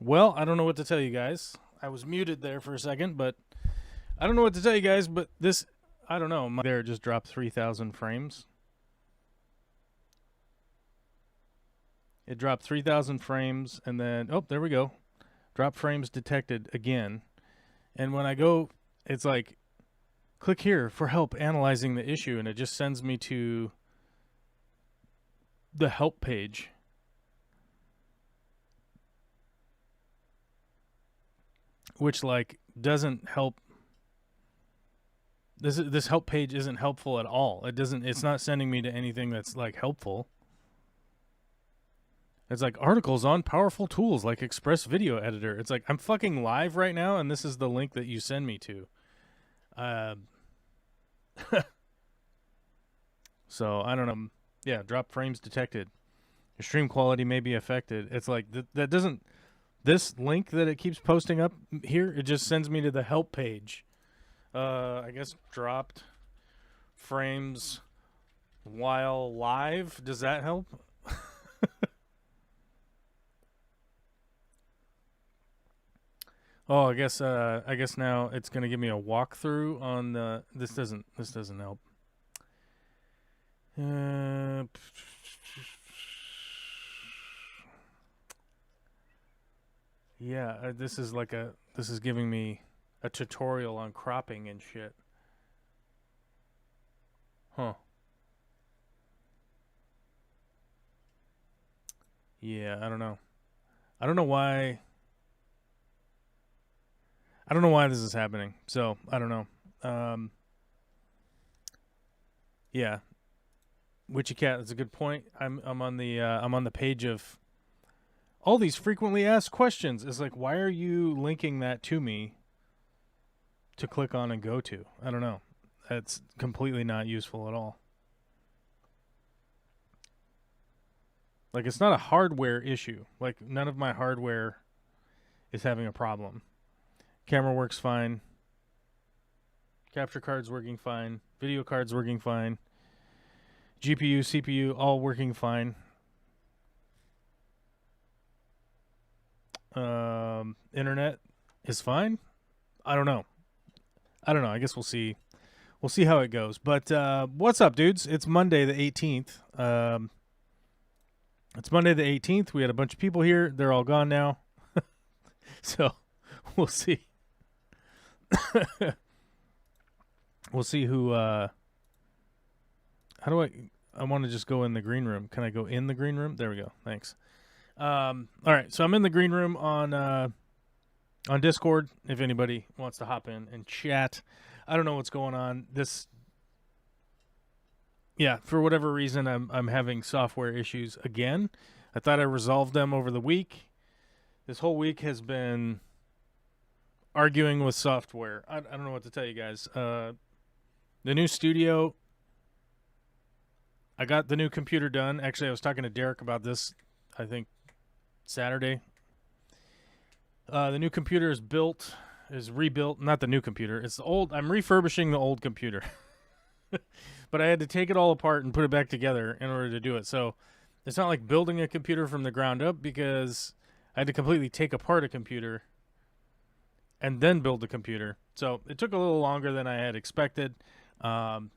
Well, I don't know what to tell you guys. I was muted there for a second, but I don't know what to tell you guys, but this, I don't know. There it just dropped 3,000 frames. It dropped 3,000 frames, and then, oh, there we go. Drop frames detected again. And when I go, it's like, click here for help analyzing the issue, and it just sends me to the help page. Which, like, doesn't help. This help page isn't helpful at all. It's not sending me to anything that's, like, helpful. It's like articles on powerful tools like Express Video Editor. It's like I'm fucking live right now, and this is the link that you send me to. So I don't know. Yeah, drop frames detected. Your stream quality may be affected. It's like that doesn't. This link that it keeps posting up here, it just sends me to the help page. I guess dropped frames while live. Does that help? Oh, I guess now it's gonna give me a walkthrough on the. This doesn't help. Yeah, this is giving me a tutorial on cropping and shit. Huh. Yeah, I don't know. I don't know why. I don't know why this is happening. So I don't know. Yeah, Witchy Cat. That's a good point. I'm on the page of all these frequently asked questions. It's like, why are you linking that to me to click on and go to? I don't know. That's completely not useful at all. Like, it's not a hardware issue. Like, none of my hardware is having a problem. Camera works fine. Capture card's working fine. Video card's working fine. GPU, CPU, all working fine. Internet is fine. I don't know. I guess we'll see. We'll see how it goes. But what's up, dudes? It's Monday the 18th. It's Monday the 18th. We had a bunch of people here. They're all gone now. So we'll see. We'll see who. How do I want to just go in the green room. Can I go in the green room? There we go. Thanks. All right. So I'm in the green room on Discord. If anybody wants to hop in and chat, I don't know what's going on. Yeah, for whatever reason, I'm having software issues again. I thought I resolved them over the week. This whole week has been arguing with software. I don't know what to tell you guys. The new studio. I got the new computer done. Actually, I was talking to Derek about this, I think, Saturday. The new computer is rebuilt. Not the new computer. It's the old. I'm refurbishing the old computer. But I had to take it all apart and put it back together in order to do it. So it's not like building a computer from the ground up, because I had to completely take apart a computer and then build a computer. So it took a little longer than I had expected. Had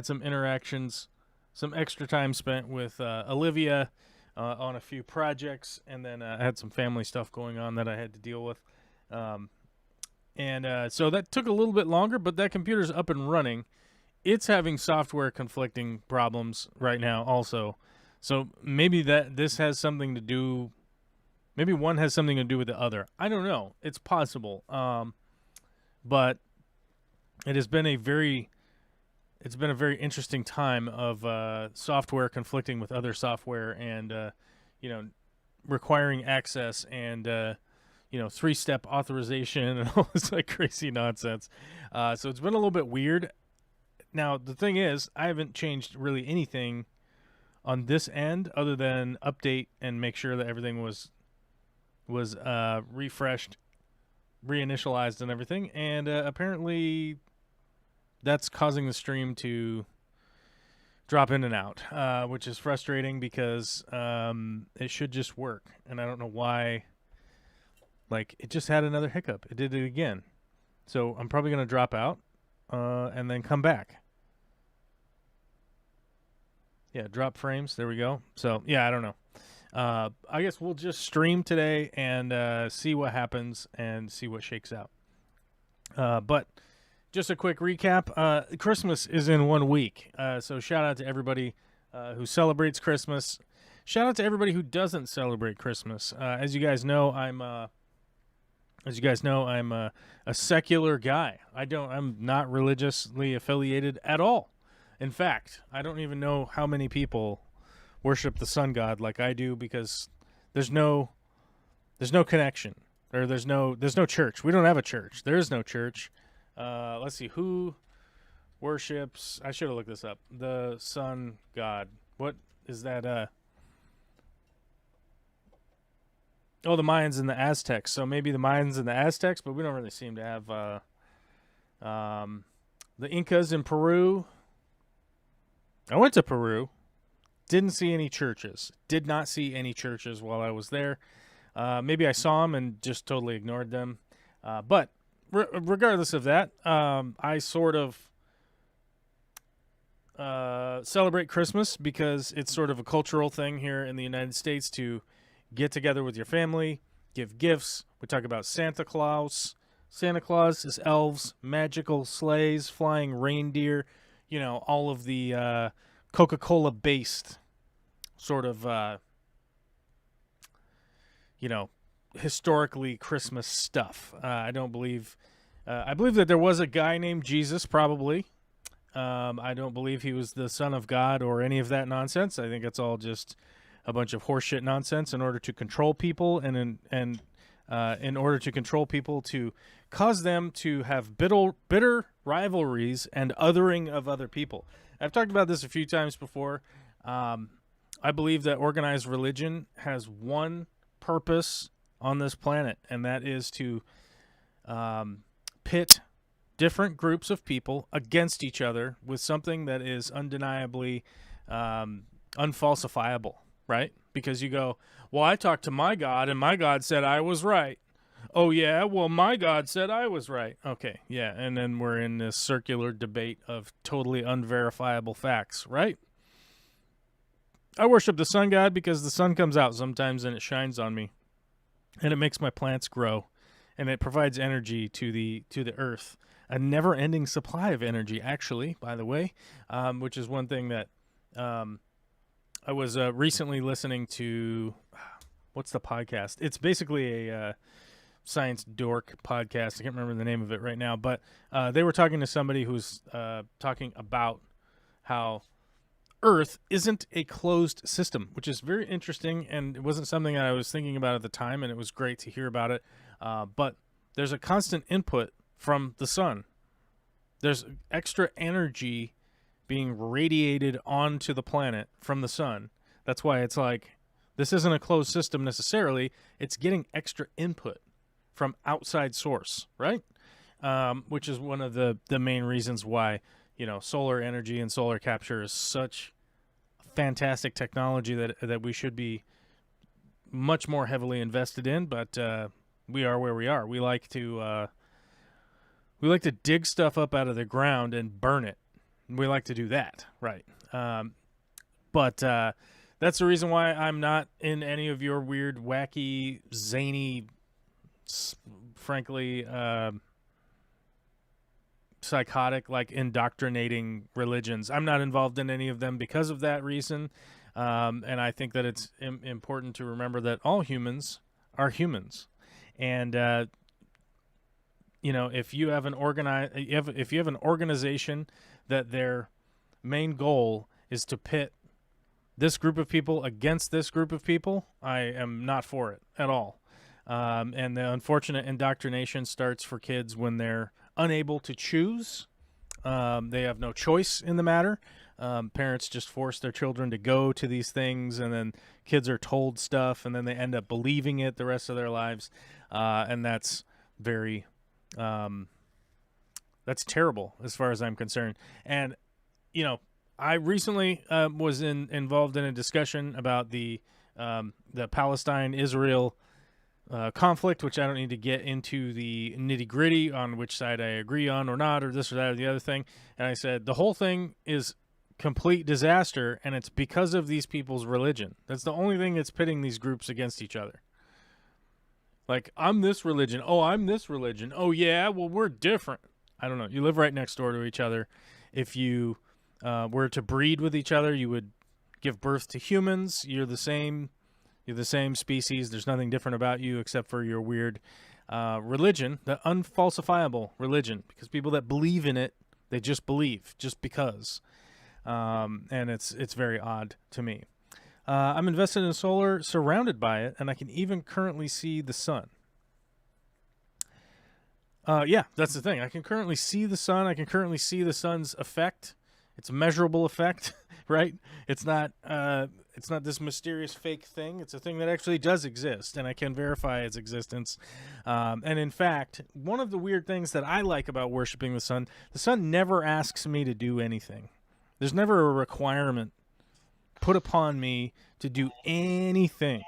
some interactions, some extra time spent with Olivia on a few projects, and then I had some family stuff going on that I had to deal with. So that took a little bit longer, but that computer's up and running. It's having software conflicting problems right now also. So maybe this has something to do. Maybe one has something to do with the other. I don't know. It's possible. But it has been a very interesting time of software conflicting with other software, and requiring access, and 3-step authorization and all this like crazy nonsense. So it's been a little bit weird. Now the thing is, I haven't changed really anything on this end other than update and make sure that everything was refreshed, reinitialized, and everything. And apparently that's causing the stream to drop in and out, which is frustrating because it should just work. And I don't know why Like, it just had another hiccup. It did it again. So I'm probably going to drop out and then come back. Yeah, drop frames. There we go. So, yeah, I don't know. I guess we'll just stream today and see what happens and see what shakes out. But just a quick recap. Christmas is in 1 week. So shout out to everybody who celebrates Christmas. Shout out to everybody who doesn't celebrate Christmas. As you guys know, I'm a secular guy. I'm not religiously affiliated at all. In fact, I don't even know how many people worship the sun god like I do, because there's no connection, or there's no church. We don't have a church. There is no church. Let's see who worships. I should have looked this up. The sun god. What is that? Oh, the Mayans and the Aztecs. So maybe the Mayans and the Aztecs, but we don't really seem to have the Incas in Peru. I went to Peru. Didn't see any churches. Did not see any churches while I was there. Maybe I saw them and just totally ignored them. But regardless of that, I sort of celebrate Christmas because it's sort of a cultural thing here in the United States to get together with your family, give gifts. We talk about Santa Claus. Santa Claus is elves, magical sleighs, flying reindeer, all of the Coca-Cola based sort of, historically Christmas stuff. I believe that there was a guy named Jesus, probably. I don't believe he was the son of God or any of that nonsense. I think it's all just a bunch of horseshit nonsense in order to control people, and in order to control people, to cause them to have bitter rivalries and othering of other people. I've talked about this a few times before. I believe that organized religion has one purpose on this planet, and that is to pit different groups of people against each other with something that is undeniably unfalsifiable, right? Because you go, well, I talked to my God, and my God said I was right. Oh, yeah? Well, my God said I was right. Okay, yeah, and then we're in this circular debate of totally unverifiable facts, right? I worship the sun god because the sun comes out sometimes and it shines on me, and it makes my plants grow, and it provides energy to the earth. A never-ending supply of energy, actually, by the way, which is one thing that I was recently listening to. What's the podcast? It's basically a science dork podcast. I can't remember the name of it right now, but they were talking to somebody who's talking about how Earth isn't a closed system, which is very interesting, and it wasn't something that I was thinking about at the time, and it was great to hear about it. But there's a constant input from the sun. There's extra energy being radiated onto the planet from the sun. That's why it's like, this isn't a closed system necessarily. It's getting extra input from outside source, right? Which is one of the main reasons why, solar energy and solar capture is such fantastic technology that we should be much more heavily invested in. But we are where we are. We like to dig stuff up out of the ground and burn it. We like to do that, right? But that's the reason why I'm not in any of your weird, wacky, zany, frankly, psychotic, indoctrinating religions. I'm not involved in any of them because of that reason. And I think that it's important to remember that all humans are humans. And, if you have an organization that their main goal is to pit this group of people against this group of people, I am not for it at all. And the unfortunate indoctrination starts for kids when they're unable to choose. They have no choice in the matter. Parents just force their children to go to these things, and then kids are told stuff, and then they end up believing it the rest of their lives. And that's very, that's terrible as far as I'm concerned. And, I recently was involved in a discussion about the Palestine-Israel conflict, which I don't need to get into the nitty gritty on which side I agree on or not, or this or that or the other thing. And I said, the whole thing is complete disaster, and it's because of these people's religion. That's the only thing that's pitting these groups against each other. Like, I'm this religion. Oh, I'm this religion. Oh, yeah, well, we're different. I don't know. You live right next door to each other. If you were to breed with each other, you would give birth to humans. You're the same species. There's nothing different about you except for your weird religion, the unfalsifiable religion, because people that believe in it, they just believe just because. And it's very odd to me. I'm invested in solar, surrounded by it, and I can even currently see the sun. Yeah, that's the thing. I can currently see the sun. I can currently see the sun's effect. It's a measurable effect, right? It's not this mysterious fake thing. It's a thing that actually does exist, and I can verify its existence. And in fact, one of the weird things that I like about worshiping the sun never asks me to do anything. There's never a requirement put upon me to do anything.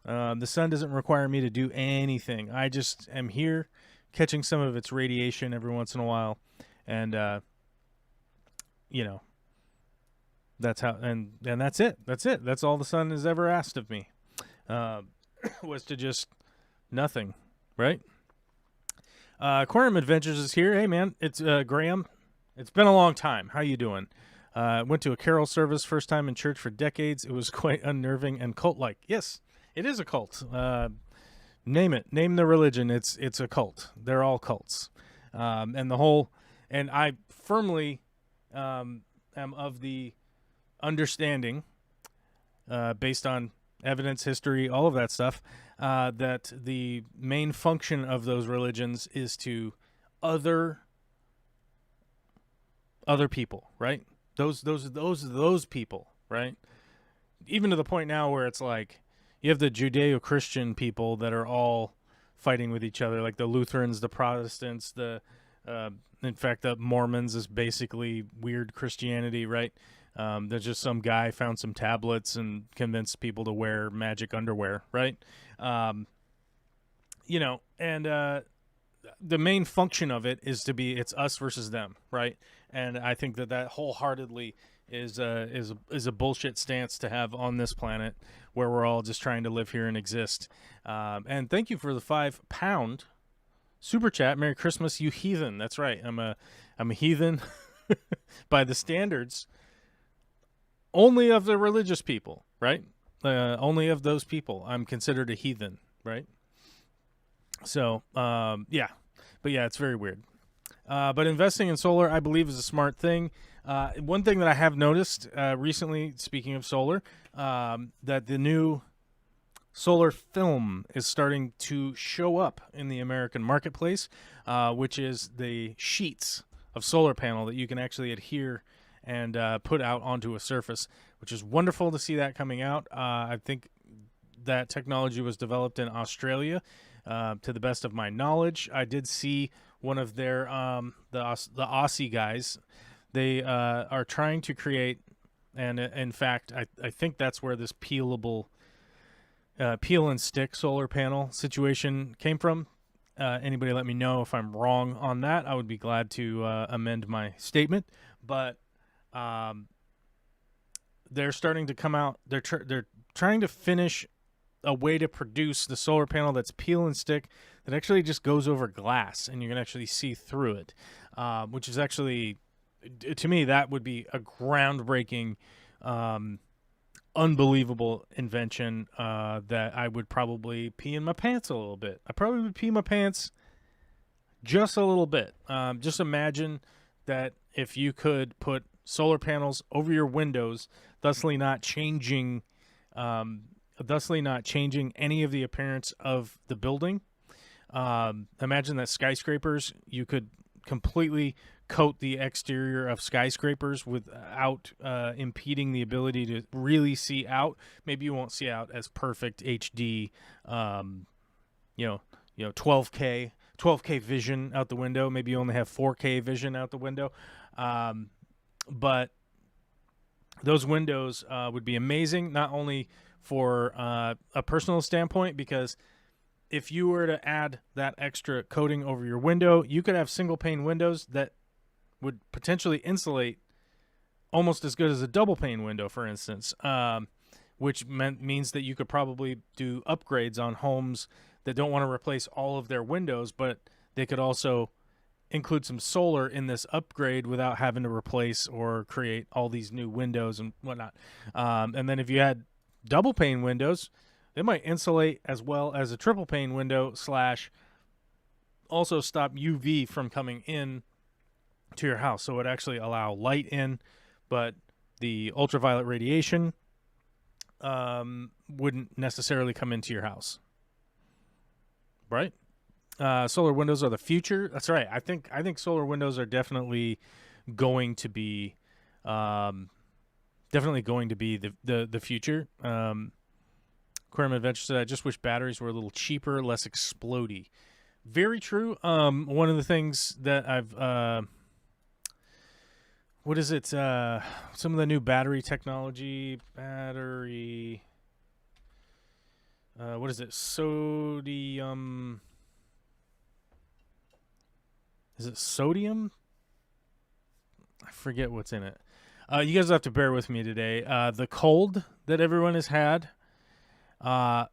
The sun doesn't require me to do anything. I just am here catching some of its radiation every once in a while. And, that's how, and that's it. That's it. That's all the sun has ever asked of me, was to just nothing, right? Aquarium Adventures is here. Hey, man, it's Graham. It's been a long time. How you doing? Went to a carol service, first time in church for decades. It was quite unnerving and cult-like. Yes, it is a cult. Name it. Name the religion. It's a cult. They're all cults. And I firmly am of the understanding, based on evidence, history, all of that stuff, that the main function of those religions is to other people, right? Those people, right? Even to the point now where it's like you have the Judeo-Christian people that are all fighting with each other, like the Lutherans, the Protestants, in fact, the Mormons is basically weird Christianity, right? There's just some guy found some tablets and convinced people to wear magic underwear, right? And the main function of it is it's us versus them, right? And I think that wholeheartedly is a bullshit stance to have on this planet, where we're all just trying to live here and exist. And thank you for the £5 super chat. Merry Christmas, you heathen. That's right. I'm a heathen by the standards only of the religious people, right? Only of those people I'm considered a heathen, right? So, yeah. But yeah, it's very weird. But investing in solar, I believe, is a smart thing. One thing that I have noticed recently, speaking of solar, that the new solar film is starting to show up in the American marketplace, which is the sheets of solar panel that you can actually adhere and put out onto a surface, which is wonderful to see that coming out. I think that technology was developed in Australia, to the best of my knowledge. I did see one of their the Aussie guys. They are trying to create, and in fact, I think that's where this peelable peel and stick solar panel situation came from. Anybody let me know if I'm wrong on that. I would be glad to amend my statement. But they're starting to come out. They're trying to finish a way to produce the solar panel that's peel and stick that actually just goes over glass and you can actually see through it, which is actually, to me, that would be a groundbreaking, unbelievable invention that I would probably pee in my pants a little bit. I probably would pee my pants just a little bit. Just imagine that if you could put solar panels over your windows, thusly not changing any of the appearance of the building. Imagine that skyscrapers, you could completely coat the exterior of skyscrapers without impeding the ability to really see out. Maybe you won't see out as perfect HD, 12K vision out the window. Maybe you only have 4K vision out the window. But those windows would be amazing, not only for a personal standpoint, because if you were to add that extra coating over your window, you could have single pane windows that would potentially insulate almost as good as a double pane window, for instance, which means that you could probably do upgrades on homes that don't want to replace all of their windows, but they could also include some solar in this upgrade without having to replace or create all these new windows and whatnot. And then if you had double pane windows, they might insulate as well as a triple pane window / also stop UV from coming in to your house. So it actually allow light in, but the ultraviolet radiation wouldn't necessarily come into your house. Right? Solar windows are the future. That's right. I think solar windows are definitely going to be the future. Aquarium Adventure said, I just wish batteries were a little cheaper, less explodey. Very true. One of the things that I've what is it? Some of the new battery technology, what is it? Sodium. Is it sodium? I forget what's in it. You guys have to bear with me today. The cold that everyone has had, I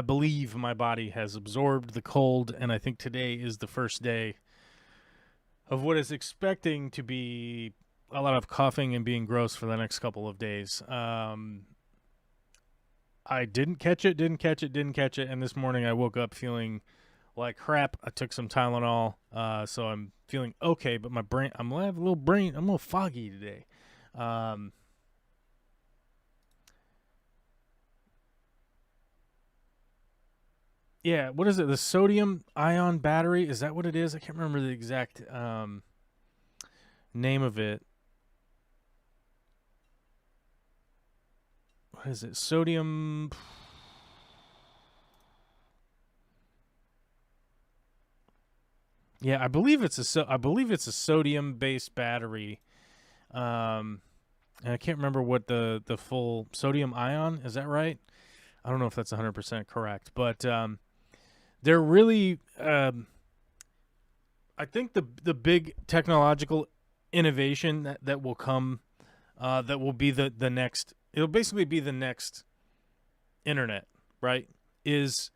believe my body has absorbed the cold, and I think today is the first day of what is expecting to be a lot of coughing and being gross for the next couple of days. I didn't catch it, and this morning I woke up feeling like crap. I took some Tylenol, so I'm feeling okay, but my brain, I'm a little foggy today. Yeah, what is it? The sodium ion battery? Is that what it is? I can't remember the exact name of it. What is it? Sodium. Yeah, I believe it's a sodium-based battery. And I can't remember what the full sodium ion, is that right? I don't know if that's 100% correct, but they're really I think the big technological innovation that will come that will be the next, it'll basically be the next internet, right? Is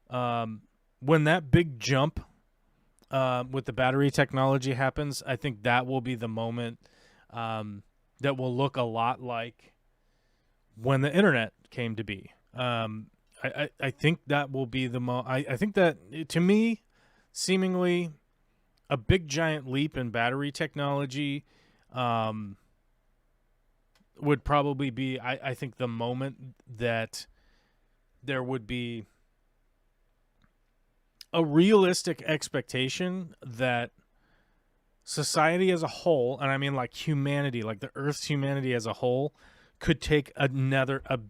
when that big jump with the battery technology happens, I think that will be the moment that will look a lot like when the internet came to be. I think that will be the I think that, to me, seemingly a big giant leap in battery technology would probably be, I think, the moment that there would be a realistic expectation that society as a whole, and I mean like humanity, like the Earth's humanity as a whole, could take a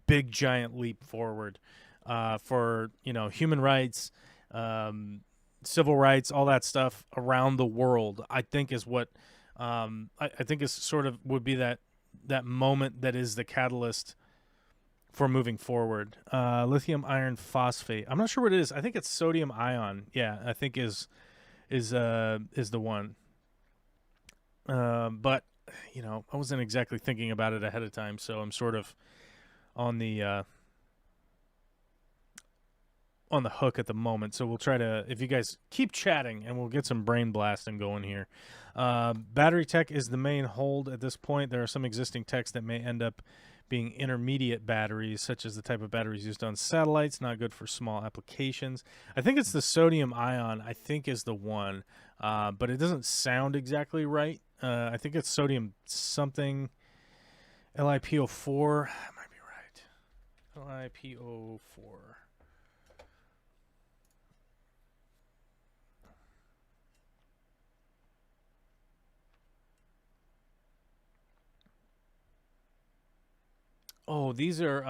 big giant leap forward for, human rights, civil rights, all that stuff around the world. I think is what I think is sort of would be that moment that is the catalyst for moving forward. Lithium iron phosphate. I'm not sure what it is. I think it's sodium ion. Yeah, I think is the one. But I wasn't exactly thinking about it ahead of time, so I'm sort of on the hook at the moment. So we'll try to, if you guys keep chatting, and we'll get some brain blasting going here. Battery tech is the main hold at this point. There are some existing techs that may end up being intermediate batteries, such as the type of batteries used on satellites, not good for small applications. I think it's the sodium ion, I think, is the one, but it doesn't sound exactly right. I think it's sodium something, LiPo4. That might be right. LiPo4. Oh, these are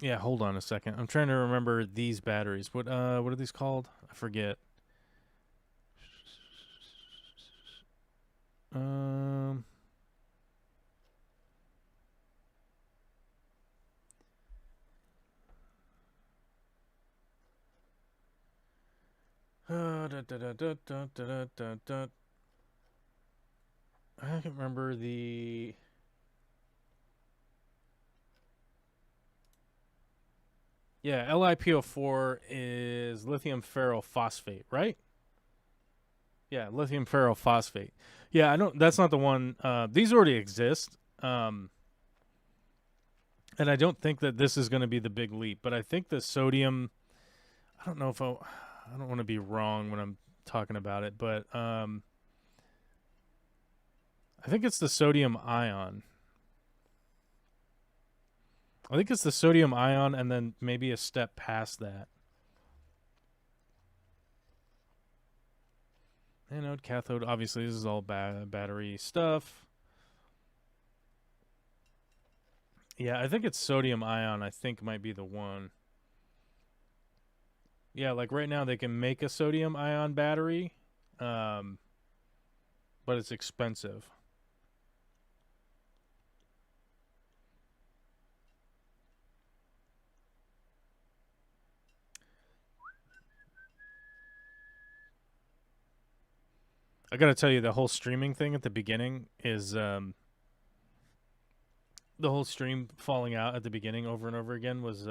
yeah, hold on a second. I'm trying to remember these batteries. What are these called? I forget. I can't remember the. Yeah, LiPo4 is lithium ferrophosphate, right? Yeah, lithium ferrophosphate. Yeah, I don't. That's not the one. These already exist, and I don't think that this is going to be the big leap. But I think the sodium. I don't know if I don't want to be wrong when I'm talking about it, but I think it's the sodium ion. I think it's the sodium ion, and then maybe a step past that. Anode, cathode. Obviously, this is all battery stuff. Yeah, I think it's sodium ion. I think might be the one. Yeah, like right now they can make a sodium ion battery, but it's expensive. I gotta tell you, the whole streaming thing at the beginning is the whole stream falling out at the beginning over and over again was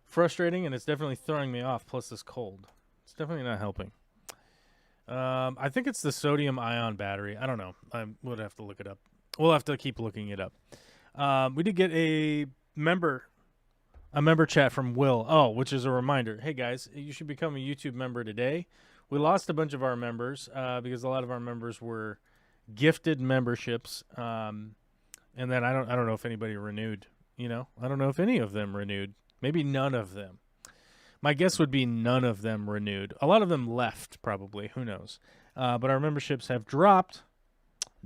frustrating, and it's definitely throwing me off. Plus this cold, it's definitely not helping. I think it's the sodium ion battery. I don't know. I would have to look it up. We'll have to keep looking it up. We did get a member chat from Will. Oh, which is a reminder. Hey guys, you should become a YouTube member today. We lost a bunch of our members because a lot of our members were gifted memberships, and then I don't know if anybody renewed. You know, I don't know if any of them renewed. Maybe none of them. My guess would be none of them renewed. A lot of them left, probably. Who knows? But our memberships have dropped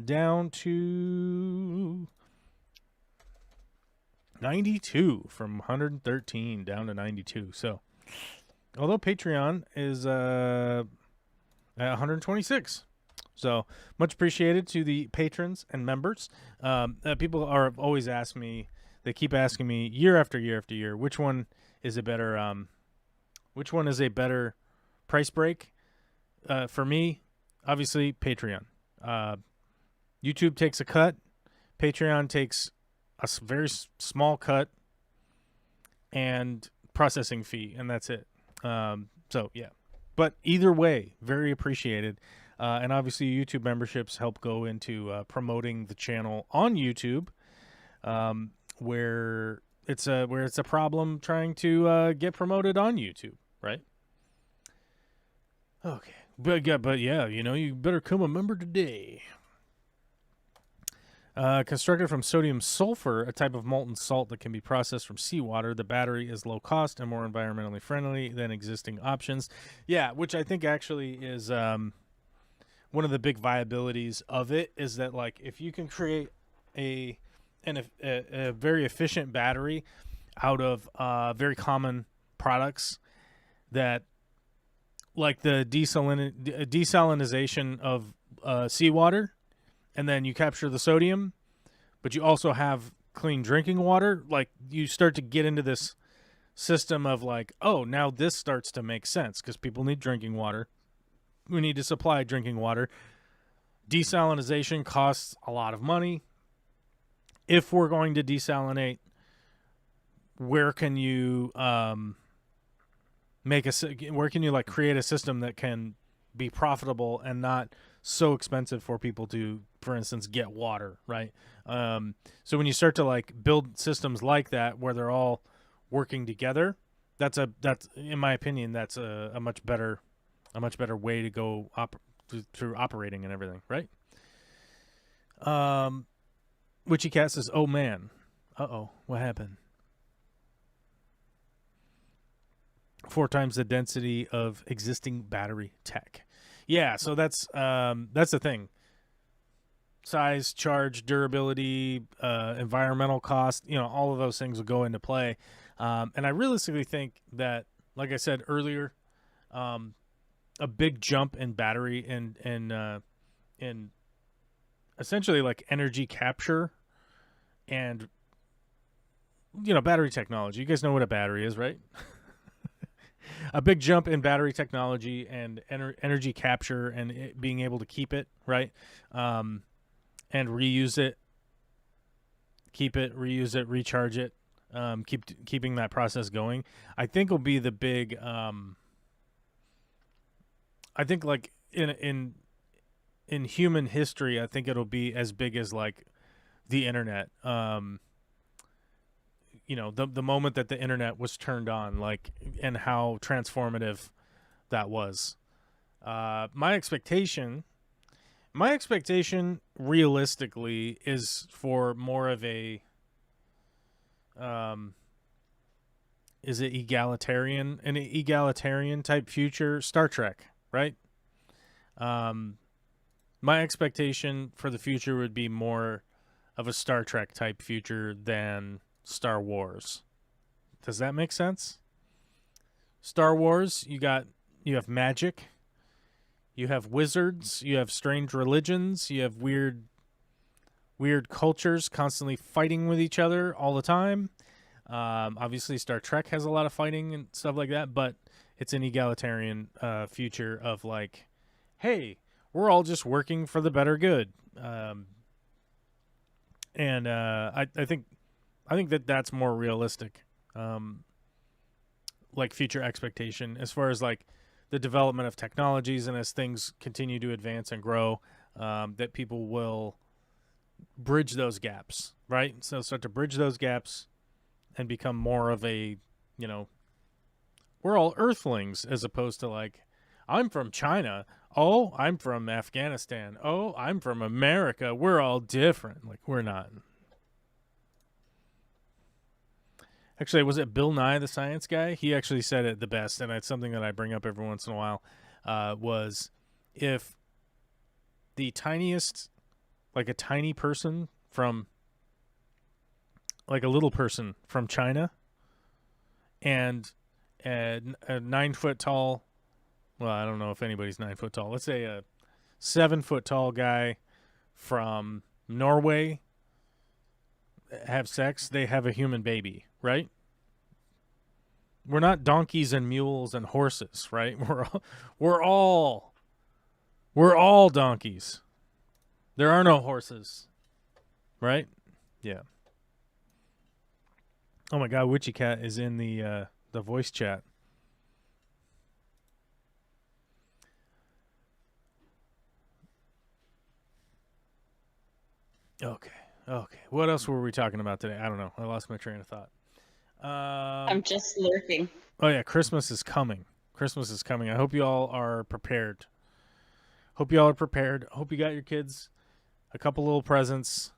down to 92 from 113 down to 92. So, although Patreon is at 126. So, much appreciated to the patrons and members. People are always ask me, they keep asking me year after year after year, which one is a better price break? For me, obviously Patreon. YouTube takes a cut. Patreon takes a very small cut and processing fee, and that's it. So yeah, but either way, very appreciated. And obviously, YouTube memberships help go into promoting the channel on YouTube, where it's a problem trying to get promoted on YouTube, right? Okay, but yeah, you better become a member today. Constructed from sodium sulfur, a type of molten salt that can be processed from seawater, the battery is low cost and more environmentally friendly than existing options. Yeah, which I think actually is one of the big viabilities of it is that, like, if you can create a very efficient battery out of very common products that, like the desalinization of seawater, and then you capture the sodium, but you also have clean drinking water, like, you start to get into this system of like, oh, now this starts to make sense because people need drinking water. We need to supply drinking water. Desalinization costs a lot of money. If we're going to desalinate, where can you create a system that can be profitable and not so expensive for people to, for instance, get water, right? So when you start to like build systems like that where they're all working together, that's in my opinion, that's a much better way to go through operating and everything, right? Witchy Cat says, "Oh man, what happened? 4 times the density of existing battery tech." Yeah, so that's the thing. Size, charge, durability, environmental cost, all of those things will go into play. And I realistically think that, like I said earlier, a big jump in battery and essentially like energy capture and battery technology. You guys know what a battery is, right? a big jump in battery technology and energy capture and being able to keep it right, and reuse it, keep it, reuse it, recharge it, keeping that process going. I think will be the big. I think like in human history, I think it'll be as big as like the internet. The moment that the internet was turned on, like, and how transformative that was. My expectation realistically is for more of a is it an egalitarian type future, Star Trek, right? My expectation for the future would be more of a Star Trek type future than Star Wars. Does that make sense? Star Wars, you have magic, you have wizards, you have strange religions, you have weird cultures constantly fighting with each other all the time. Obviously, Star Trek has a lot of fighting and stuff like that, but it's an egalitarian future of like, hey, we're all just working for the better good. And I think that's more realistic, like future expectation as far as like the development of technologies, and as things continue to advance and grow, that people will bridge those gaps, right? So start to bridge those gaps and become more of a, we're all Earthlings, as opposed to like, I'm from China. Oh, I'm from Afghanistan. Oh, I'm from America. We're all different. Like, we're not. Actually, was it Bill Nye, the Science Guy? He actually said it the best, and it's something that I bring up every once in a while, was if the tiniest, like a tiny person from, like a little person from China, and a 9 foot tall, well, I don't know if anybody's 9 foot tall. Let's say a 7 foot tall guy from Norway have sex, they have a human baby, right? We're not donkeys and mules and horses, right? We're all donkeys. There are no horses, right? Yeah. Oh my God, Witchy Cat is in the voice chat. Okay. What else were we talking about today? I don't know. I lost my train of thought. I'm just lurking. Oh yeah, Christmas is coming. I hope you all are prepared. Hope you got your kids a couple little presents.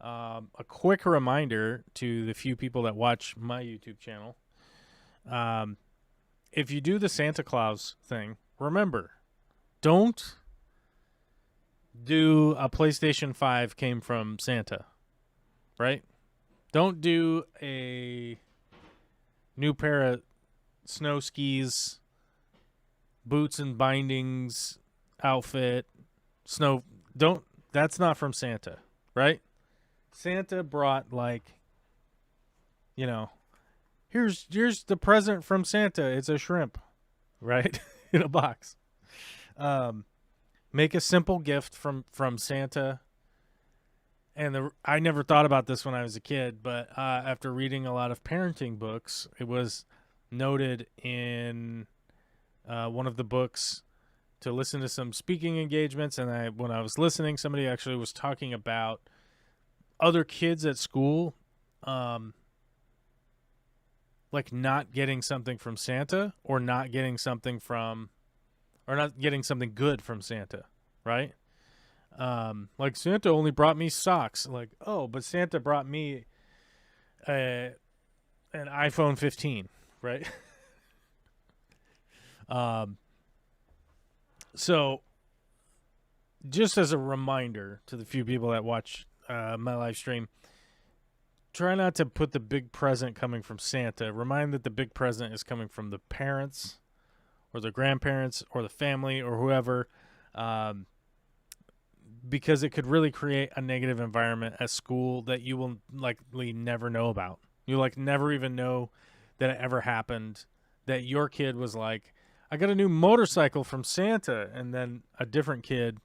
A quick reminder to the few people that watch my YouTube channel. If you do the Santa Claus thing, remember, don't do a PlayStation 5 came from Santa, right? Don't do a new pair of snow skis, boots and bindings, outfit, that's not from Santa, right? Santa brought like, here's the present from Santa. It's a shrimp, right? In a box. Make a simple gift from Santa. And I never thought about this when I was a kid, but after reading a lot of parenting books, it was noted in one of the books to listen to some speaking engagements. And when I was listening, somebody actually was talking about other kids at school, like not getting something from Santa, or not getting something good from Santa, right? Like Santa only brought me socks. Like, oh, but Santa brought me an iPhone 15, right? So just as a reminder to the few people that watch my live stream, try not to put the big present coming from Santa. Remind that the big present is coming from the parents or the grandparents or the family or whoever, because it could really create a negative environment at school that you will likely never know about. You never even know that it ever happened, that your kid was like, I got a new motorcycle from Santa, and then a different kid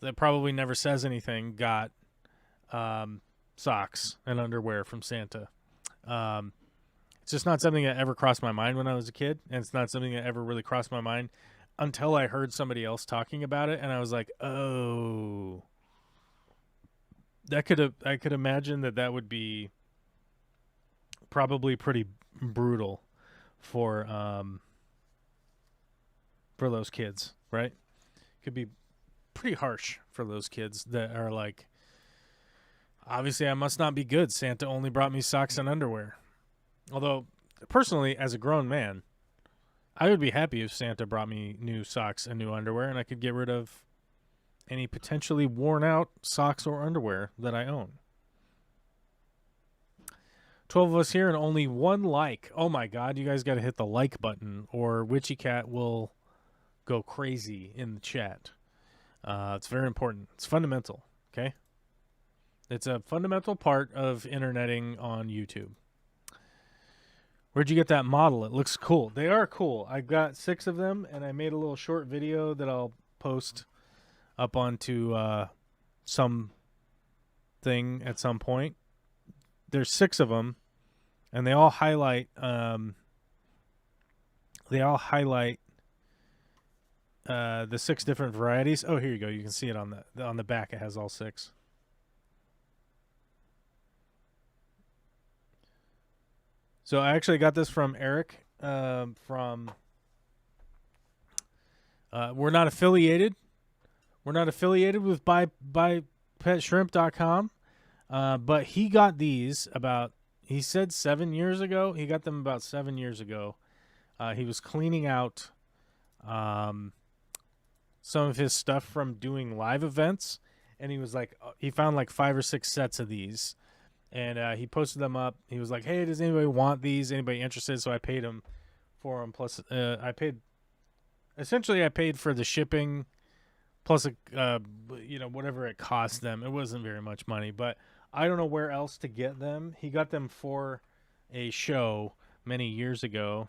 that probably never says anything got socks and underwear from Santa. It's just not something that ever crossed my mind when I was a kid, and it's not something that ever really crossed my mind until I heard somebody else talking about it, and I was like, oh, I could imagine that would be probably pretty brutal for those kids, right? Could be pretty harsh for those kids that are like, obviously I must not be good. Santa only brought me socks and underwear. Although, personally, as a grown man, I would be happy if Santa brought me new socks and new underwear, and I could get rid of any potentially worn out socks or underwear that I own. 12 of us here and only one like. Oh my God, you guys got to hit the like button or Witchy Cat will go crazy in the chat. It's very important. It's fundamental, okay? It's a fundamental part of interneting on YouTube. Where'd you get that model? It looks cool. They are cool. I got 6 of them, and I made a little short video that I'll post up onto some thing at some point. There's 6 of them, and they all highlight the 6 different varieties. Oh, here you go. You can see it on the back. It has all 6. So I actually got this from Eric. We're not affiliated. We're not affiliated with buypetshrimp.com. But he got these he said 7 years ago. He got them about 7 years ago. He was cleaning out some of his stuff from doing live events, and he was like, he found like 5 or 6 sets of these, and he posted them up. He was like, hey, does anybody want these? Anybody interested? So I paid him for them. Plus, I paid for the shipping, plus whatever it cost them. It wasn't very much money, but I don't know where else to get them. He got them for a show many years ago.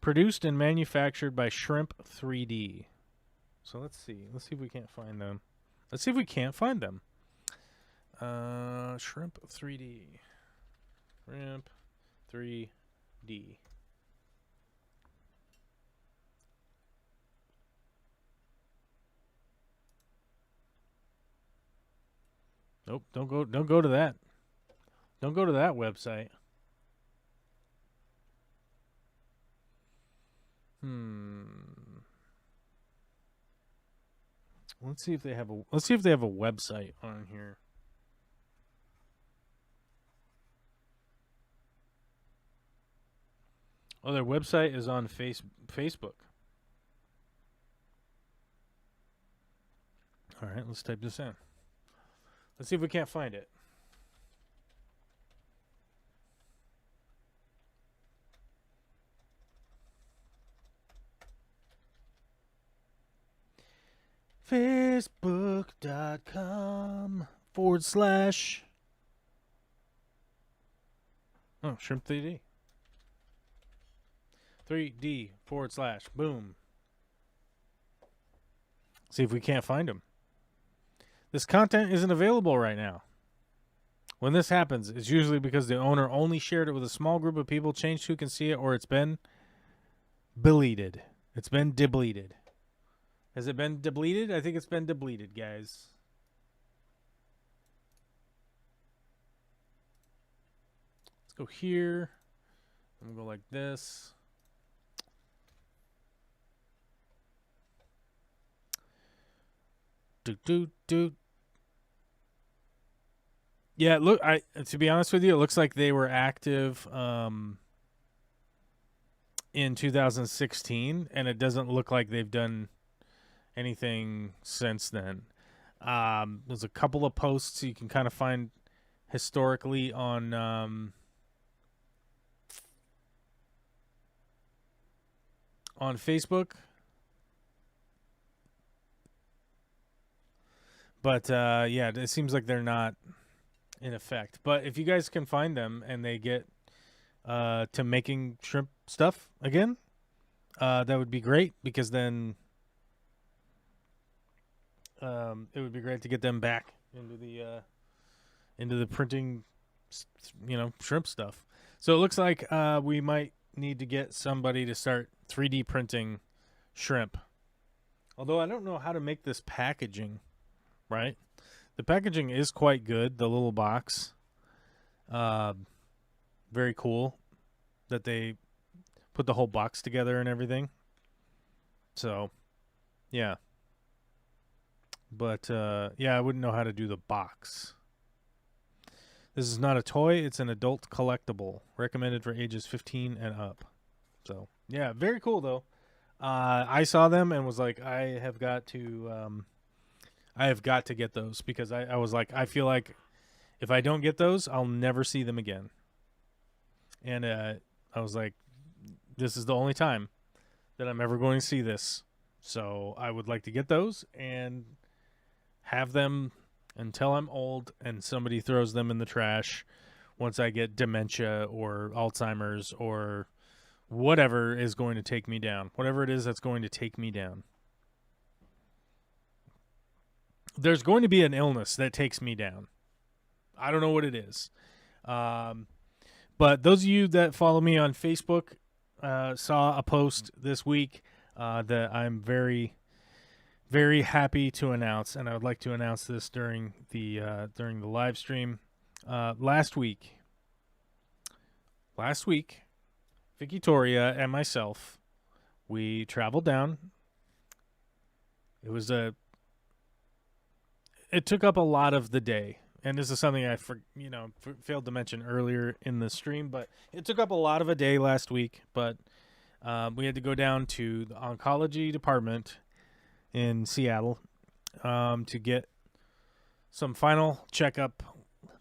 Produced and manufactured by Shrimp 3D. So let's see. Let's see if we can't find them. Shrimp 3D. Shrimp 3D. Nope, don't go to that. Don't go to that website. Let's see if they have a website on here. Oh, their website is on Facebook. All right, let's type this in. Let's see if we can't find it. Facebook.com/ Shrimp 3D. 3D / boom. See if we can't find them. This content isn't available right now. When this happens, it's usually because the owner only shared it with a small group of people, changed who can see it, or it's been deleted. It's been depleted. Has it been depleted? I think it's been depleted, guys. Let's go here. I'm going to go like this. Do. Yeah, look, to be honest with you, it looks like they were active in 2016, and it doesn't look like they've done anything since then. There's a couple of posts you can kind of find historically on Facebook. But yeah, it seems like they're not in effect. But if you guys can find them and they get to making shrimp stuff again, that would be great because then it would be great to get them back into the printing, shrimp stuff. So it looks like we might need to get somebody to start 3D printing shrimp. Although I don't know how to make this packaging, right? The packaging is quite good. The little box, very cool that they put the whole box together and everything. So, yeah. But, I wouldn't know how to do the box. This is not a toy. It's an adult collectible. Recommended for ages 15 and up. So, yeah, very cool, though. I saw them and was like, I have got to get those because I was like, I feel like if I don't get those, I'll never see them again. And I was like, this is the only time that I'm ever going to see this. So I would like to get those and have them until I'm old and somebody throws them in the trash once I get dementia or Alzheimer's or whatever is going to take me down. Whatever it is that's going to take me down. There's going to be an illness that takes me down. I don't know what it is. But those of you that follow me on Facebook saw a post this week that I'm very, very happy to announce, and I would like to announce this during the live stream. Last week, Vicky Toria and myself, we traveled down. It took up a lot of the day, and this is something I failed to mention earlier in the stream, but it took up a lot of a day last week. But we had to go down to the oncology department in Seattle to get some final checkup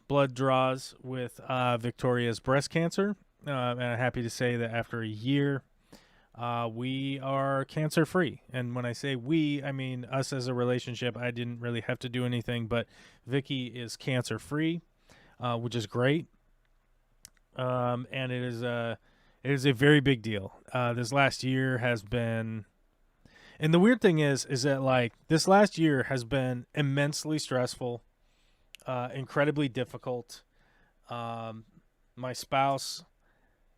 blood draws with Victoria's breast cancer. And I'm happy to say that after a year, we are cancer free. And when I say we, I mean us as a relationship. I didn't really have to do anything, but Vicky is cancer free, which is great. And it is a very big deal. This last year has been, and the weird thing is that like this last year has been immensely stressful, incredibly difficult. My spouse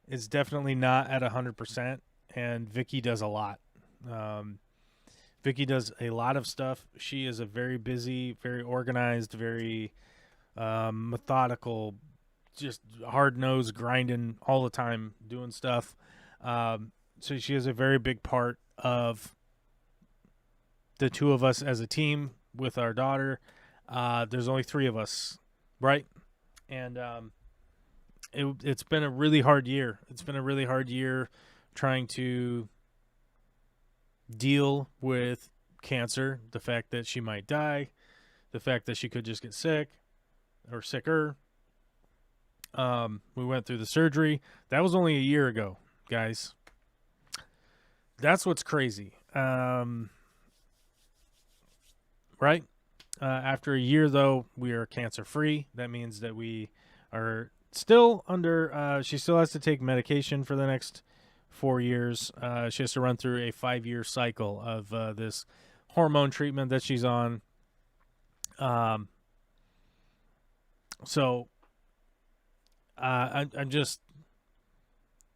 is definitely not at 100%. And Vicky does a lot. Vicky does a lot of stuff. She is a very busy, very organized, very methodical, just hard-nosed, grinding all the time, doing stuff. So she is a very big part of the two of us as a team with our daughter. There's only 3 of us, right? And it's been a really hard year. It's been a really hard year trying to deal with cancer, the fact that she might die, the fact that she could just get sick or sicker. We went through the surgery. That was only a year ago, guys. That's what's crazy. Right? After a year, though, we are cancer-free. That means that we are still under, she still has to take medication for the next 4 years. She has to run through a 5-year cycle of this hormone treatment that she's on. So I'm just,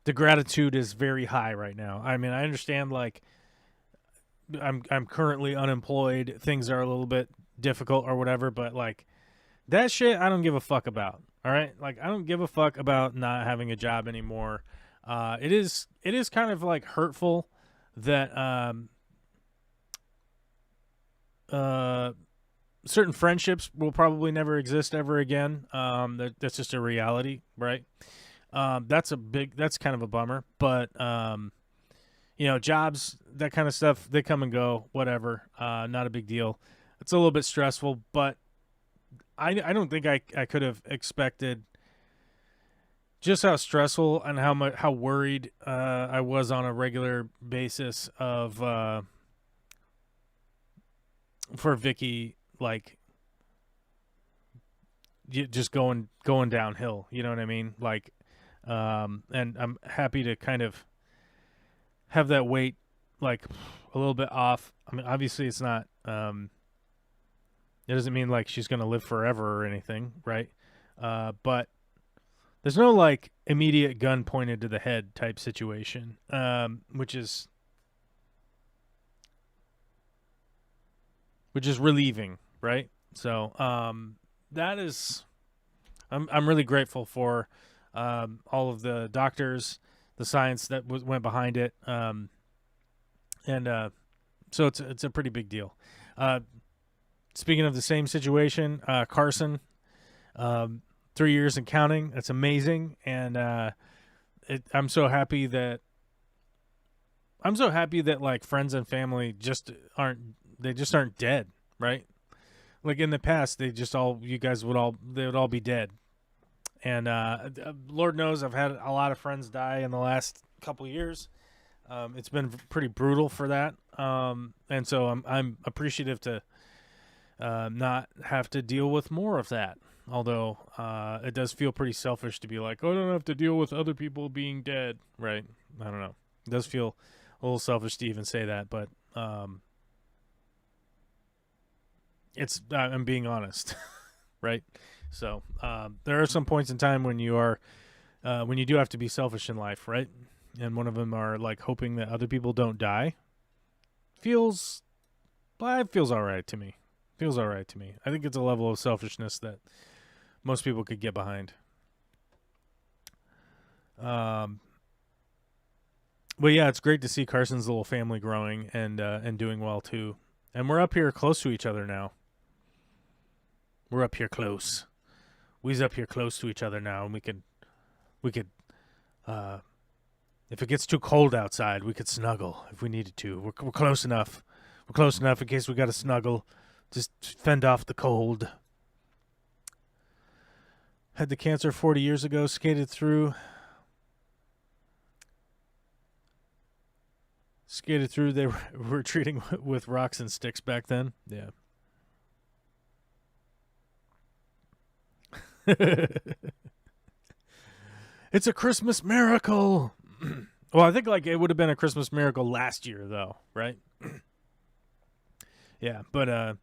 the gratitude is very high right now. I mean, I understand like I'm currently unemployed. Things are a little bit difficult or whatever, but like that shit I don't give a fuck about. All right? Like I don't give a fuck about not having a job anymore. It is kind of like hurtful that certain friendships will probably never exist ever again. That's just a reality, right? That's kind of a bummer, but jobs, that kind of stuff, they come and go, whatever. Not a big deal. It's a little bit stressful, but I don't think I could have expected just how stressful and how worried I was on a regular basis of for Vicky, like just going downhill. You know what I mean? Like And I'm happy to kind of have that weight like a little bit off. I mean, obviously it's not. It doesn't mean like she's gonna live forever or anything, right? But there's no like immediate gun pointed to the head type situation, which is relieving, right? So that is, I'm really grateful for all of the doctors, the science that went behind it, and so it's a pretty big deal. Speaking of the same situation, Carson, 3 years and counting. That's amazing, and I'm so happy that like friends and family just aren't dead, right? Like in the past, they would all be dead, and Lord knows I've had a lot of friends die in the last couple years. It's been pretty brutal for that, and so I'm appreciative to not have to deal with more of that. Although it does feel pretty selfish to be like, oh, I don't have to deal with other people being dead, right? I don't know. It does feel a little selfish to even say that, but it's I'm being honest, right? So there are some points in time when you do have to be selfish in life, right? And one of them are like hoping that other people don't die. Feels all right to me. Feels all right to me. I think it's a level of selfishness that most people could get behind. But yeah, it's great to see Carson's little family growing and doing well too. And we're up here close to each other now. We're up here close. We's up here close to each other now, and we could if it gets too cold outside, we could snuggle if we needed to. We're close enough. We're close enough in case we got to snuggle. Just fend off the cold. Had the cancer 40 years ago, skated through. They were treating with rocks and sticks back then. Yeah. It's a Christmas miracle. Well, I think like it would have been a Christmas miracle last year though, right? Yeah, but I'm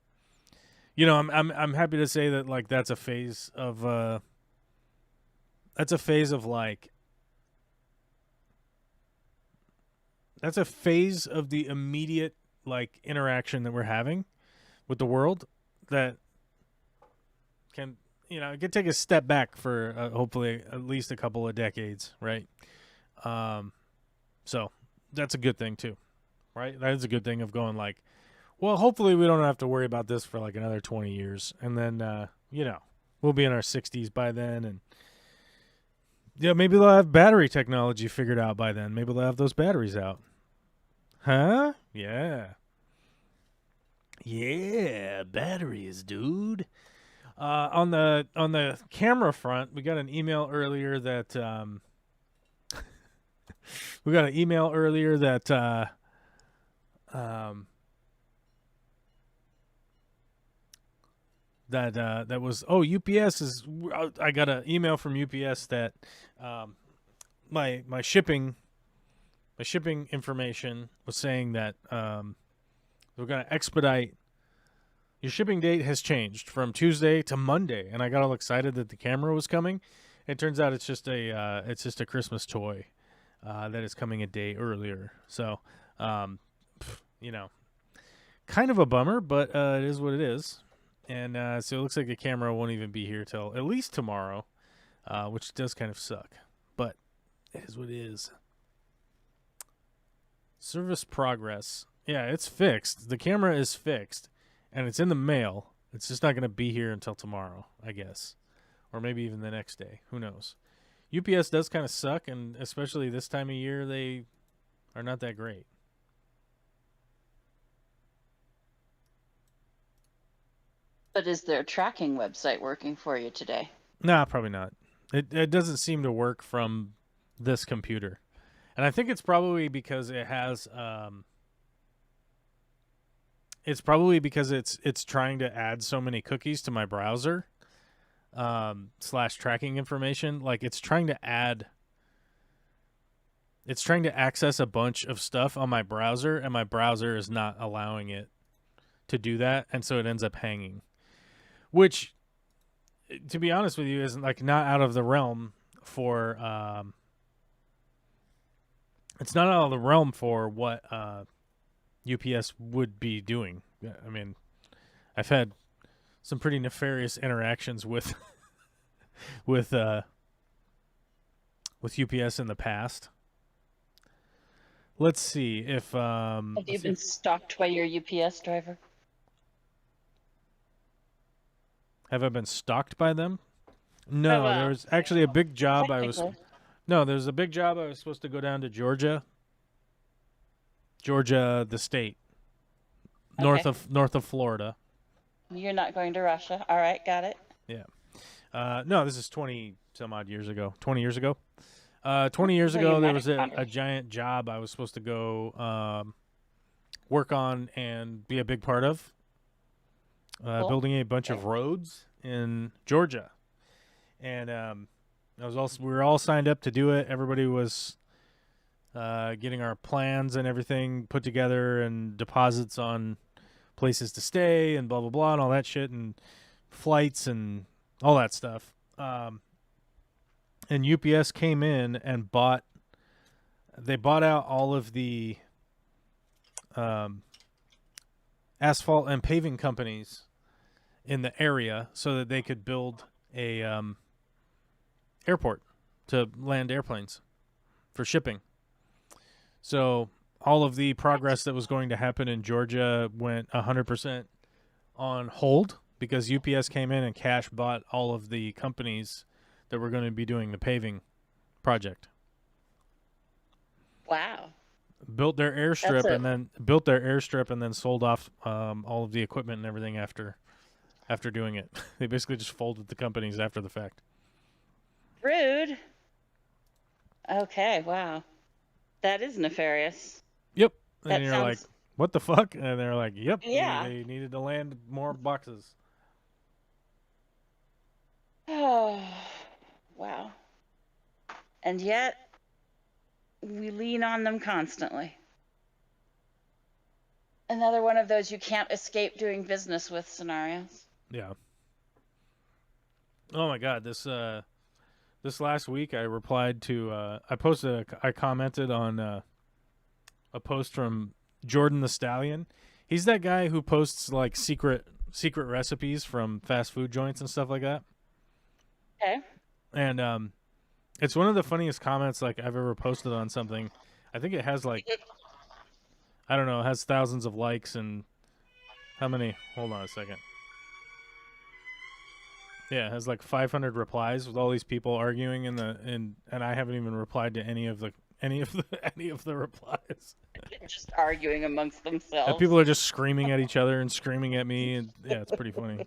happy to say that like that's a phase of the immediate like interaction that we're having with the world that can, it could take a step back for hopefully at least a couple of decades, right? So that's a good thing too, right? That is a good thing of going like, well, hopefully we don't have to worry about this for like another 20 years. And then, we'll be in our 60s by then. And yeah, maybe they'll have battery technology figured out by then. Maybe they'll have those batteries out. Huh? Yeah. Yeah, batteries, dude. On the camera front, we got an email earlier that that was UPS is. I got an email from UPS that my shipping information was saying that we're gonna expedite. Your shipping date has changed from Tuesday to Monday, and I got all excited that the camera was coming. It turns out it's just a Christmas toy that is coming a day earlier. So, kind of a bummer, but it is what it is. And so it looks like the camera won't even be here till at least tomorrow, which does kind of suck. But it is what it is. Service progress. Yeah, it's fixed. The camera is fixed, and it's in the mail. It's just not going to be here until tomorrow, I guess. Or maybe even the next day. Who knows? UPS does kind of suck, and especially this time of year, they are not that great. But is their tracking website working for you today? Nah, probably not. It doesn't seem to work from this computer. And I think it's probably because it has it's probably because it's trying to add so many cookies to my browser / tracking information. Like it's trying to add it's trying to access a bunch of stuff on my browser, and my browser is not allowing it to do that, and so it ends up hanging. Which, to be honest with you, is like not out of the realm for. It's not out of the realm for what UPS would be doing. I mean, I've had some pretty nefarious interactions with with UPS in the past. Let's see if Have you been stalked by your UPS driver? have I been stalked by them? No, well, there was actually a big job technically. there's a big job I was supposed to go down to Georgia, the state, Okay. north of Florida. You're not going to Russia. All right, got it. Yeah. No, this is 20 some odd years ago. 20 years ago. 20 years So you ago, there might was have a giant job I was supposed to go work on and be a big part of, Cool. building a bunch of roads in Georgia. And we were all signed up to do it. Everybody was getting our plans and everything put together and deposits on places to stay and blah, blah, blah, and all that shit and flights and all that stuff. And UPS came in and bought out all of the asphalt and paving companies in the area so that they could build a airport to land airplanes for shipping. So all of the progress that was going to happen in Georgia went 100% on hold because UPS came in and cash bought all of the companies that were going to be doing the paving project. Wow. Built their airstrip and then sold off all of the equipment and everything after doing it. They basically just folded the companies after the fact. Rude. Okay, wow. That is nefarious. Yep. That And you're like, sounds... what the fuck? And they're like, yep. Yeah. They needed to land more boxes. Oh, wow. And yet, we lean on them constantly. Another one of those you can't escape doing business with scenarios. Yeah. Oh my God. This last week I replied to I commented on a post from Jordan the Stallion. He's that guy who posts like secret recipes from fast food joints and stuff like that. Okay. And it's one of the funniest comments like I've ever posted on something. I think it has like I don't know, it has thousands of likes and how many? Hold on a second. Yeah, it has like 500 replies with all these people arguing and I haven't even replied to any of the replies. Just arguing amongst themselves. And people are just screaming at each other and screaming at me and yeah, it's pretty funny.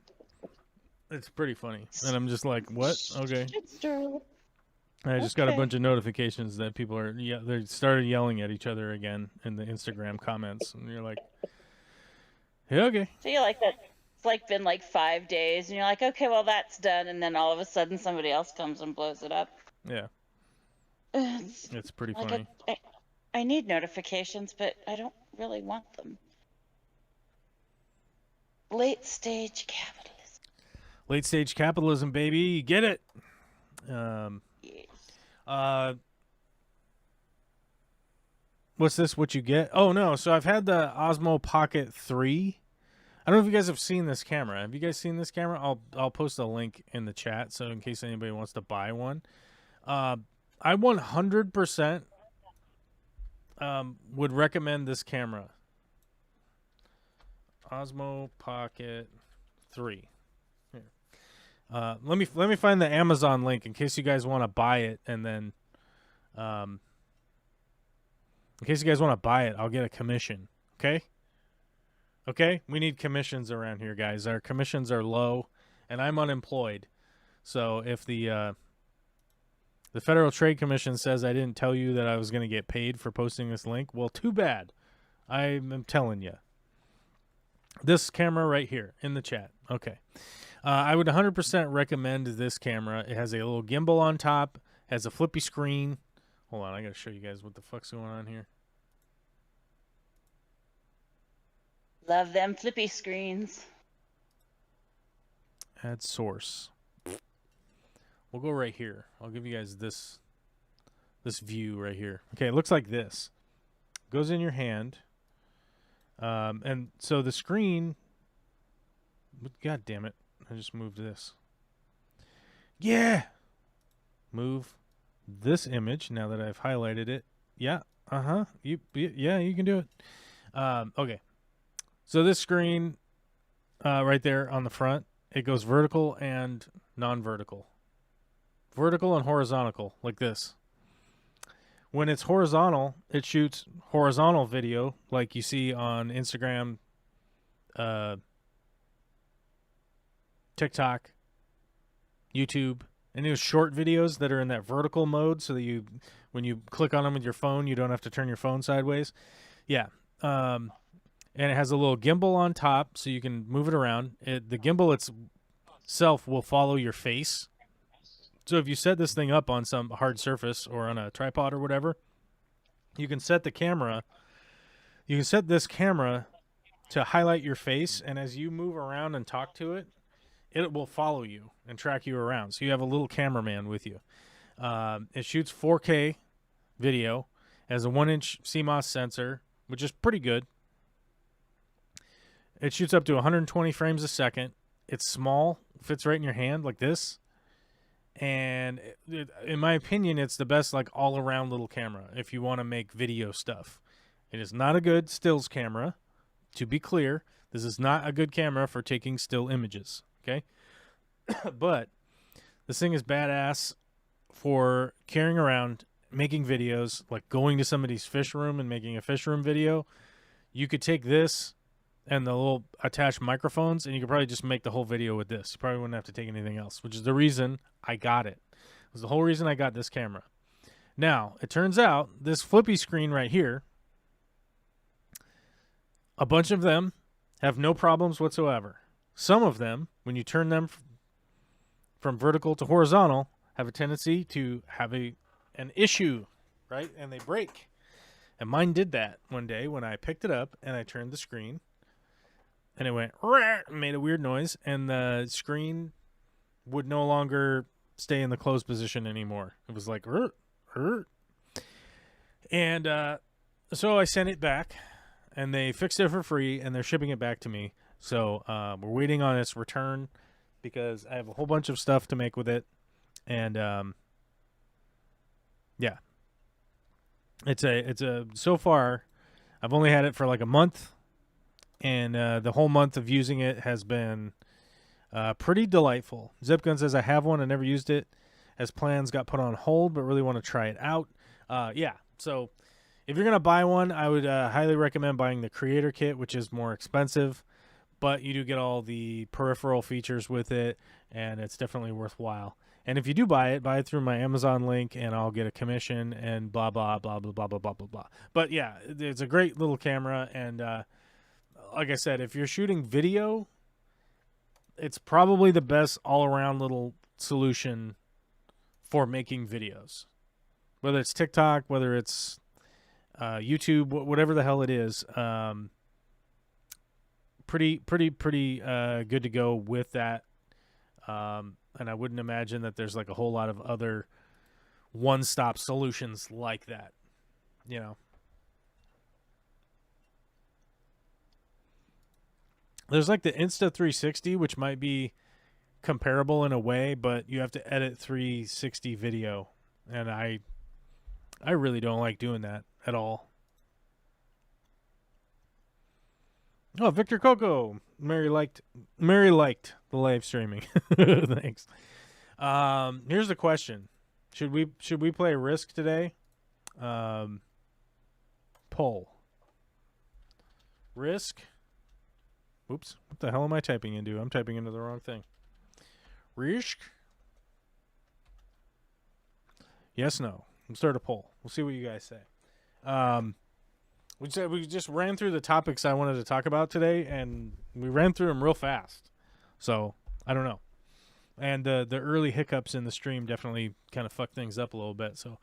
It's pretty funny. And I'm just like, "What? Okay." And I just got a bunch of notifications that people are they started yelling at each other again in the Instagram comments and you're like, "Yeah, okay." So you like that? It's like been like 5 days, and you're like, okay, well that's done, and then all of a sudden somebody else comes and blows it up. Yeah, it's pretty like funny. I need notifications, but I don't really want them. Late stage capitalism. Late stage capitalism, baby, get it. Yes. What's this? What you get? Oh no! So I've had the Osmo Pocket 3. I don't know if you guys have seen this camera. Have you guys seen this camera? I'll post a link in the chat so in case anybody wants to buy one. I 100% would recommend this camera. Osmo Pocket 3. Here. Let me find the Amazon link in case you guys want to buy it, and then in case you guys want to buy it, I'll get a commission. Okay? Okay? We need commissions around here, guys. Our commissions are low, and I'm unemployed. So if the Federal Trade Commission says I didn't tell you that I was going to get paid for posting this link, well, too bad. I'm telling you. This camera right here in the chat. Okay. I would 100% recommend this camera. It has a little gimbal on top, has a flippy screen, Hold on, I gotta show you guys what the fuck's going on here. Love them flippy screens. Add source. We'll go right here. I'll give you guys this view right here. Okay, it looks like this. Goes in your hand. And so the screen, god damn it, I just moved this. Yeah! Move this image now that I've highlighted it. Yeah, yeah, you can do it. Okay. So this screen right there on the front, it goes vertical and non-vertical. Vertical and horizontal, like this. When it's horizontal, it shoots horizontal video like you see on Instagram, TikTok, YouTube, and those short videos that are in that vertical mode so that when you click on them with your phone, you don't have to turn your phone sideways. Yeah. And it has a little gimbal on top so you can move it around. The gimbal itself will follow your face. So if you set this thing up on some hard surface or on a tripod or whatever, you can set the camera. You can set this camera to highlight your face, and as you move around and talk to it, it will follow you and track you around. So you have a little cameraman with you. It shoots 4K video, has a 1-inch CMOS sensor, which is pretty good. It shoots up to 120 frames a second. It's small, fits right in your hand like this. And in my opinion, it's the best like all-around little camera if you want to make video stuff. It is not a good stills camera. To be clear, this is not a good camera for taking still images, okay? But this thing is badass for carrying around, making videos, like going to somebody's fish room and making a fish room video. You could take this and the little attached microphones, and you could probably just make the whole video with this. You probably wouldn't have to take anything else, which is the reason I got it. It was the whole reason I got this camera. Now, it turns out this flippy screen right here, a bunch of them have no problems whatsoever. Some of them, when you turn them from vertical to horizontal, have a tendency to have an issue, right? And they break. And mine did that one day when I picked it up and I turned the screen. And it went, made a weird noise, and the screen would no longer stay in the closed position anymore. It was like, And so I sent it back, and they fixed it for free, and they're shipping it back to me. So we're waiting on its return because I have a whole bunch of stuff to make with it. And yeah, it's a so far, I've only had it for like a month. And the whole month of using it has been pretty delightful. Zipgun says, I have one. I never used it as plans got put on hold, but really want to try it out. Yeah, so if you're going to buy one, I would highly recommend buying the Creator Kit, which is more expensive. But you do get all the peripheral features with it, and it's definitely worthwhile. And if you do buy it through my Amazon link, and I'll get a commission and blah, blah, blah, blah, blah, blah, blah, blah, blah. But, yeah, it's a great little camera, and like I said, if you're shooting video, it's probably the best all-around little solution for making videos. Whether it's TikTok, whether it's YouTube, whatever the hell it is, pretty good to go with that. And I wouldn't imagine that there's like a whole lot of other one-stop solutions like that, you know. There's like the Insta360, which might be comparable in a way, but you have to edit 360 video, and I really don't like doing that at all. Oh, Victor Coco, Mary liked the live streaming. Thanks. Here's the question: Should we play Risk today? Poll. Risk. Oops, what the hell am I typing into? I'm typing into the wrong thing. Risk? Yes, no. We'll start a poll. We'll see what you guys say. We just ran through the topics I wanted to talk about today, and we ran through them real fast. So, I don't know. And the early hiccups in the stream definitely kind of fucked things up a little bit. So,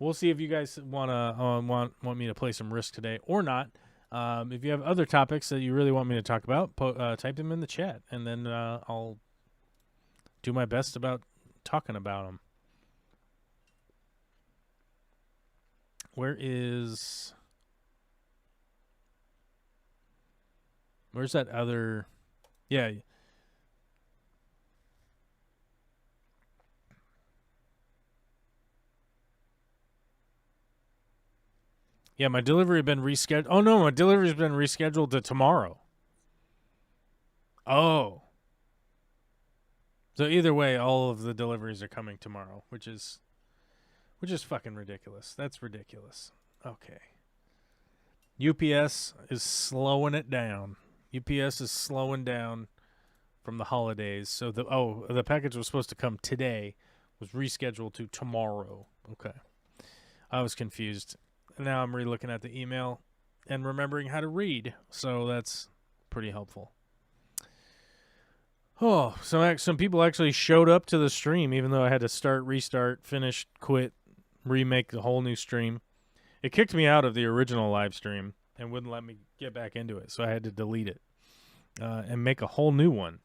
we'll see if you guys want me to play some Risk today or not. If you have other topics that you really want me to talk about, type them in the chat, and then I'll do my best about talking about them. Where's that other? Yeah. Yeah, my delivery had been rescheduled. Oh no, my delivery's been rescheduled to tomorrow. Oh. So either way, all of the deliveries are coming tomorrow, which is fucking ridiculous. That's ridiculous. Okay. UPS is slowing it down. UPS is slowing down from the holidays. So the package was supposed to come today, was rescheduled to tomorrow. Okay. I was confused. Now I'm re-looking at the email and remembering how to read, so that's pretty helpful. Oh, some people actually showed up to the stream, even though I had to start, restart, finish, quit, remake the whole new stream. It kicked me out of the original live stream and wouldn't let me get back into it, so I had to delete it and make a whole new one.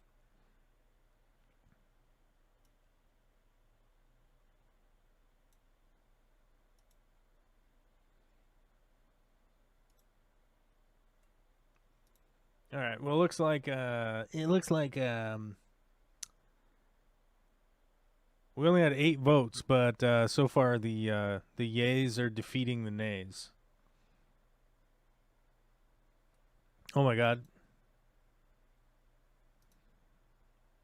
All right. Well, it looks like we only had 8 votes, but so far the yays are defeating the nays. Oh my God.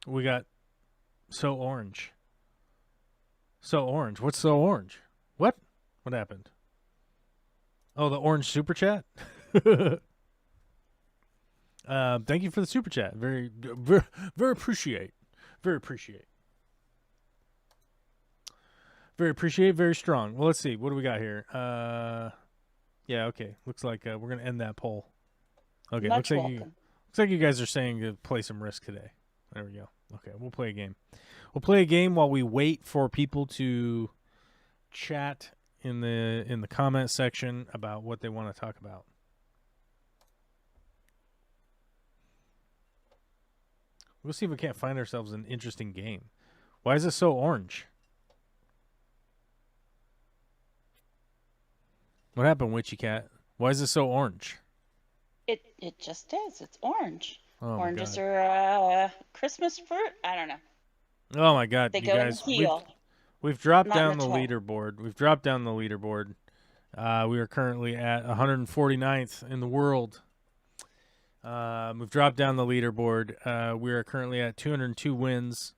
We got so orange. So orange. What's so orange? What? What happened? Oh, the orange super chat. Thank you for the super chat. Very appreciate. Very appreciate. Very appreciate. Very strong. Well, let's see. What do we got here? Yeah. Okay. Looks like we're gonna end that poll. Okay. Much looks welcome. like you guys are saying to play some Risk today. There we go. Okay. We'll play a game. We'll play a game while we wait for people to chat in the comment section about what they want to talk about. We'll see if we can't find ourselves an interesting game. Why is it so orange? What happened, Witchy Cat? Why is it so orange? It just is. It's orange. Oh Oranges my God. are Christmas fruit. I don't know. Oh my God, They you go in guys. the heel. We've dropped Not in down the the toe. leaderboard. We are currently at 149th in the world. We've dropped down the leaderboard. We are currently at 202 wins,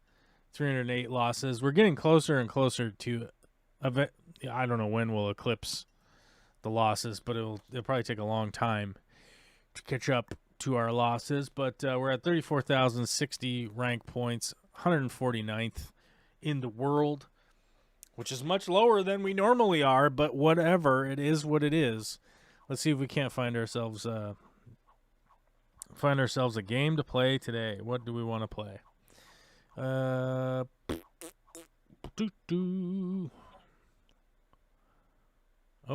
308 losses. We're getting closer and closer to I don't know when we'll eclipse the losses, but it'll probably take a long time to catch up to our losses. But we're at 34,060 rank points, 149th in the world, which is much lower than we normally are, but whatever. It is what it is. Let's see if we can't find ourselves a game to play today. What do we want to play? Oh,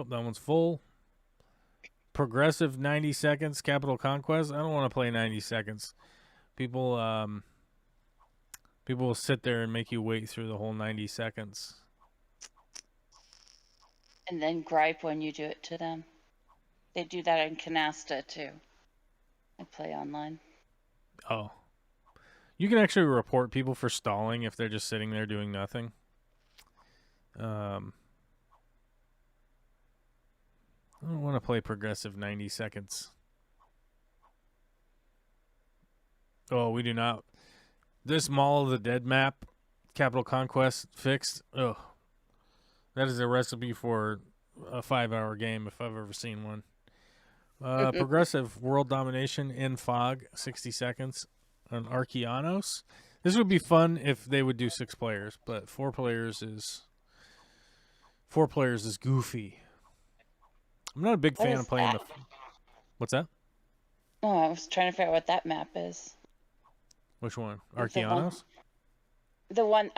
that one's full. Progressive 90 seconds, Capital Conquest. I don't want to play 90 seconds. People will sit there and make you wait through the whole 90 seconds. And then gripe when you do it to them. They do that in Canasta too. I play online. Oh. You can actually report people for stalling if they're just sitting there doing nothing. I don't want to play progressive 90 seconds. Oh, we do not. This Mall of the Dead map, Capital Conquest fixed. Ugh. That is a recipe for a 5-hour game if I've ever seen one. Progressive world domination in fog, 60 seconds on Arkeanos. This would be fun if they would do 6 players, but 4 players is goofy. I'm not a big fan of playing the. What's that? Oh, I was trying to figure out what that map is. Which one? Arkeanos? The one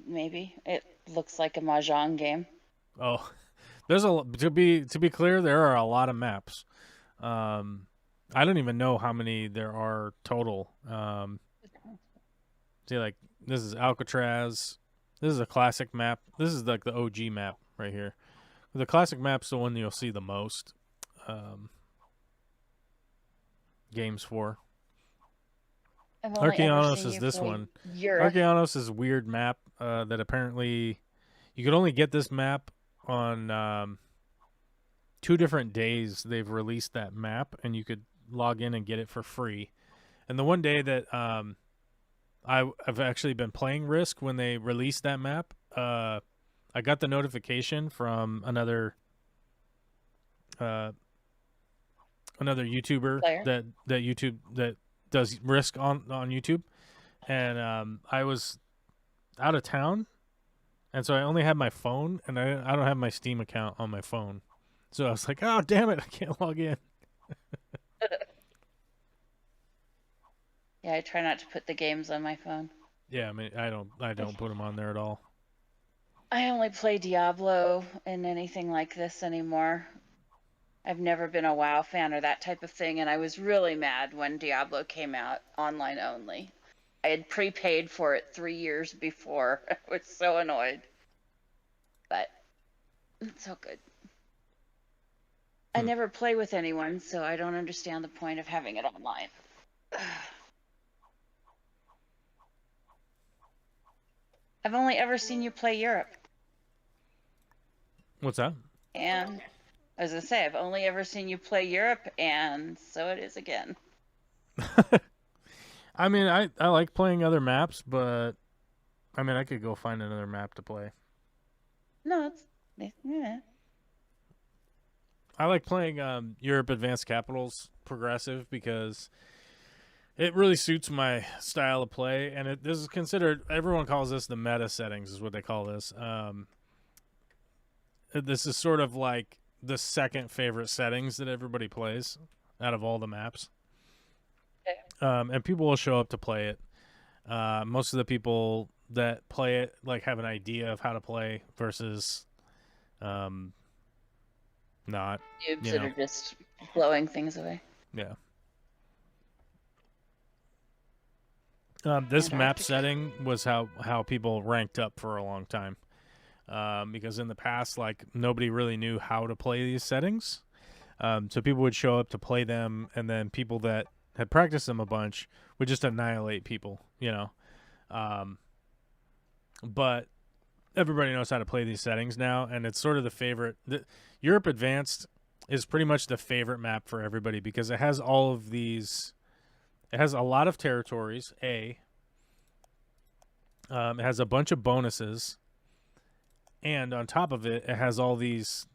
maybe. It looks like a Mahjong game. Oh, There's to be clear, there are a lot of maps. I don't even know how many there are total. See, like this is Alcatraz. This is a classic map. This is like the OG map right here. The classic map's the one you'll see the most games for. I've only ever Arkeanos seen is you this play one. Europe. Arkeanos is a weird map that apparently you could only get this map on 2 different days. They've released that map, and you could log in and get it for free. And the one day that I've actually been playing Risk when they released that map, I got the notification from another YouTuber Player. that does Risk on YouTube, and I was out of town, and so I only had my phone, and I don't have my Steam account on my phone, so I was like, oh damn it, I can't log in. Yeah, I try not to put the games on my phone. Yeah, I mean I don't put them on there at all. I only play Diablo and anything like this anymore. I've never been a WoW fan or that type of thing, and I was really mad when Diablo came out online only. I had prepaid for it 3 years before. I was so annoyed. But it's so good. I never play with anyone, so I don't understand the point of having it online. I've only ever seen you play Europe. What's that? And I was going to say, I've only ever seen you play Europe, and so it is again. I mean, I like playing other maps, but I mean, I could go find another map to play. No, yeah. I like playing Europe Advanced Capitals Progressive because it really suits my style of play, and this is considered. Everyone calls this the meta settings, is what they call this. This is sort of like the second favorite settings that everybody plays out of all the maps. And people will show up to play it. Most of the people that play it like have an idea of how to play versus not. Noobs that are just blowing things away. Yeah. This map setting was how people ranked up for a long time. Because in the past, like, nobody really knew how to play these settings. So people would show up to play them, and then people that had practiced them a bunch would just annihilate people, you know. But everybody knows how to play these settings now, and it's sort of the favorite. Europe Advanced is pretty much the favorite map for everybody because it has all of these. It has a lot of territories, it has a bunch of bonuses, and on top of it, it has all these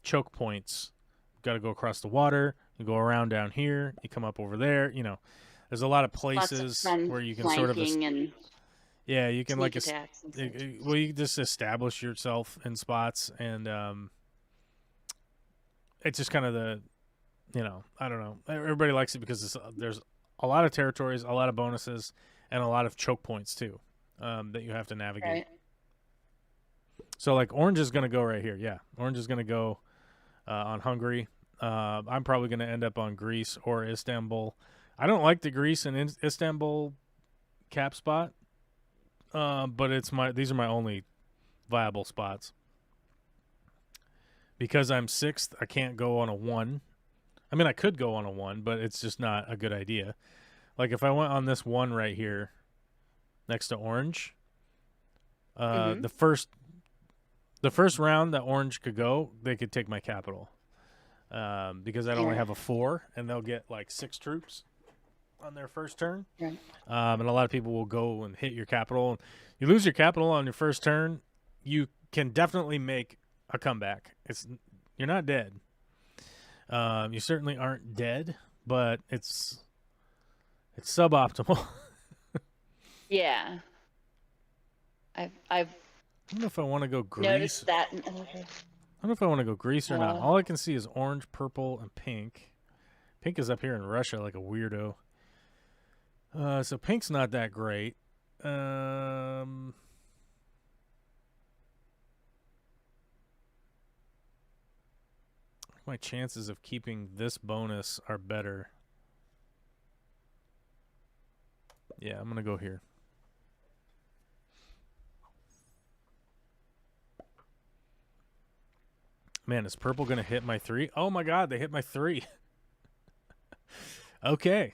choke points. You've got to go across the water, you go around down here, you come up over there, you know. There's a lot of places where you can sort of... Yeah, you can like... Well, you just establish yourself in spots, and it's just kind of the... You know, I don't know. Everybody likes it because there's a lot of territories, a lot of bonuses, and a lot of choke points, too, that you have to navigate. Right. So, like, Orange is going to go right here. Yeah, Orange is going to go on Hungary. I'm probably going to end up on Greece or Istanbul. I don't like the Greece and Istanbul cap spot, but these are my only viable spots. Because I'm 6th, I can't go on a 1. I mean, I could go on a 1, but it's just not a good idea. Like, if I went on this 1 right here next to Orange, the first round that Orange could go, they could take my capital. Because I'd only have a 4, and they'll get, like, 6 troops on their first turn. Right. And a lot of people will go and hit your capital. You lose your capital on your first turn, you can definitely make a comeback. You're not dead. You certainly aren't dead, but it's suboptimal. Yeah. I've I don't know if I want to go Greece. noticed that. I don't know if I want to go Greece or not. All I can see is orange, purple, and pink. Pink is up here in Russia like a weirdo. So pink's not that great. I my chances of keeping this bonus are better. Yeah, I'm going to go here. Man, is purple going to hit my 3? Oh my god, they hit my 3. Okay.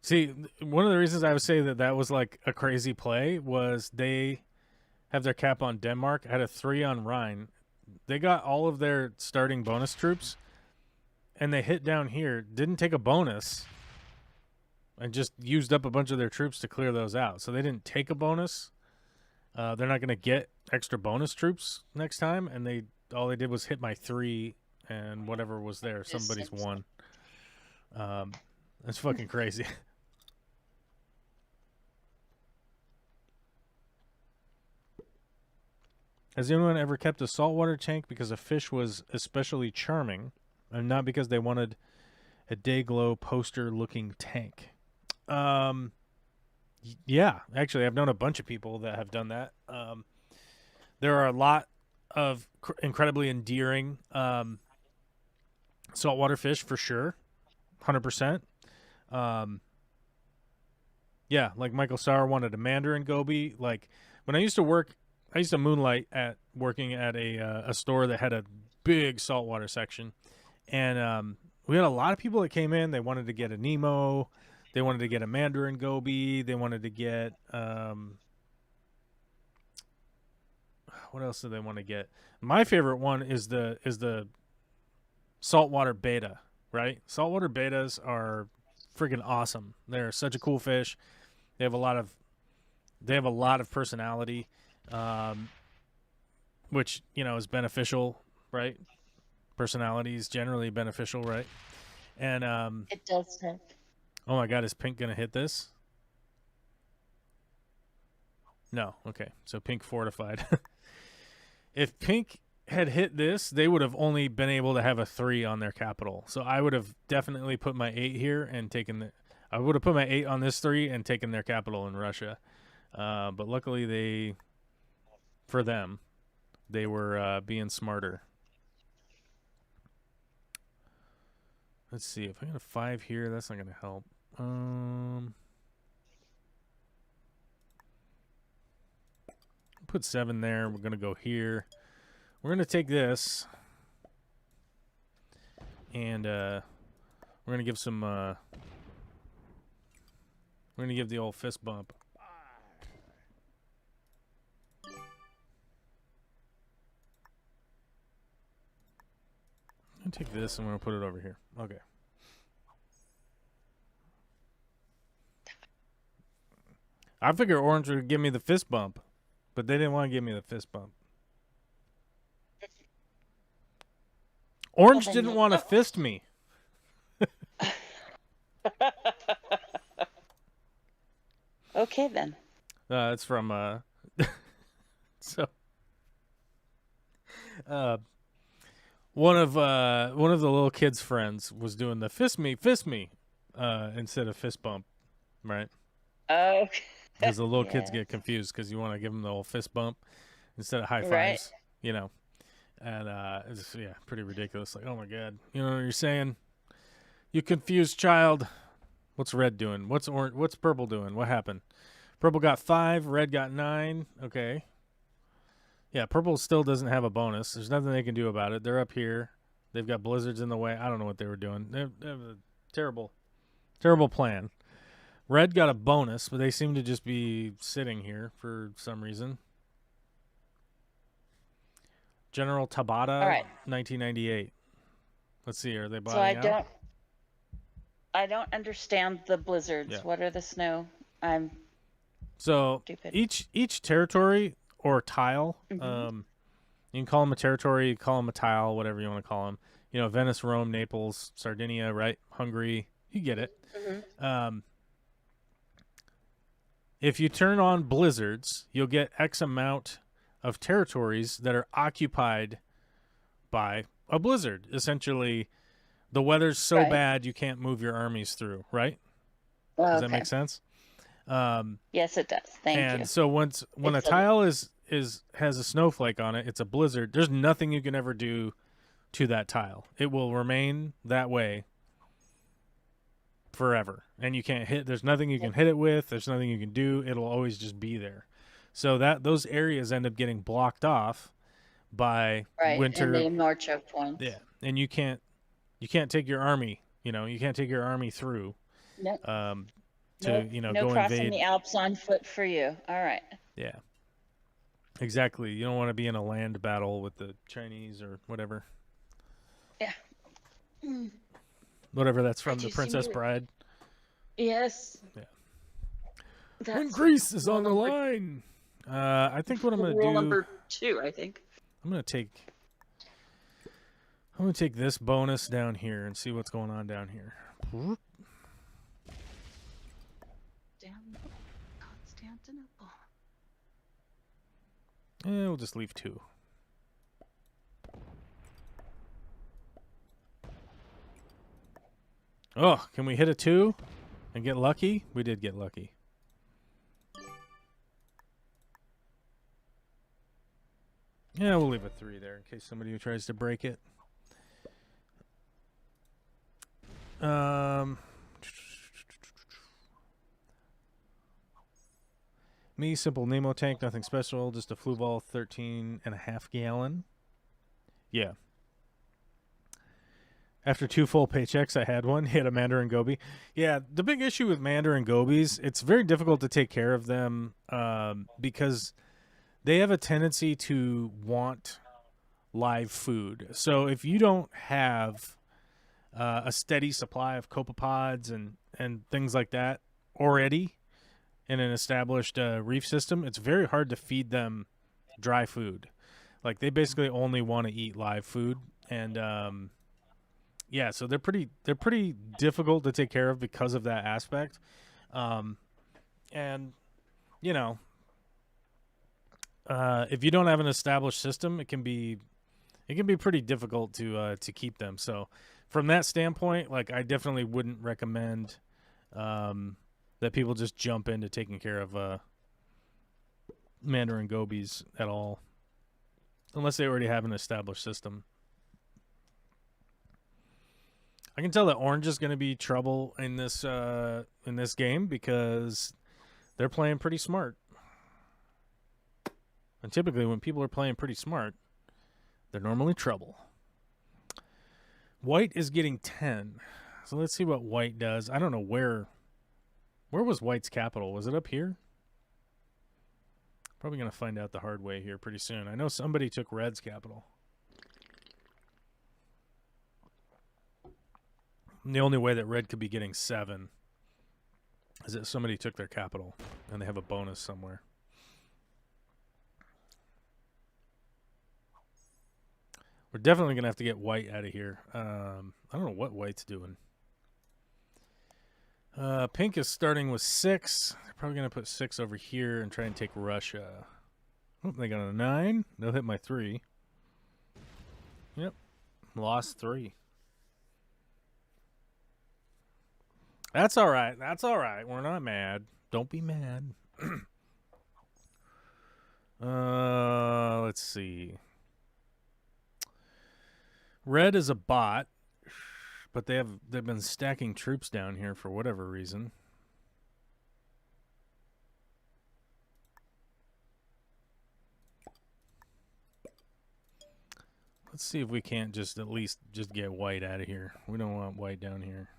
See, one of the reasons I would say that was like a crazy play was they have their cap on Denmark, had a 3 on Rhine. They got all of their starting bonus troops, and they hit down here, didn't take a bonus, and just used up a bunch of their troops to clear those out. So they didn't take a bonus. They're not going to get extra bonus troops next time, and all they did was hit my 3 and whatever was there. Somebody's 1. That's fucking crazy. Has anyone ever kept a saltwater tank because a fish was especially charming, and not because they wanted a Dayglow poster-looking tank? Yeah, actually, I've known a bunch of people that have done that. There are a lot of incredibly endearing saltwater fish for sure, 100%. Yeah, like Michael Sauer wanted a mandarin goby. Like when I used to moonlight at working at a store that had a big saltwater section, and we had a lot of people that came in. They wanted to get a Nemo, they wanted to get a mandarin goby, they wanted to get what else do they want to get? My favorite one is the saltwater beta. Right, saltwater betas are freaking awesome. They're such a cool fish. They have a lot of personality, which is beneficial, right? Personality is generally beneficial, right? And It does have. oh my god, is pink gonna hit this? No. Okay, so pink fortified. If pink had hit this, they would have only been able to have a 3 on their capital. So I would have definitely put my 8 here and I would have put my 8 on this 3 and taken their capital in Russia. But luckily for them, they were being smarter. Let's see, if I got a 5 here, that's not going to help. Put 7 there. We're going to go here. We're going to take this, and we're going to give some, we're going to give the old fist bump. I'm going to take this, and I'm going to put it over here. Okay. I figured orange would give me the fist bump, but they didn't want to give me the fist bump. Orange didn't want to fist me. Okay, then. It's from so one of the little kids' friends was doing the fist me instead of fist bump, right? Oh. Because the little kids get confused because you want to give them the old fist bump instead of high fives, right. And it's pretty ridiculous. Like, oh my god, you know what you're saying? You confused child. What's red doing? What's purple doing? What happened? Purple got 5, red got 9. Okay. Yeah, purple still doesn't have a bonus. There's nothing they can do about it. They're up here. They've got blizzards in the way. I don't know what they were doing. They have a terrible plan. Red got a bonus, but they seem to just be sitting here for some reason. General Tabata, All right. 1998. Let's see, are they buying out? I don't understand the blizzards. Yeah. What are the snow? I'm so stupid. Each territory or tile, Mm-hmm. you can call them a territory, you call them a tile, whatever you want to call them. Venice, Rome, Naples, Sardinia, right? Hungary, you get it. Mm-hmm. If you turn on blizzards, you'll get X amount of territories that are occupied by a blizzard. Essentially, the weather's so bad you can't move your armies through, right? Does that make sense? Yes, it does. Thank you. And so when a tile has a snowflake on it, it's a blizzard. There's nothing you can ever do to that tile. It will remain that way forever. And you can't hit, there's nothing you can hit it with, there's nothing you can do. It'll always just be there. So that those areas end up getting blocked off by Right, and winter. they ignore choke points. Yeah. And you can't take your army, you can't take your army through Nope. to, Nope. No go crossing invade. the Alps on foot for you. All right. Yeah. Exactly. You don't want to be in a land battle with the Chinese or whatever. Yeah. Mm. Whatever that's from, Did the you see Princess me- Bride. Yes. Yeah. That's When Greece is on the number- line. I think what I'm going to rule do, number 2, I think. I'm going to take this bonus down here and see what's going on down here. Damn Constantinople. We'll just leave 2. Oh, can we hit a 2 and get lucky? We did get lucky. Yeah, we'll leave a 3 there in case somebody tries to break it. Me, simple Nemo tank, nothing special, just a flue ball, 13.5 gallon. Yeah. After 2 full paychecks, I had one. Hit a Mandarin Goby. Yeah, the big issue with Mandarin Gobies, it's very difficult to take care of them because they have a tendency to want live food. So if you don't have a steady supply of copepods and things like that already in an established reef system, it's very hard to feed them dry food. Like, they basically only want to eat live food, and yeah, so they're pretty difficult to take care of because of that aspect. And if you don't have an established system, it can be pretty difficult to keep them. So from that standpoint, like, I definitely wouldn't recommend that people just jump into taking care of Mandarin Gobies at all, unless they already have an established system. I can tell that Orange is going to be trouble in this game because they're playing pretty smart. And typically when people are playing pretty smart, they're normally trouble. White is getting 10. So let's see what White does. I don't know where was White's capital? Was it up here? Probably going to find out the hard way here pretty soon. I know somebody took Red's capital. And the only way that Red could be getting 7 is that somebody took their capital and they have a bonus somewhere. We're definitely going to have to get White out of here. I don't know what White's doing. Pink is starting with 6. They're probably going to put 6 over here and try and take Russia. Oh, they got a 9. They'll hit my 3. Yep. Lost 3. That's all right. That's all right. We're not mad. Don't be mad. Let's see. Red is a bot, but they've been stacking troops down here for whatever reason. Let's see if we can't just at least just get White out of here. We don't want White down here.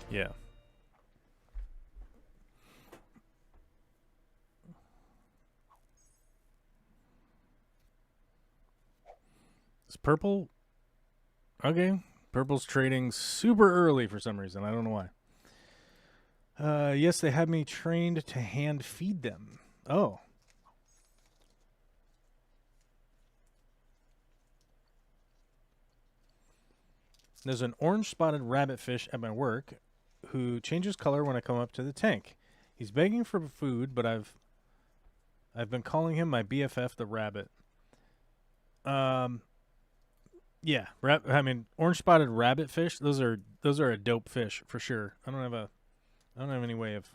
Yeah. Is purple? Okay. Purple's trading super early for some reason. I don't know why. Yes, they have me trained to hand feed them. Oh. There's an orange spotted rabbitfish at my work who changes color when I come up to the tank. He's begging for food, but I've been calling him my BFF, the rabbit. Yeah, I mean, orange spotted rabbit fish. Those are a dope fish for sure. I don't have any way of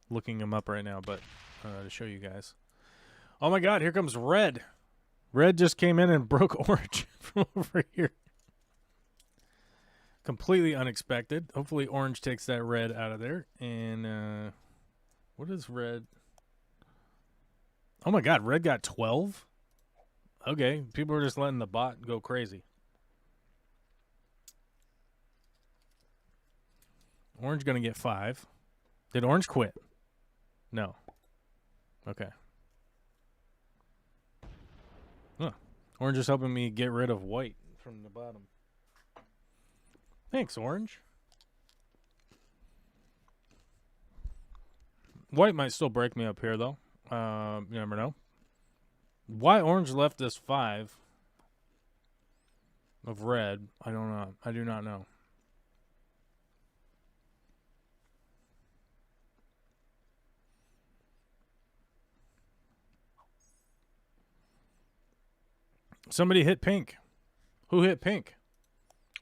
looking them up right now, but to show you guys. Oh my God! Here comes Red. Red just came in and broke Orange from over here. Completely unexpected. Hopefully, Orange takes that Red out of there. And what is Red? Oh my God! Red got 12. Okay, people are just letting the bot go crazy. Orange gonna get 5. Did Orange quit? No. Okay. Huh. Orange is helping me get rid of white from the bottom. Thanks, Orange. White might still break me up here, though. You never know. Why Orange left this 5 of red, I don't know. I do not know. Somebody hit pink. Who hit pink?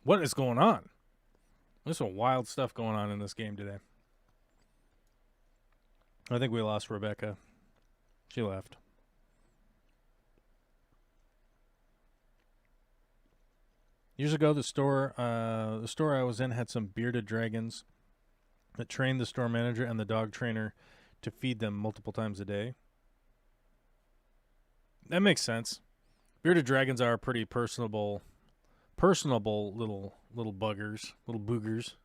What is going on? There's some wild stuff going on in this game today. I think we lost Rebecca. She left. Years ago, the store I was in had some bearded dragons that trained the store manager and the dog trainer to feed them multiple times a day. That makes sense. Bearded dragons are pretty personable little buggers, little boogers.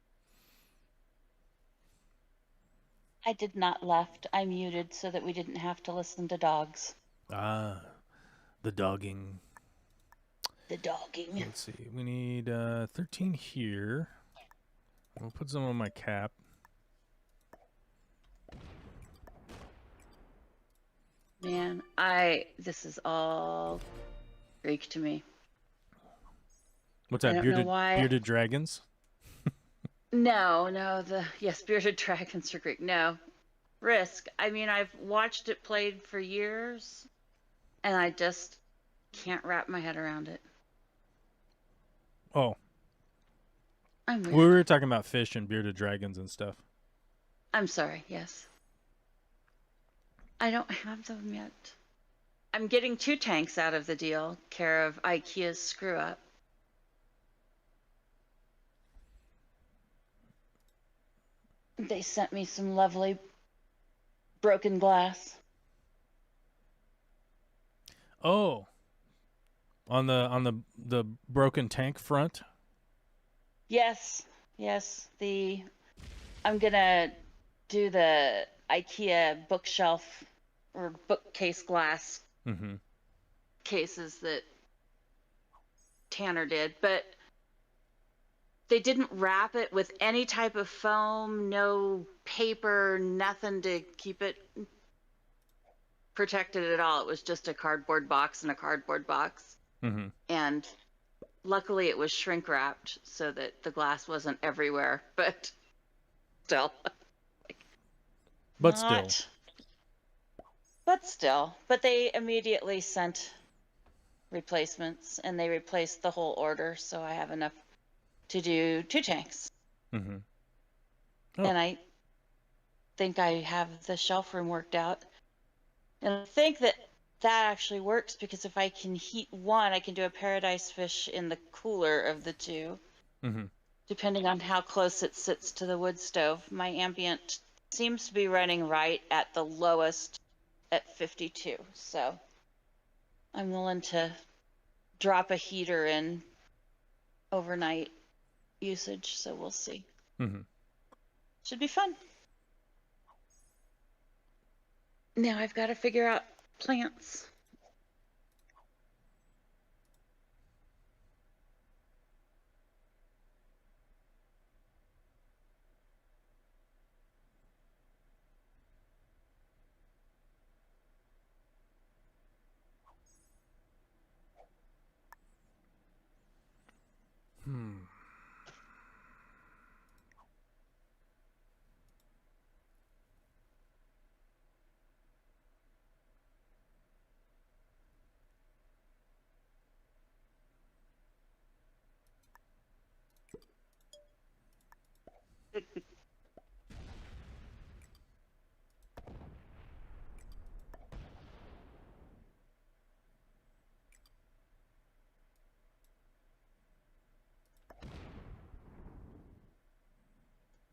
I did not left. I muted so that we didn't have to listen to dogs. Ah, the dogging. The dogging. Let's see. We need 13 here. We'll put some on my cap. Man, this is all Greek to me. What's that? I don't know why. Bearded dragons? No, yes, bearded dragons are Greek. No. Risk. I mean, I've watched it played for years, and I just can't wrap my head around it. Oh. I'm weird. We were talking about fish and bearded dragons and stuff. I'm sorry, yes. I don't have them yet. I'm getting 2 tanks out of the deal, care of IKEA's screw up. They sent me some lovely broken glass. Oh. On the broken tank front? Yes. I'm gonna do the IKEA bookshelf or bookcase glass cases that Tanner did, but they didn't wrap it with any type of foam, no paper, nothing to keep it protected at all. It was just a cardboard box and a cardboard box. Mm-hmm. And luckily it was shrink wrapped so that the glass wasn't everywhere, but still. But still. But they immediately sent replacements and they replaced the whole order, so I have enough to do 2 tanks. Mm-hmm. Oh. And I think I have the shelf room worked out. And I think that actually works because if I can heat one, I can do a paradise fish in the cooler of the 2. Mm-hmm. Depending on how close it sits to the wood stove. My ambient seems to be running right at the lowest at 52. So I'm willing to drop a heater in overnight usage. So we'll see. Mm-hmm. Should be fun. Now I've got to figure out plants.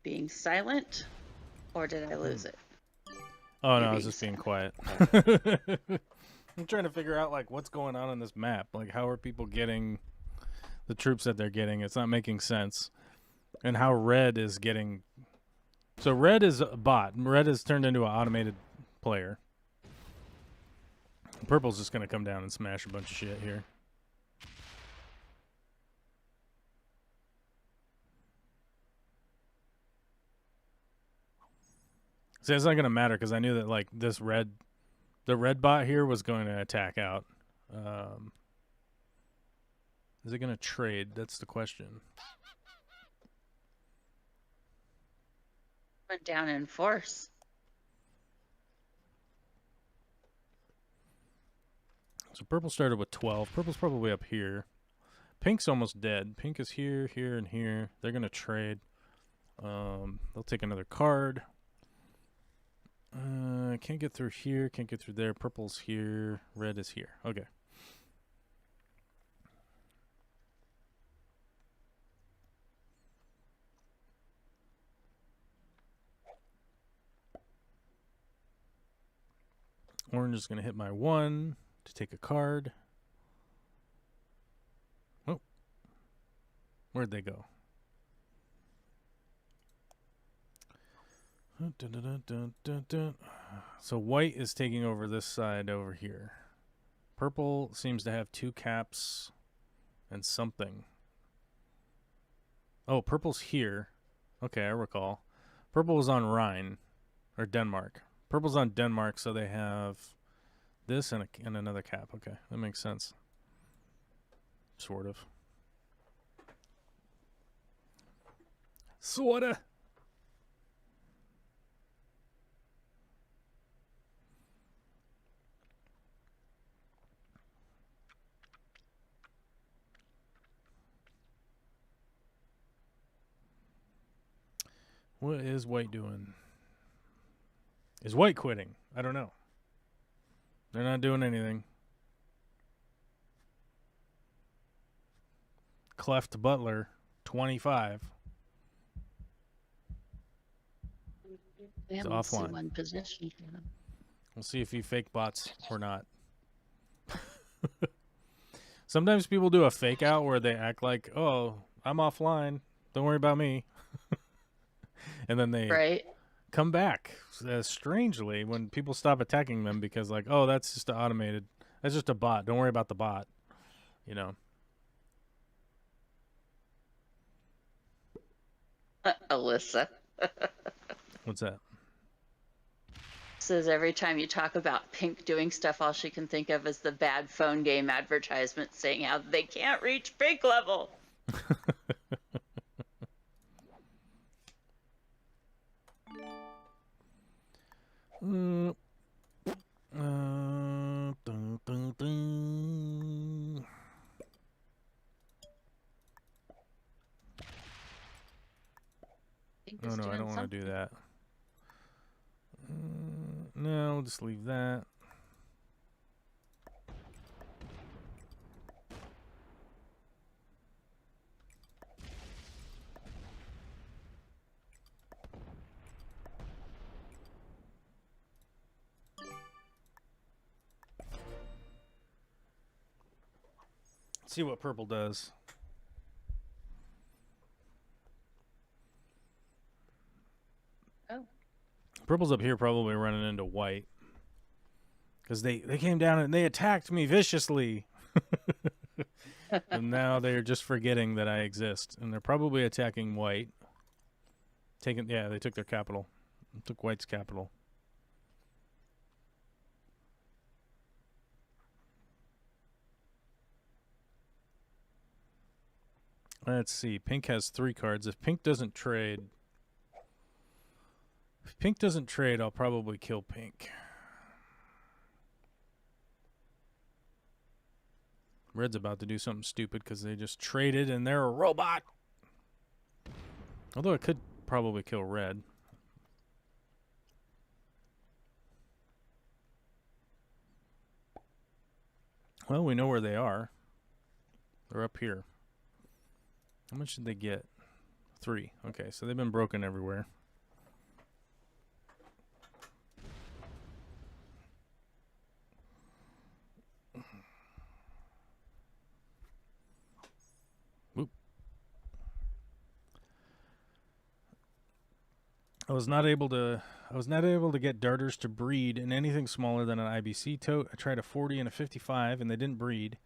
Being silent, or did I lose it? Oh You're no, I was being just being silent. quiet. I'm trying to figure out like what's going on this map. Like how are people getting the troops that they're getting? It's not making sense. And how red is getting. So red is a bot. Red is turned into an automated player. Purple's just gonna come down and smash a bunch of shit here. See, it's not gonna matter because I knew that like the red bot here was going to attack out. Is it gonna trade? That's the question. Went down in force. So purple started with 12. Purple's probably up here. Pink's almost dead. Pink is here, here, and here. They're gonna trade. They'll take another card. Can't get through here. Can't get through there. Purple's here. Red is here. Okay. Orange is gonna hit my 1 to take a card. Oh. Where'd they go? So white is taking over this side over here. Purple seems to have 2 caps and something. Oh, purple's here. Okay, I recall. Purple was on Rhine, or Denmark. Purple's on Denmark, so they have this and another cap. Okay, that makes sense. Sort of. Sorta. What is white doing? Is white quitting? I don't know. They're not doing anything. Cleft Butler, 25. It's offline. One position. We'll see if he fake bots or not. Sometimes people do a fake out where they act like, oh, I'm offline. Don't worry about me. And then they come back strangely when people stop attacking them because like, oh, that's just automated. That's just a bot. Don't worry about the bot. You know. Alyssa. What's that? Says every time you talk about Pink doing stuff, all she can think of is the bad phone game advertisement saying how they can't reach Pink level. Dun, dun, dun. Oh no, I don't want to do that. No, we'll just leave that. See what purple does. Oh. Purple's up here probably running into white. Because they came down and they attacked me viciously. And now they're just forgetting that I exist. And they're probably attacking white. Yeah, they took their capital. They took white's capital. Let's see. Pink has 3 cards. If pink doesn't trade... If pink doesn't trade, I'll probably kill pink. Red's about to do something stupid because they just traded and they're a robot. Although it could probably kill red. Well, we know where they are. They're up here. How much did they get? 3. Okay, so they've been broken everywhere. Oop. I was not able to get darters to breed in anything smaller than an IBC tote. I tried a 40 and a 55 and they didn't breed.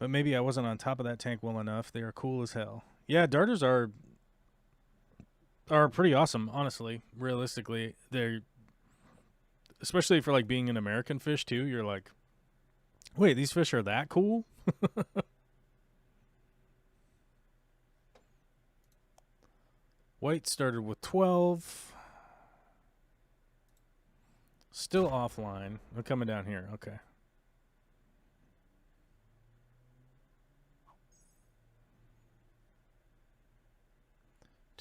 But maybe I wasn't on top of that tank well enough. They are cool as hell. Yeah, darters are pretty awesome, honestly. Realistically, they're, especially for like being an American fish too. You're like, wait, these fish are that cool? White started with 12. Still offline. They're coming down here. Okay.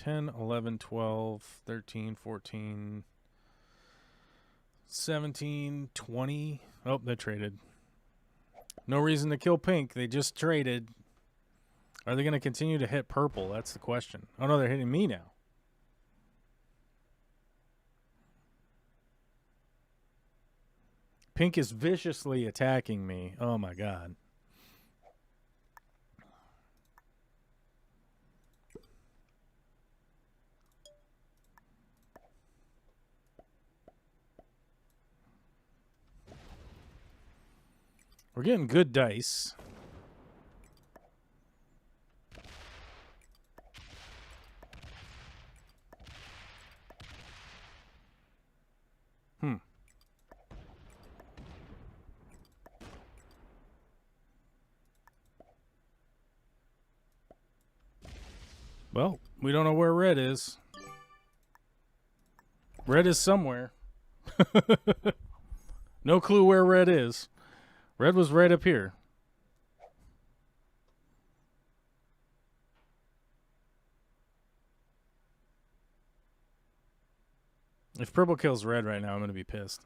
$10, $11, $12, $13, $14, $17, $20. Oh, they traded. No reason to kill pink. They just traded. Are they going to continue to hit purple? That's the question. Oh, no, they're hitting me now. Pink is viciously attacking me. Oh, my God. We're getting good dice. Well, we don't know where red is. Red is somewhere. No clue where red is. Red was right up here. If purple kills red right now, I'm going to be pissed.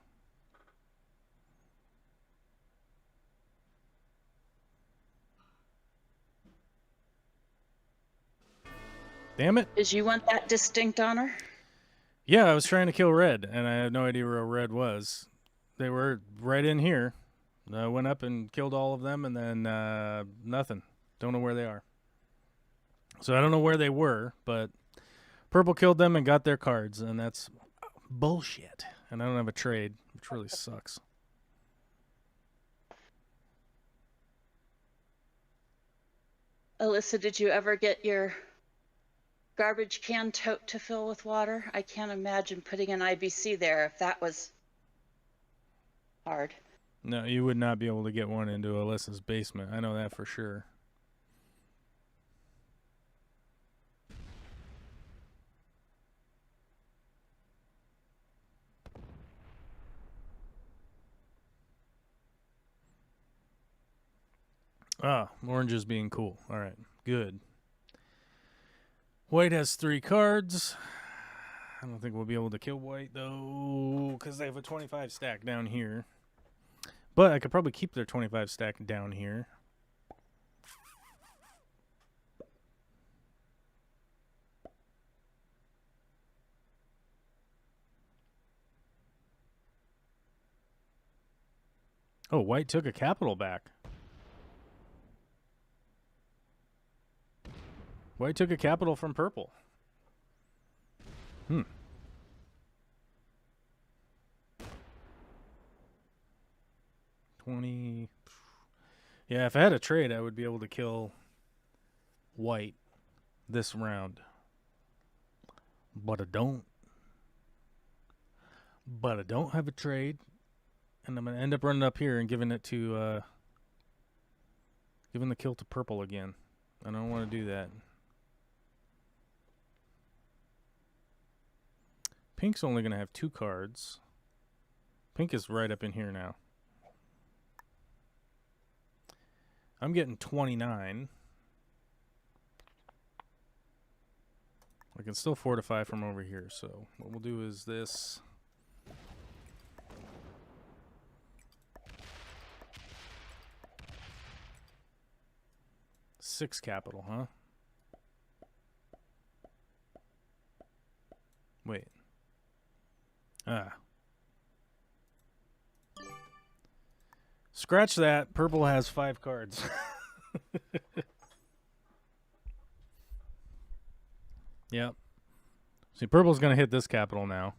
Damn it. Did you want that distinct honor? Yeah, I was trying to kill red, and I had no idea where red was. They were right in here. I went up and killed all of them, and then nothing. Don't know where they are. So I don't know where they were, but purple killed them and got their cards, and that's bullshit. And I don't have a trade, which really sucks. Alyssa, did you ever get your garbage can tote to fill with water? I can't imagine putting an IBC there if that was hard. No, you would not be able to get one into Alyssa's basement. I know that for sure. Ah, orange is being cool. All right, good. White has 3 cards. I don't think we'll be able to kill white, though, because they have a 25 stack down here. But I could probably keep their 25 stack down here. Oh, white took a capital back. White took a capital from purple. 20. Yeah, if I had a trade, I would be able to kill white this round. But I don't. But I don't have a trade. And I'm going to end up running up here and giving it to, giving the kill to purple again. I don't want to do that. Pink's only going to have 2 cards. Pink is right up in here now. I'm getting 29. I can still fortify from over here. So what we'll do is this. Six capital, huh? Wait. Scratch that. Purple has 5 cards. Yep. See, purple's going to hit this capital now.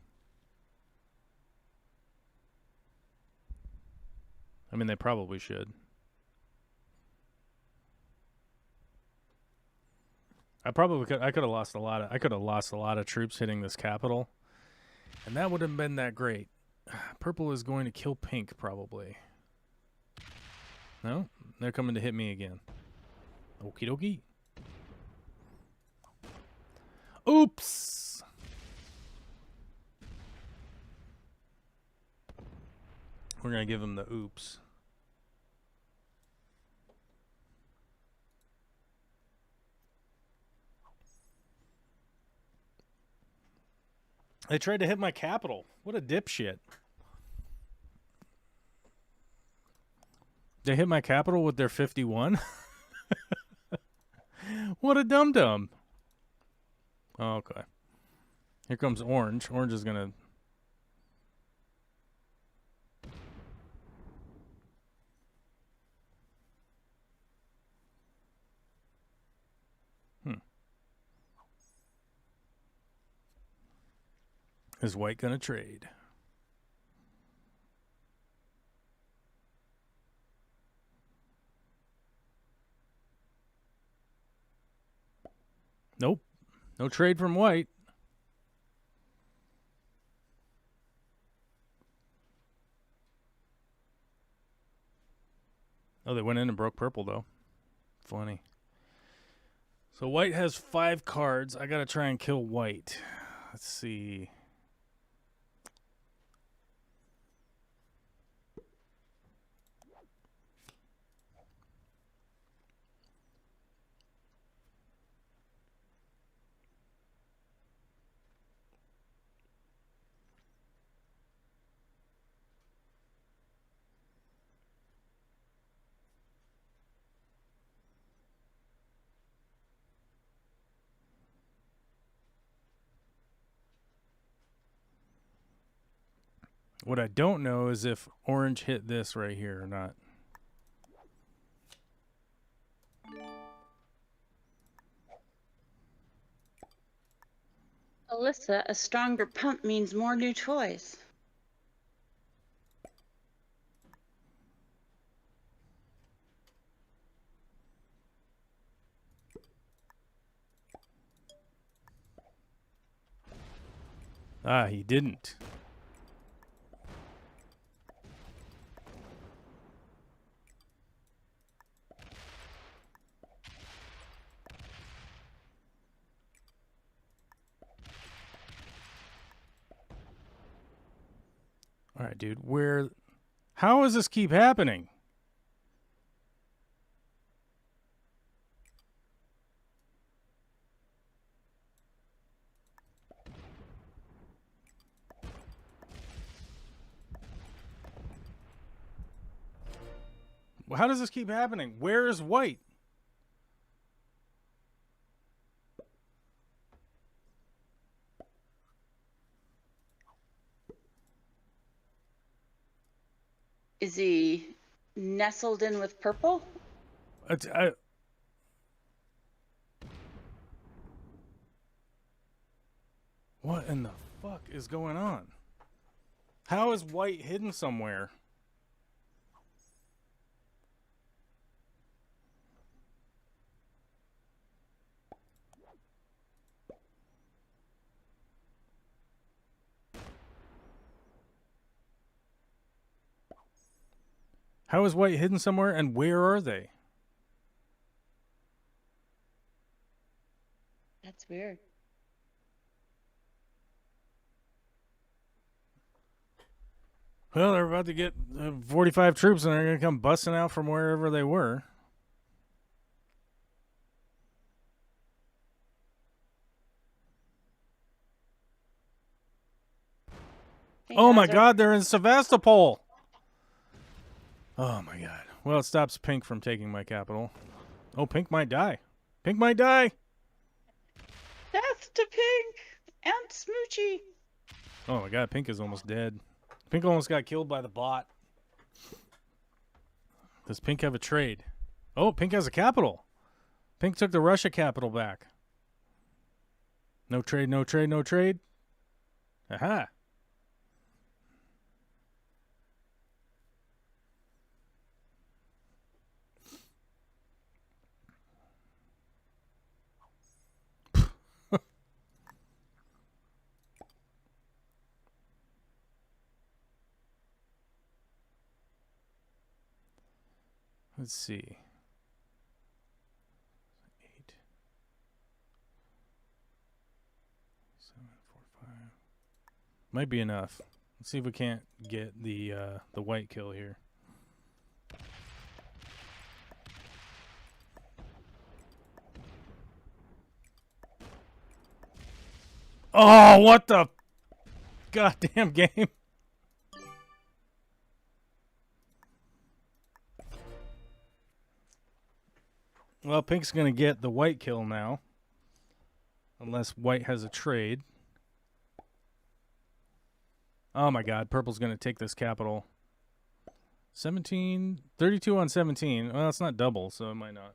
I mean, they probably should. I could have lost a lot of troops hitting this capital, and that would have been that great. Purple is going to kill pink probably. No, they're coming to hit me again. Okie dokie. Oops. We're gonna give them the oops. They tried to hit my capital. What a dipshit. They hit my capital with their 51? What a dum-dum. Oh, okay. Here comes orange. Orange is going to... Is white going to trade? Nope. No trade from white. Oh, they went in and broke purple, though. Funny. So white has 5 cards. I got to try and kill white. Let's see. What I don't know is if orange hit this right here or not. Alyssa, a stronger pump means more new toys. Ah, he didn't. All right, dude. How does this keep happening? How does this keep happening? Where is white? Is he nestled in with purple? What in the fuck is going on? How is white hidden somewhere? How is white hidden somewhere, and where are they? That's weird. Well, they're about to get 45 troops, and they're going to come busting out from wherever they were. He Oh my has her. God, they're in Sevastopol. Oh my God. Well, it stops Pink from taking my capital. Oh, Pink might die. Pink might die. Death to Pink and Smoochie. Oh my God, Pink is almost dead. Pink almost got killed by the bot. Does Pink have a trade? Oh, Pink has a capital. Pink took the Russia capital back. No trade, no trade, no trade. Aha. Let's see. 8, 7, 4, 5. Might be enough. Let's see if we can't get the white kill here. Oh, what the goddamn game. Well, Pink's going to get the white kill now. Unless white has a trade. Oh my God, purple's going to take this capital. 32 on 17. Well, it's not double, so it might not.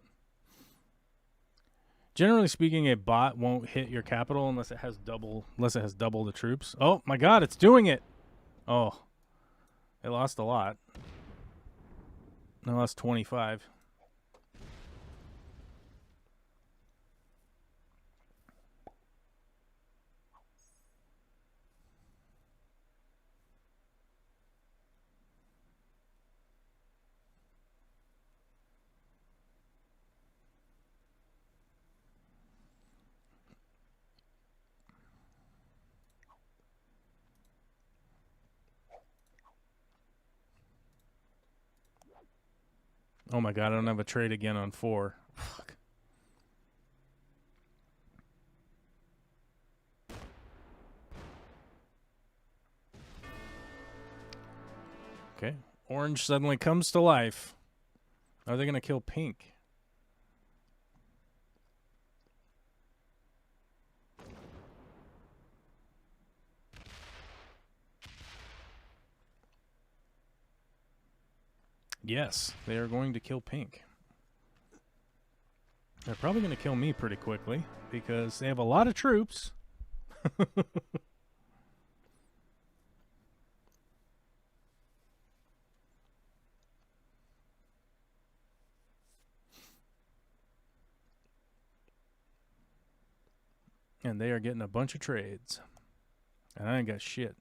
Generally speaking, a bot won't hit your capital unless it has double the troops. Oh my God, it's doing it. Oh. It lost a lot. It lost 25. Oh my God, I don't have a trade again on 4. Fuck. Okay. Orange suddenly comes to life. Are they going to kill Pink? Yes, they are going to kill Pink. They're probably going to kill me pretty quickly because they have a lot of troops. And they are getting a bunch of trades. And I ain't got shit.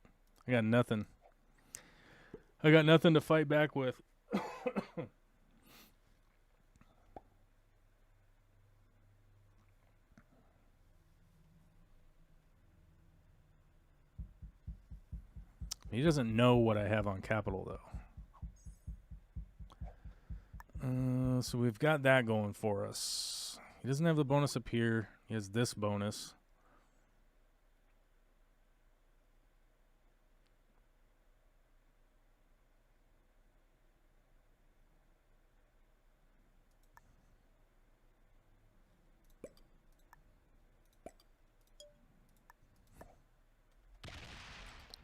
I got nothing. I got nothing to fight back with. He doesn't know what I have on capital, though. So we've got that going for us. He doesn't have the bonus up here. He has this bonus.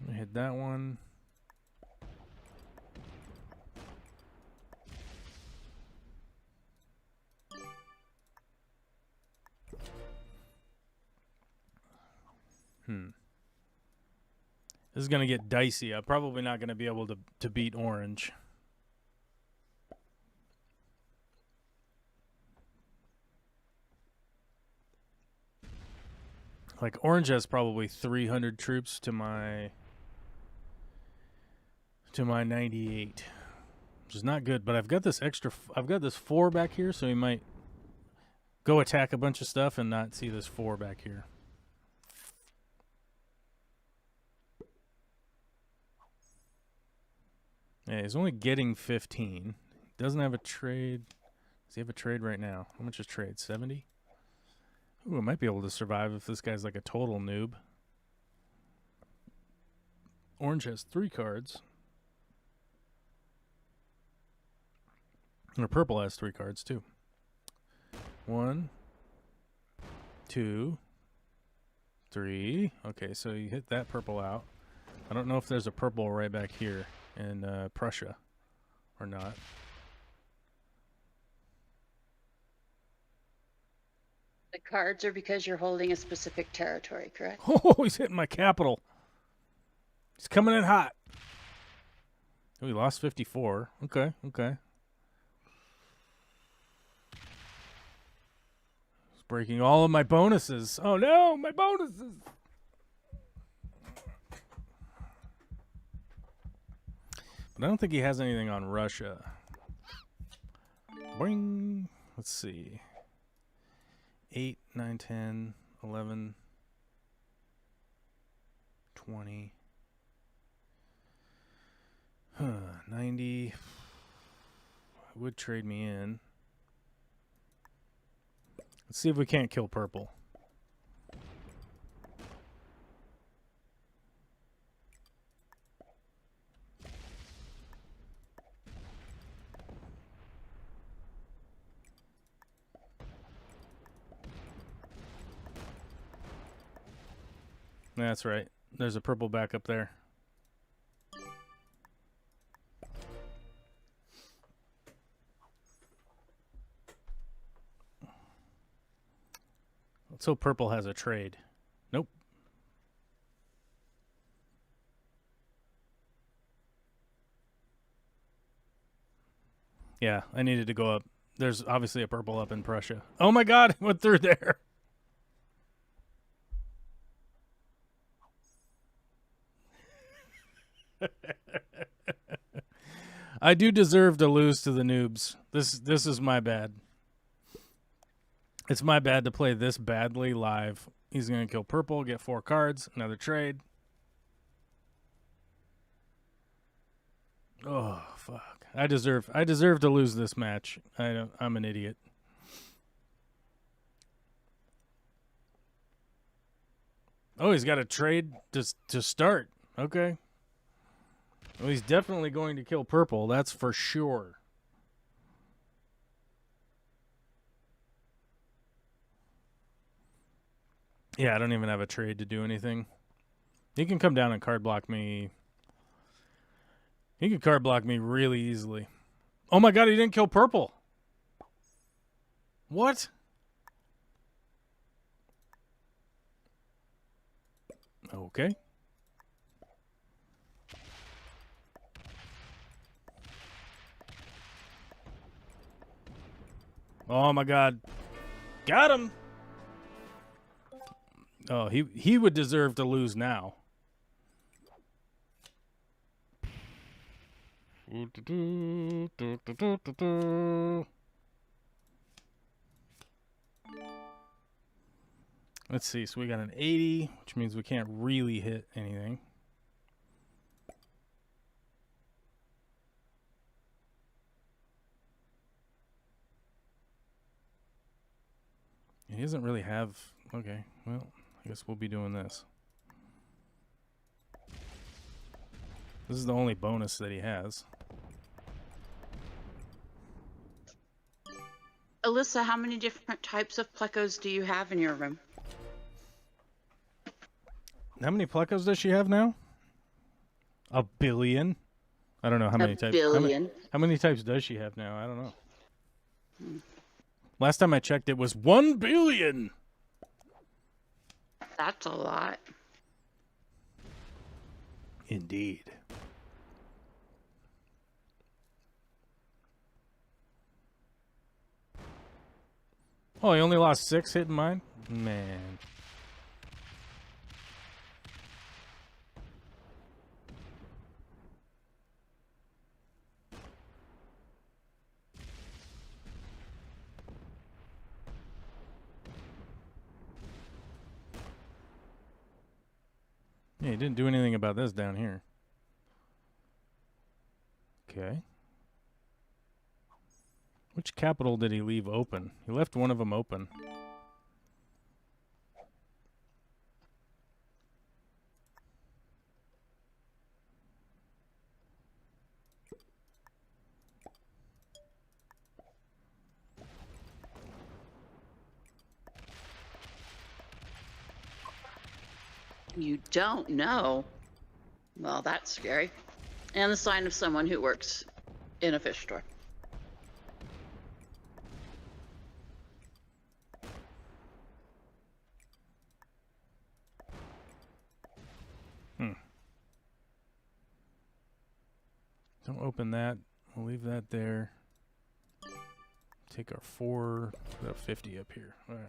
Let me hit that one. This is going to get dicey. I'm probably not going to be able to beat orange. Like, orange has probably 300 troops to my 98, which is not good. But I've got this extra. I've got this 4 back here, so he might go attack a bunch of stuff and not see this 4 back here. Yeah, he's only getting 15. Doesn't have a trade. Does he have a trade right now? How much is trade? 70? Ooh, I might be able to survive if this guy's like a total noob. Orange has 3 cards. Or purple has 3 cards too. 1, 2, 3. Okay, so you hit that purple out. I don't know if there's a purple right back here in Prussia or not. The cards are because you're holding a specific territory, correct? Oh, he's hitting my capital. He's coming in hot. Oh, he lost 54. Okay, okay. He's breaking all of my bonuses. Oh no, my bonuses. But I don't think he has anything on Russia. Boing. Let's see. 8, 9, 10, 11, 20. 90. Would trade me in. Let's see if we can't kill purple. That's right. There's a purple back up there. Let's hope purple has a trade. Nope. Yeah, I needed to go up. There's obviously a purple up in Prussia. Oh my god, it went through there. I do deserve to lose to the noobs. This is my bad. It's my bad to play this badly live. He's going to kill purple, get 4 cards, another trade. Oh, fuck. I deserve to lose this match. I'm an idiot. Oh, he's got a trade to start. Okay. Well, he's definitely going to kill purple. That's for sure. Yeah, I don't even have a trade to do anything. He can come down and card block me. He can card block me really easily. Oh my god, he didn't kill purple. What? Okay. Oh my god. Got him. Oh, he would deserve to lose now. Let's see. So we got an 80, which means we can't really hit anything. He doesn't really have... Okay, well, I guess we'll be doing this. This is the only bonus that he has. Alyssa, how many different types of plecos do you have in your room? How many plecos does she have now? 1 billion. I don't know how many types. Billion. How many types does she have now? I don't know. Last time I checked, it was 1 billion. That's a lot. Indeed. Oh, he only lost 6 hitting mine? Man. Yeah, he didn't do anything about this down here. Okay. Which capital did he leave open? He left one of them open. You don't know? Well, that's scary. And the sign of someone who works in a fish store. Don't open that. We'll leave that there. Take our 4, put a 50 up here. All right.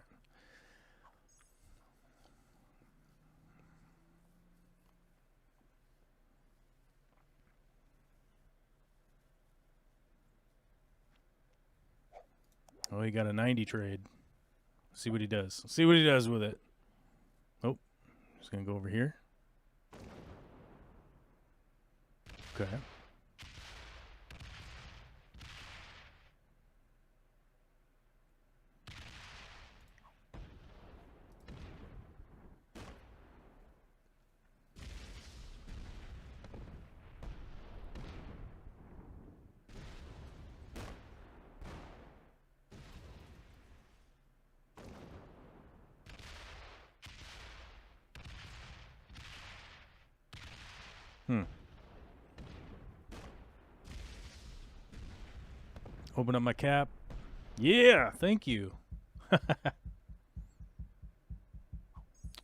Oh, he got a 90 trade. See what he does. See what he does with it. Oh, just going to go over here. Okay. Open up my cap. Yeah, thank you.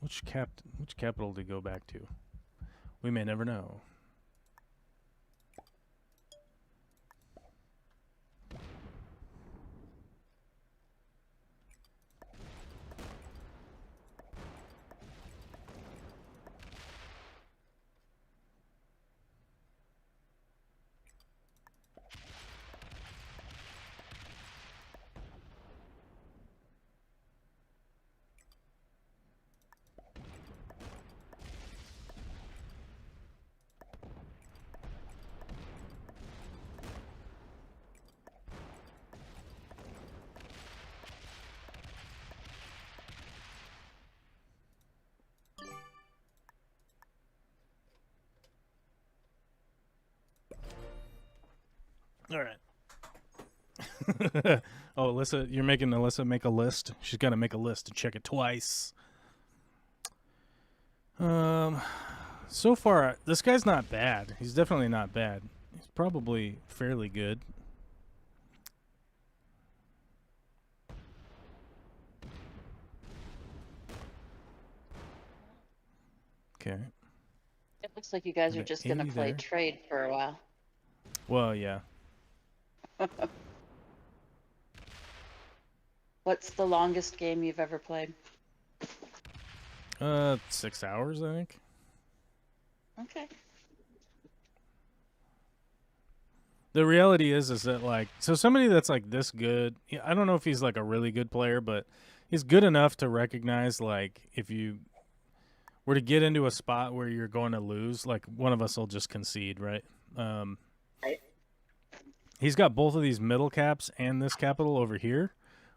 Which capital did it go back to? We may never know. All right. Oh, Alyssa, you're making Alyssa make a list. She's got to make a list to check it twice. So far, this guy's not bad. He's definitely not bad. He's probably fairly good. Okay. It looks like you guys We are got just going to 80 play there. trade for a while. Well, yeah. What's the longest game you've ever played? 6 hours, I think. Okay. The reality is that, like, so somebody that's like this good, I don't know if he's like a really good player, but he's good enough to recognize, like, if you were to get into a spot where you're going to lose, like, one of us will just concede, right? Right. He's got both of these middle caps and this capital over here,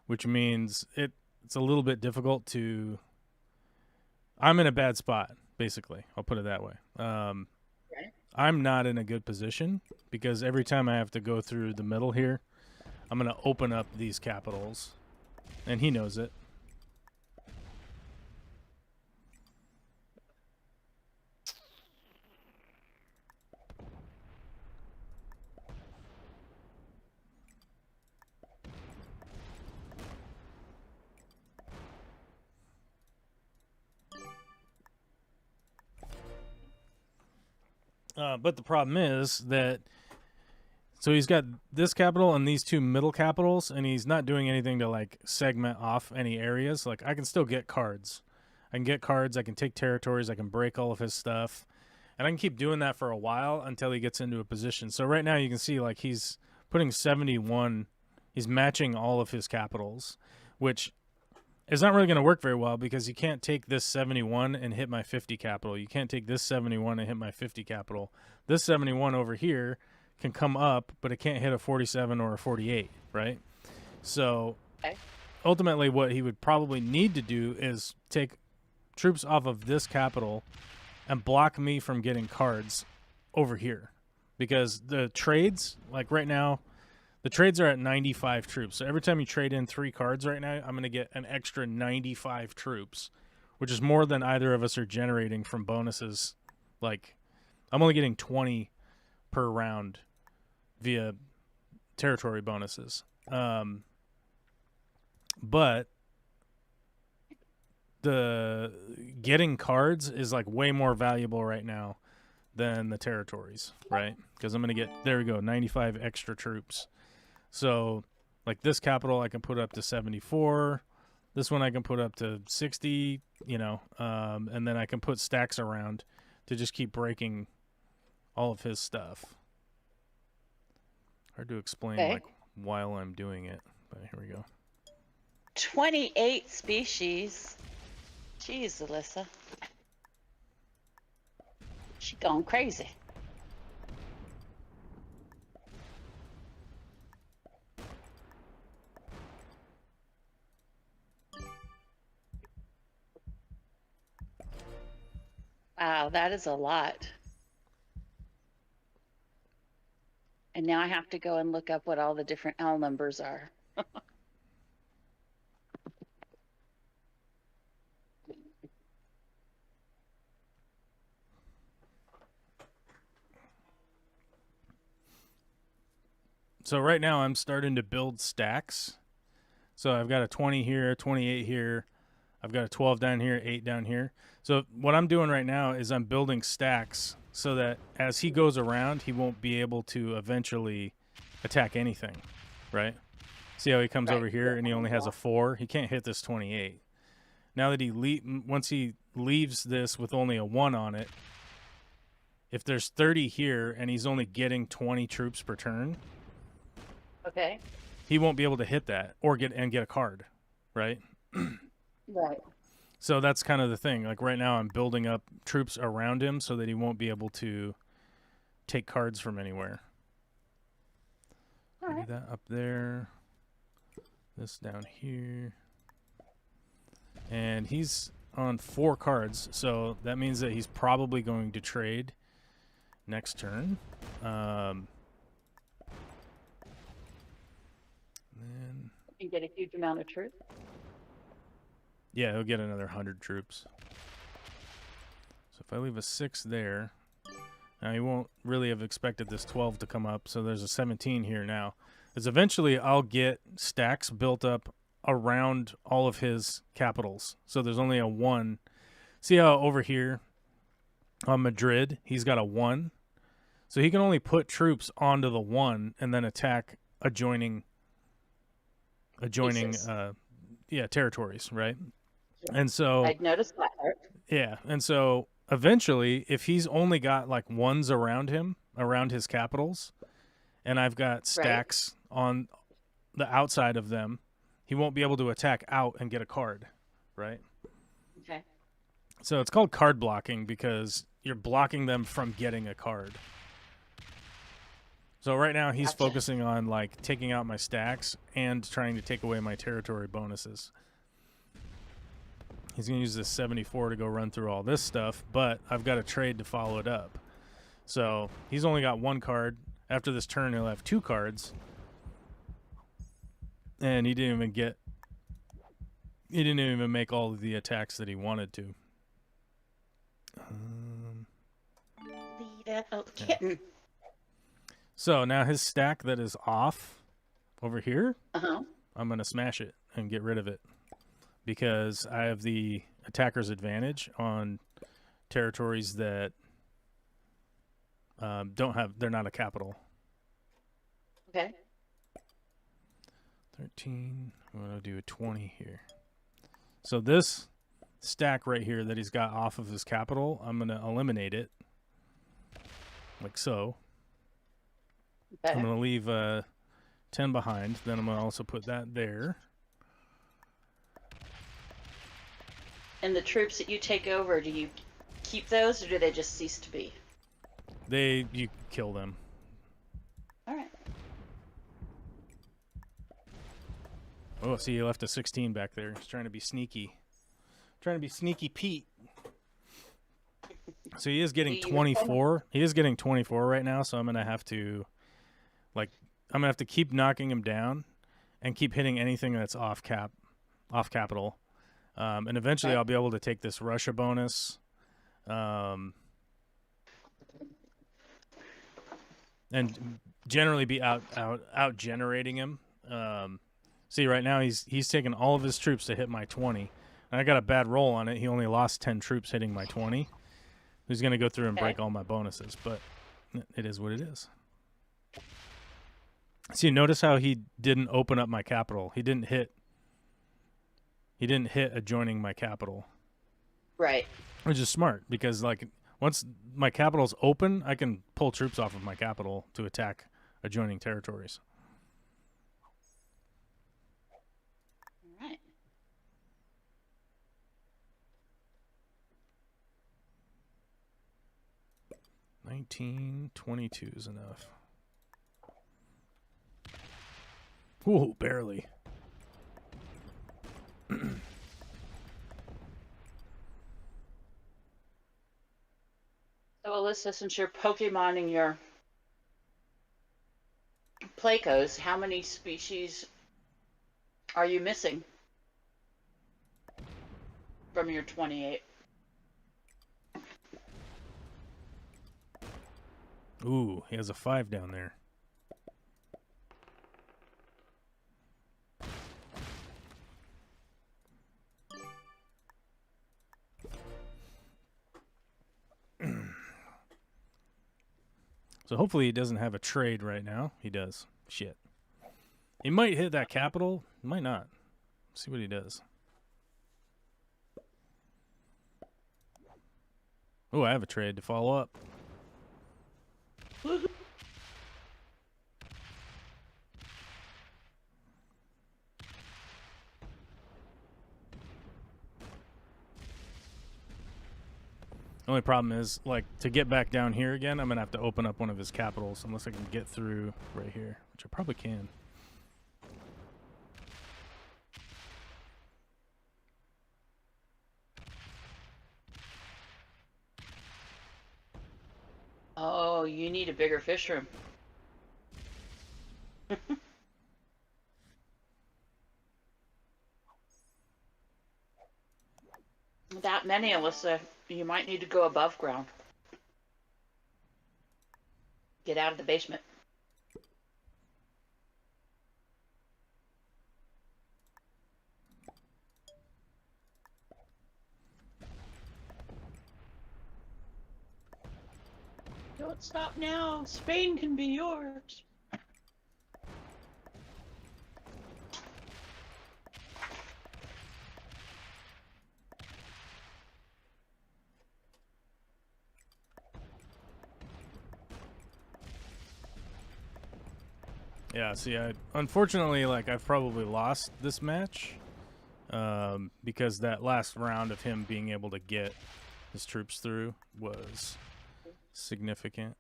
which means it's a little bit difficult to. I'm in a bad spot, basically. I'll put it that way. I'm not in a good position because every time I have to go through the middle here, I'm going to open up these capitals, and he knows it. But the problem is that, so he's got this capital and these two middle capitals, and he's not doing anything to like segment off any areas. Like, I can still get cards. I can take territories, I can break all of his stuff, and I can keep doing that for a while until he gets into a position. So right now you can see, like, he's putting 71, he's matching all of his capitals, which is not really going to work very well because you can't take this 71 and hit my 50 capital. You can't take this 71 and hit my 50 capital. This 71 over here can come up, but it can't hit a 47 or a 48, right? So ultimately what he would probably need to do is take troops off of this capital and block me from getting cards over here. Because the trades, like right now, the trades are at 95 troops. So every time you trade in 3 cards right now, I'm going to get an extra 95 troops, which is more than either of us are generating from bonuses. Like, I'm only getting 20 per round via territory bonuses. But the getting cards is like way more valuable right now than the territories, right? Because I'm going to get, there we go, 95 extra troops. So, like this capital I can put up to 74. This one I can put up to 60, and then I can put stacks around to just keep breaking all of his stuff. Hard to explain like while I'm doing it, but here we go. 28 species. Jeez, Alyssa. She gone crazy. Wow, that is a lot. And now I have to go and look up what all the different L numbers are. So right now I'm starting to build stacks. So I've got a 20 here, 28 here. I've got a 12 down here, 8 down here. So what I'm doing right now is I'm building stacks so that as he goes around, he won't be able to eventually attack anything, right? See how he comes over here and he only has a 4? He can't hit this 28. Now that once he leaves this with only a 1 on it, if there's 30 here and he's only getting 20 troops per turn, okay, he won't be able to hit that or get a card, right? Right. So that's kind of the thing. Like right now I'm building up troops around him so that he won't be able to take cards from anywhere. All right. Do that up there. This down here. And he's on 4 cards, so that means that he's probably going to trade next turn. Then You get a huge amount of troops. yeah, he'll get another 100 troops. So if I leave a 6 there, now he won't really have expected this 12 to come up, so there's a 17 here now. Because eventually I'll get stacks built up around all of his capitals. So there's only a 1. See how over here on Madrid, he's got a 1? So he can only put troops onto the 1 and then attack adjoining territories, right? And so I'd noticed that part. yeah, and so eventually if he's only got like 1s around him, around his capitals, and I've got stacks on the outside of them, he won't be able to attack out and get a card, right? Okay. So it's called card blocking because you're blocking them from getting a card. So right now he's focusing on like taking out my stacks and trying to take away my territory bonuses. He's going to use this 74 to go run through all this stuff, but I've got a trade to follow it up. So he's only got 1 card. After this turn, he'll have 2 cards. And he didn't even make all of the attacks that he wanted to. Kitten. So now his stack that is off over here, Uh-huh. I'm going to smash it and get rid of it. Because I have the attacker's advantage on territories that they're not a capital. Okay. 13, I'm going to do a 20 here. So this stack right here that he's got off of his capital, I'm going to eliminate it. Like so. Okay. I'm going to leave 10 behind. Then I'm going to also put that there. And the troops that you take over, do you keep those or do they just cease to be? You kill them. All right. Oh, see, he left a 16 back there. He's trying to be sneaky. Trying to be sneaky Pete. So he is getting 24. He is getting 24 right now, so I'm going to have to keep knocking him down and keep hitting anything that's off capital. And eventually I'll be able to take this Russia bonus. And generally be out generating him. See, right now he's taking all of his troops to hit my 20. And I got a bad roll on it. He only lost 10 troops hitting my 20. He's going to go through and break all my bonuses, but it is what it is. See, notice how he didn't open up my capital. He didn't hit adjoining my capital. Right. Which is smart because, like, once my capital's open, I can pull troops off of my capital to attack adjoining territories. All right. $19.22 is enough. Ooh, barely. So, Alyssa, since you're Pokemoning your Placos, how many species are you missing from your 28? Ooh, he has a 5 down there. So hopefully he doesn't have a trade right now. He does. Shit. He might hit that capital. He might not. Let's see what he does. Oh, I have a trade to follow up. The only problem is, like, to get back down here again, I'm going to have to open up one of his capitals, unless I can get through right here, which I probably can. Oh, you need a bigger fish room. That many, Alyssa. You might need to go above ground. Get out of the basement. Don't stop now. Spain can be yours. Yeah, see, unfortunately, like, I've probably lost this match because that last round of him being able to get his troops through was significant.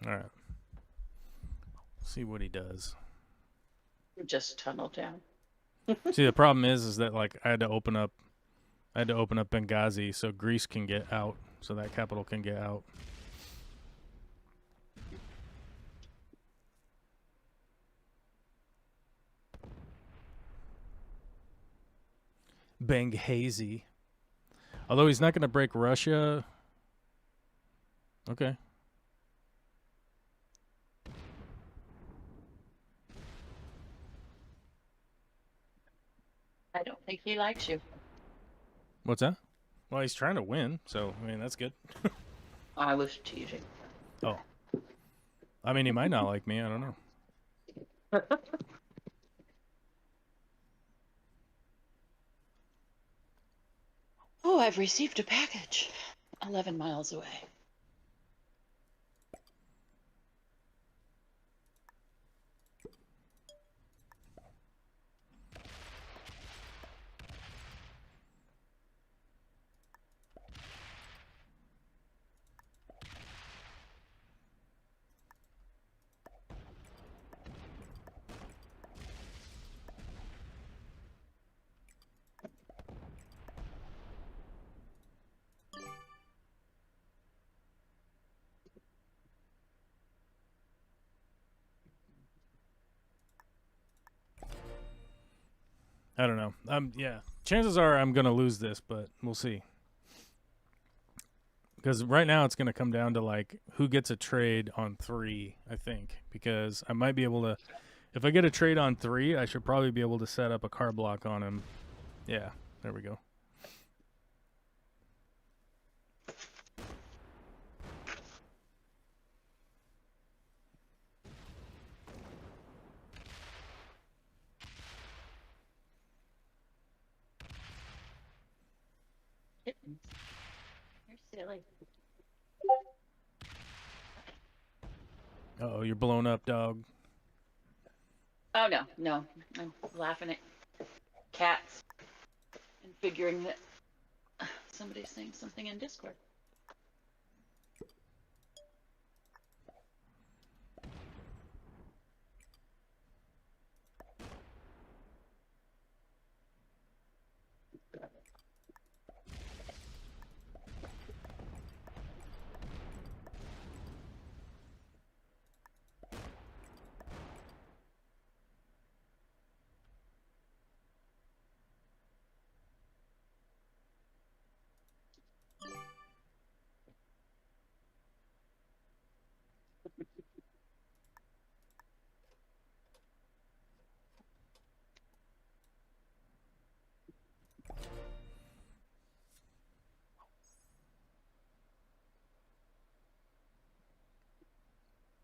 All right. See what he does. Just tunnel down. See, the problem is that, like, I had to open up Benghazi so Greece can get out, so that capital can get out. Benghazi. Although he's not going to break Russia. Okay. I don't think he likes you. What's that? Well, he's trying to win, so, I mean, that's good. I was teasing. Oh. I mean, he might not like me. I don't know. Oh, I've received a package 11 miles away. I don't know. Yeah. Chances are I'm gonna lose this, but we'll see. Because right now it's gonna come down to like who gets a trade on 3. I think because I might be able to. If I get a trade on 3, I should probably be able to set up a car block on him. Yeah. There we go. Kittens. You're silly. Oh, you're blown up, dog. Oh no, no. I'm laughing at cats and figuring that somebody's saying something in Discord.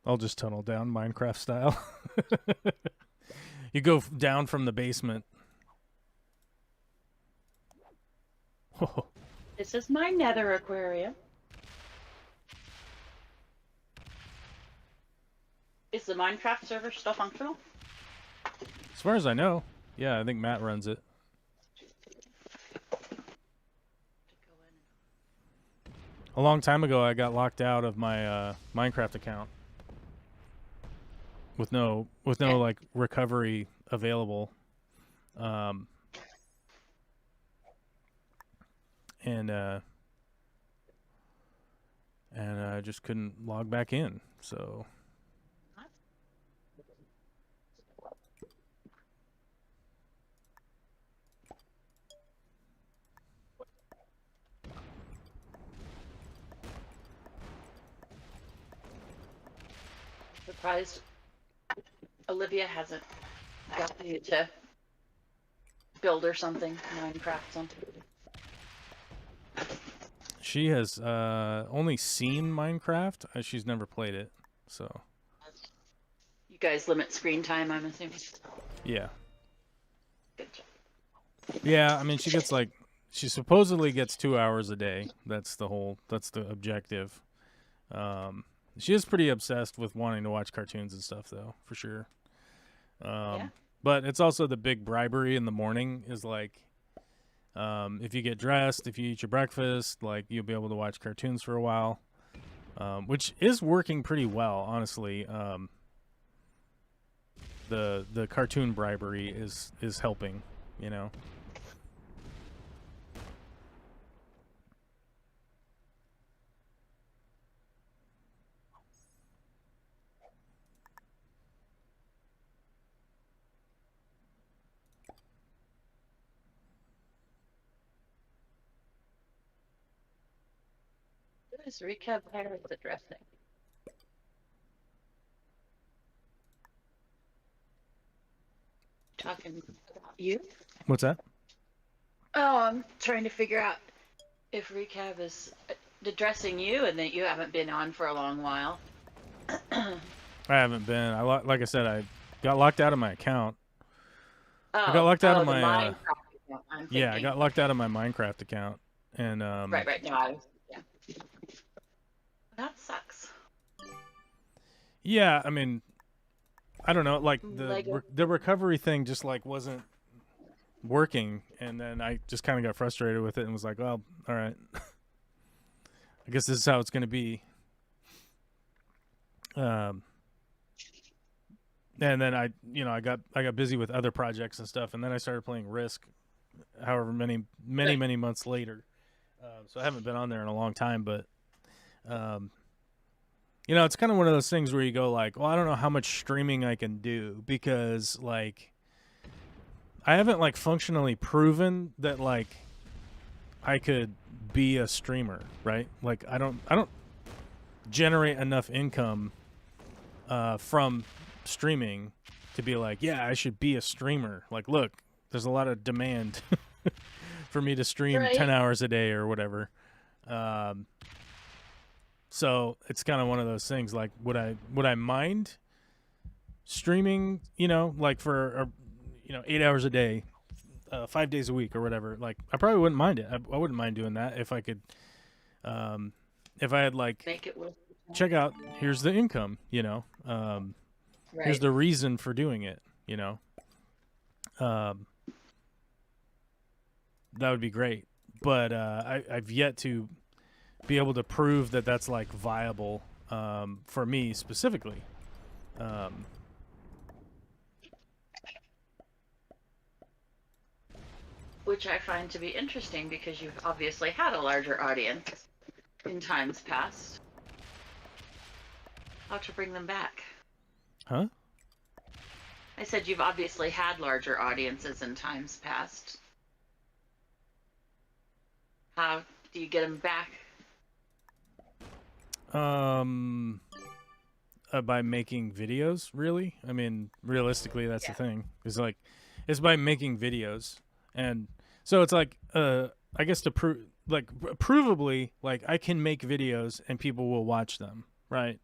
I'll just tunnel down Minecraft style. You go down from the basement. Oh, This is my nether aquarium. Is the Minecraft server still functional? as far as I know, yeah, I think Matt runs it. A long time ago, I got locked out of my Minecraft account with no like recovery available, and I just couldn't log back in. So Surprised Olivia hasn't got you to build or something, Minecraft something. she has only seen Minecraft. She's never played it. So You guys limit screen time, I'm assuming. yeah, Good job. yeah. I mean, she supposedly gets 2 hours a day. That's the objective. She is pretty obsessed with wanting to watch cartoons and stuff, though, for sure. Yeah. But it's also the big bribery in the morning is like, if you get dressed, if you eat your breakfast, like you'll be able to watch cartoons for a while, which is working pretty well, honestly. The cartoon bribery is helping, you know. What is recap Harris addressing? Talking about you? What's that? Oh, I'm trying to figure out if recap is addressing you and that you haven't been on for a long while. I haven't been. Like I said, I got locked out of my account. I got locked out of the my Minecraft account, I'm thinking. yeah, I got locked out of my Minecraft account, and Right. No, yeah. That sucks. yeah, I mean, I don't know, like Lego. the recovery thing just like wasn't working, and then I just kind of got frustrated with it and was like, well, all right, I guess this is how it's going to be. And then I got busy with other projects and stuff, and then I started playing Risk, however many months later. So I haven't been on there in a long time, but it's kind of one of those things where you go like, well, I don't know how much streaming I can do because like I haven't like functionally proven that like I could be a streamer, right? Like I don't generate enough income from streaming to be like, yeah, I should be a streamer. Like, look, there's a lot of demand for me to stream 10 Right. hours a day or whatever. So it's kind of one of those things. Like, would I mind streaming? You know, like for 8 hours a day, 5 days a week or whatever. Like, I probably wouldn't mind it. I wouldn't mind doing that if I could. If I had like, Make it worth the time. check out, here's the income. Here's Right. the reason for doing it. Um, that would be great. But I've yet to be able to prove that that's like viable for me specifically. Which I find to be interesting because you've obviously had a larger audience in times past. How to bring them back? Huh? I said you've obviously had larger audiences in times past. How do you get them back? By making videos, really. I mean, realistically, that's Yeah. the thing. It's by making videos, and so it's like, I guess to prove, like, provably, like I can make videos and people will watch them, right?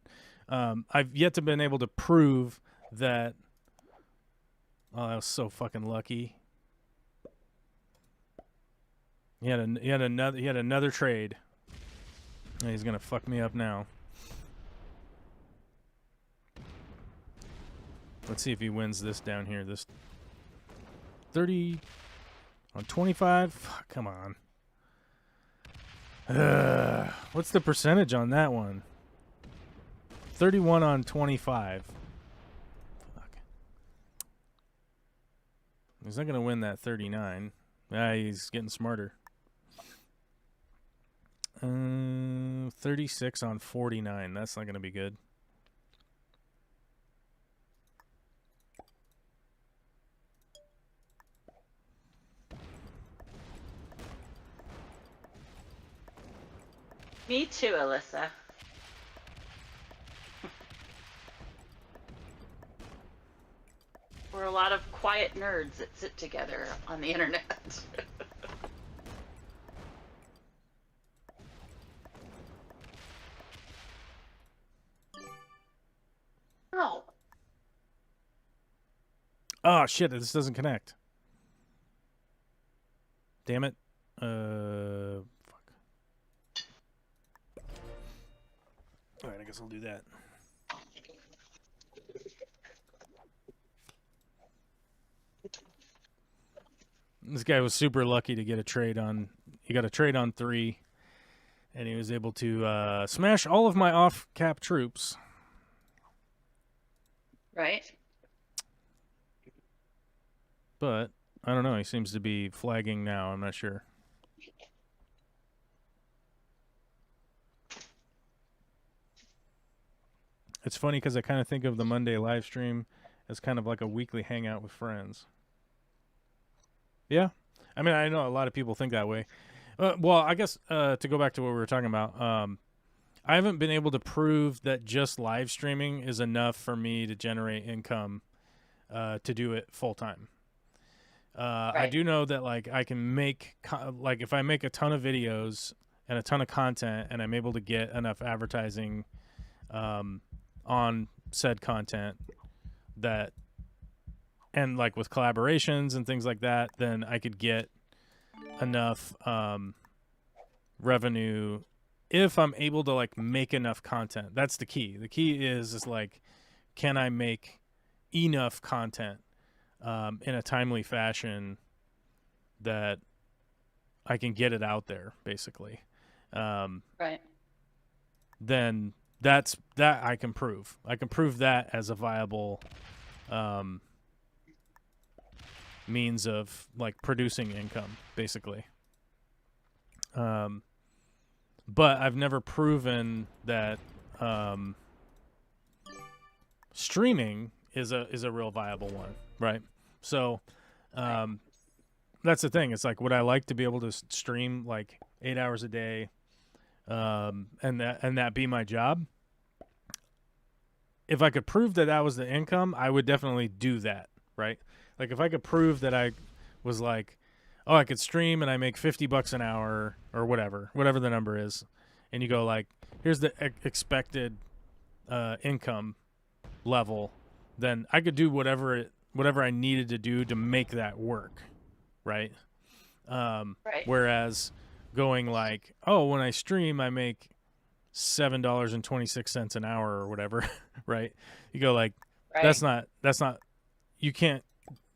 I've yet to been able to prove that. Oh, I was so fucking lucky. He had another trade. And he's gonna fuck me up now. Let's see if he wins this down here. This 30 on 25. Fuck, come on. What's the percentage on that one? 31 on 25. Fuck. He's not gonna win that 39. He's getting smarter. 36 on 49. That's not gonna be good. Me too, Alyssa. We're a lot of quiet nerds that sit together on the internet. Oh, Oh shit! This doesn't connect. Damn it. Fuck. All right, I guess I'll do that. This guy was super lucky to get a trade on. He got a trade on 3, and he was able to smash all of my off-cap troops. right. But I don't know. He seems to be flagging now. I'm not sure. It's funny because I kind of think of the Monday live stream as kind of like a weekly hangout with friends. Yeah, I mean, I know a lot of people think that way. Well, I guess to go back to what we were talking about, I haven't been able to prove that just live streaming is enough for me to generate income to do it full time. I Right. do know that like I can make like if I make a ton of videos and a ton of content and I'm able to get enough advertising on said content that and like with collaborations and things like that, then I could get enough revenue if I'm able to like make enough content. That's the key. The key is like, can I make enough content in a timely fashion that I can get it out there, basically. Right. Then that I can prove. I can prove that as a viable means of like producing income, basically. But I've never proven that streaming is a real viable one, right? So Right. Um, that's the thing. It's like, would I like to be able to stream like 8 hours a day, and that be my job? If I could prove that that was the income, I would definitely do that, right? Like if I could prove that I was like, oh, I could stream and I make $50 an hour or whatever the number is, and you go like, here's the expected income level, then I could do whatever I needed to do to make that work, right? Right. Whereas going like, oh, when I stream, I make $7.26 an hour or whatever, right? You go like, Right. that's not you can't.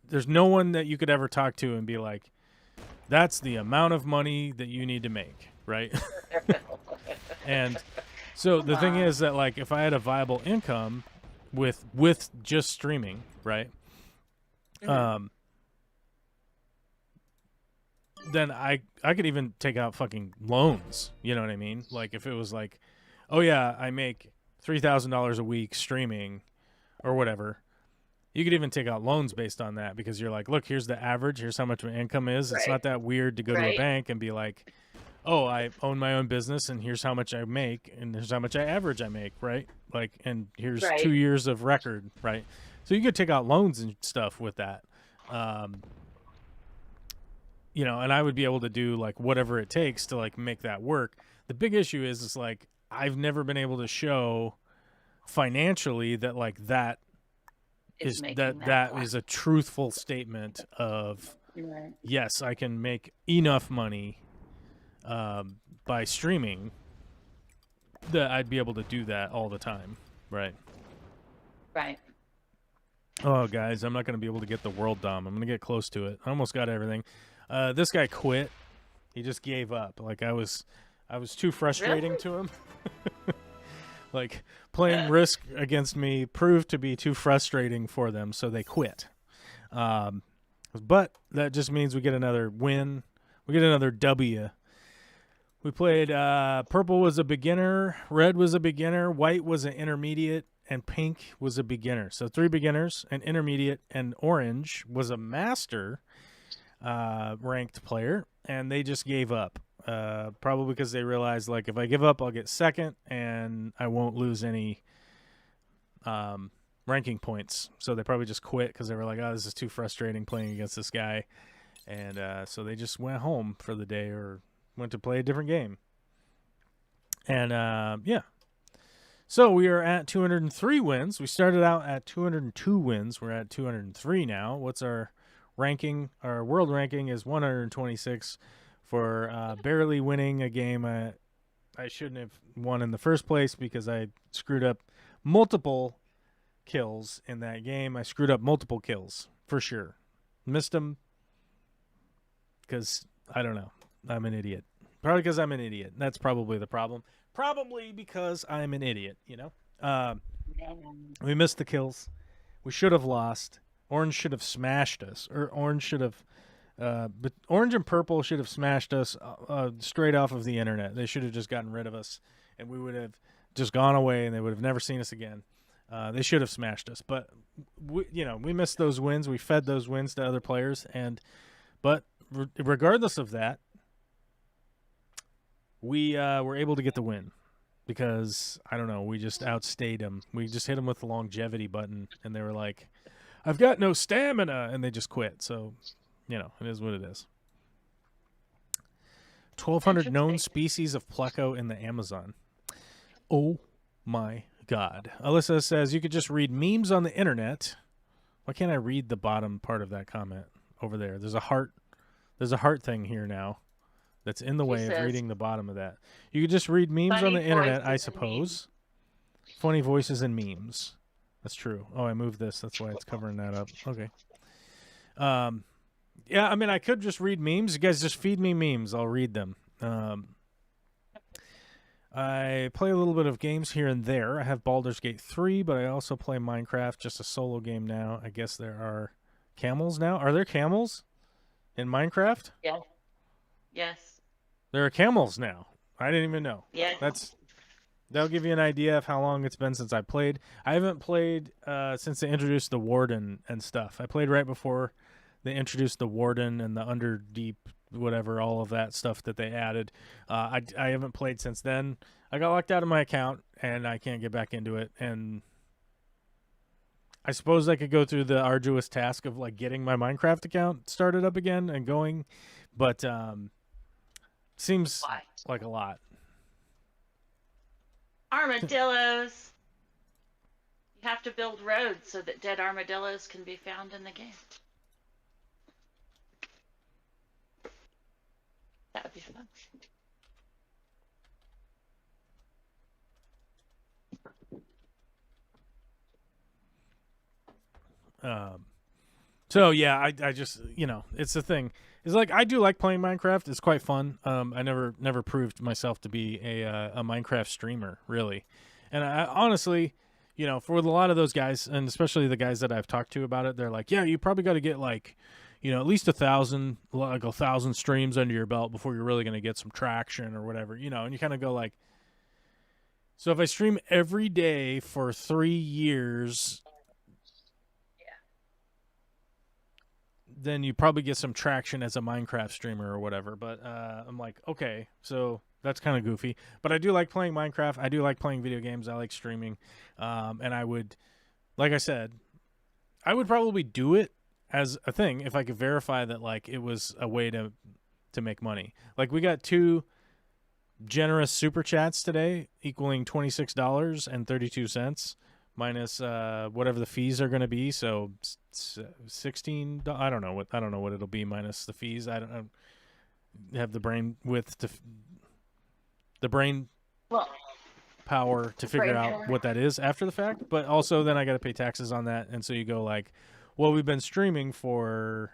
There's no one that you could ever talk to and be like, that's the amount of money that you need to make, right? And so Come the thing on. is that like if I had a viable income with just streaming, right? Hmm. Um, then I could even take out fucking loans. You know what I mean? Like if it was like, oh yeah, I make $3,000 a week streaming or whatever. You could even take out loans based on that because you're like, look, here's the average. Here's how much my income is. It's Right. not that weird to go to a Right. bank and be like, oh, I own my own business and here's how much I make and here's how much I make, right? Like, and here's Right. 2 years of record, right? So you could take out loans and stuff with that. Um, and I would be able to do like whatever it takes to like make that work. The big issue is like I've never been able to show financially that like that It's is making that that that work. is a truthful statement of Right. yes, I can make enough money by streaming that I'd be able to do that all the time, right? Right. Oh, guys, I'm not going to be able to get the world dom. I'm going to get close to it. I almost got everything. This guy quit. He just gave up. Like I was too frustrating Really? to him. Like playing Risk against me proved to be too frustrating for them, so they quit. Um, but that just means we get another win. We get another W. We played purple was a beginner, red was a beginner, white was an intermediate, and pink was a beginner. So 3 beginners, an intermediate, and orange was a master ranked player, and they just gave up. Probably because they realized like if I give up, I'll get second, and I won't lose any ranking points. So they probably just quit because they were like, "Oh, this is too frustrating playing against this guy," and so they just went home for the day or went to play a different game. And yeah, so we are at 203 wins. We started out at 202 wins. We're at 203 now. What's our ranking? Our world ranking is 126 for barely winning a game I shouldn't have won in the first place because I screwed up multiple kills in that game. I screwed up multiple kills for sure. Missed them because I don't know. I'm an idiot. Probably because I'm an idiot. That's probably the problem. Probably because I'm an idiot, We missed the kills. We should have lost. Orange should have smashed us. Or orange should have. But orange and purple should have smashed us straight off of the internet. They should have just gotten rid of us, and we would have just gone away, and they would have never seen us again. They should have smashed us, but we missed those wins. We fed those wins to other players, but regardless of that, we were able to get the win because I don't know. We just outstayed them. We just hit them with the longevity button, and they were like, "I've got no stamina," and they just quit. So, it is what it is. 1,200 known Interesting. species of pleco in the Amazon. Oh my God. Alyssa says you could just read memes on the internet. Why can't I read the bottom part of that comment over there? There's a heart. There's a heart thing here now that's in the She way of says reading the bottom of that. You could just read memes on funny the internet, I voices and memes. suppose. Funny voices and memes. That's true. Oh, I moved this. That's why it's covering that up. Okay. Yeah, I mean, I could just read memes. You guys just feed me memes. I'll read them. I play a little bit of games here and there. I have Baldur's Gate 3, but I also play Minecraft, just a solo game now. I guess there are camels now. Are there camels in Minecraft? Yeah. Yes. There are camels now. I didn't even know. Yes. That'll give you an idea of how long it's been since I played. I haven't played since they introduced the warden and stuff. I played right before they introduced the Warden and the Underdeep, whatever, all of that stuff that they added. I haven't played since then. I got locked out of my account and I can't get back into it. And I suppose I could go through the arduous task of like getting my Minecraft account started up again and going, but seems Why? like a lot. Armadillos. You have to build roads so that dead armadillos can be found in the game. That would be fun. So yeah, I just it's the thing. It's like I do like playing Minecraft. It's quite fun. I never proved myself to be a Minecraft streamer really, and I honestly, for a lot of those guys, and especially the guys that I've talked to about it, they're like, yeah, you probably got to get like, at least 1,000 streams under your belt before you're really gonna get some traction or whatever, and you kind of go like, so if I stream every day for 3 years. Then you probably get some traction as a Minecraft streamer or whatever. But I'm like, okay, so that's kind of goofy. But I do like playing Minecraft. I do like playing video games. I like streaming. And I would, like I said, I would probably do it as a thing if I could verify that like it was a way to make money. Like we got 2 generous super chats today equaling $26.32 minus whatever the fees are going to be. So 16. I don't know what it'll be minus the fees. I don't have the brain width to the brain power to figure out what that is after the fact. But also then I got to pay taxes on that, and so you go like, well, we've been streaming for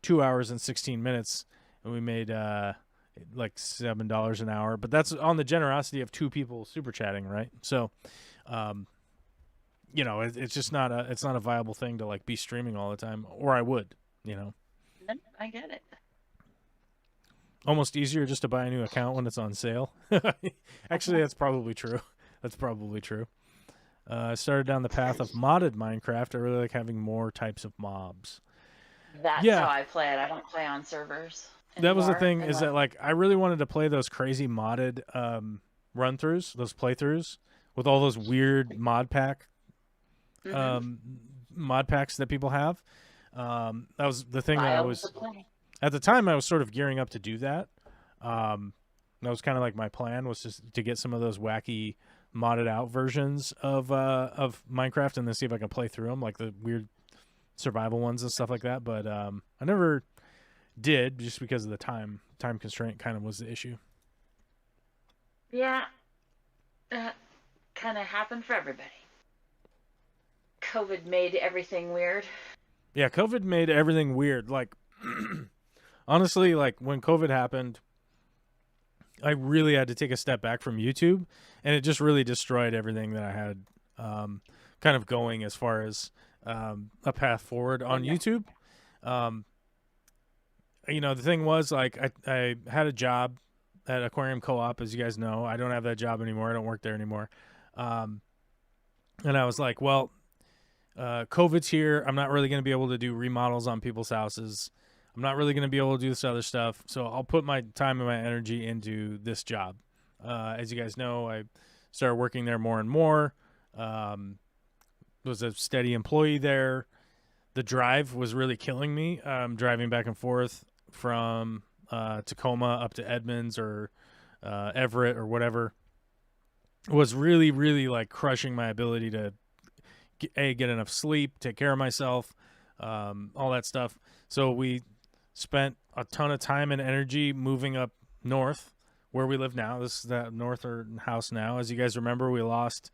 2 hours and 16 minutes, and we made like $7 an hour. But that's on the generosity of 2 people super chatting, right? So. It's just not a viable thing to like be streaming all the time, or I would, I get it. Almost easier just to buy a new account when it's on sale. Actually, that's probably true. I started down the path of modded Minecraft. I really like having more types of mobs. That's how I play it. I don't play on servers anymore. That was the thing, is that like I really wanted to play those crazy modded run-throughs, those playthroughs with all those weird mod packs that people have. That was the thing that I was at the time. I was sort of gearing up to do that. That was kind of like my plan, was just to get some of those wacky modded out versions of Minecraft and then see if I can play through them, like the weird survival ones and stuff like that. But I never did, just because of the time constraint kind of was the issue. Yeah, that kind of happened for everybody. COVID made everything weird. Yeah, COVID made everything weird. Like, honestly, like when COVID happened, I really had to take a step back from YouTube, and it just really destroyed everything that I had kind of going as far as a path forward on YouTube. The thing was, like, I had a job at Aquarium Co-op, as you guys know. I don't have that job anymore. I don't work there anymore. And I was like, well, COVID's here. I'm not really going to be able to do remodels on people's houses. I'm not really going to be able to do this other stuff. So I'll put my time and my energy into this job. As you guys know, I started working there more and more. Was a steady employee there. The drive was really killing me. Driving back and forth from Tacoma up to Edmonds or Everett or whatever was really, really like crushing my ability to get enough sleep, take care of myself, all that stuff. So we spent a ton of time and energy moving up north where we live now. This is that northern house now. As you guys remember, we lost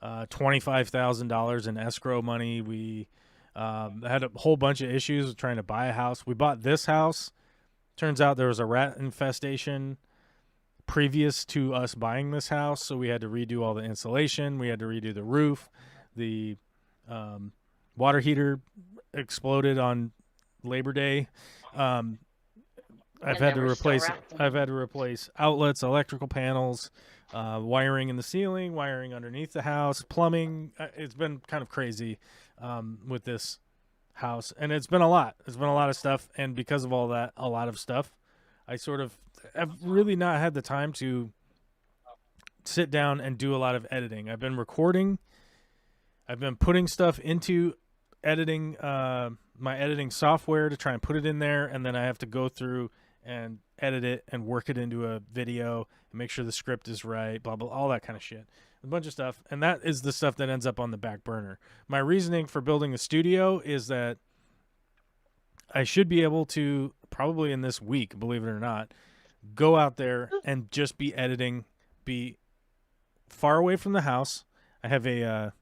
$25,000 in escrow money. We had a whole bunch of issues with trying to buy a house. We bought this house. Turns out there was a rat infestation previous to us buying this house, so we had to redo all the insulation. We had to redo the roof. The water heater exploded on Labor Day. I've had to replace outlets, electrical panels, wiring in the ceiling, wiring underneath the house, plumbing. It's been kind of crazy with this house, and it's been a lot. It's been a lot of stuff, and because of all that, a lot of stuff. I've really not had the time to sit down and do a lot of editing. I've been recording. I've been putting stuff into editing, my editing software to try and put it in there, and then I have to go through and edit it and work it into a video and make sure the script is right, blah blah, all that kind of shit. A bunch of stuff, and that is the stuff that ends up on the back burner. My reasoning for building the studio is that I should be able to, probably in this week, believe it or not, go out there and just be editing, be far away from the house. I have I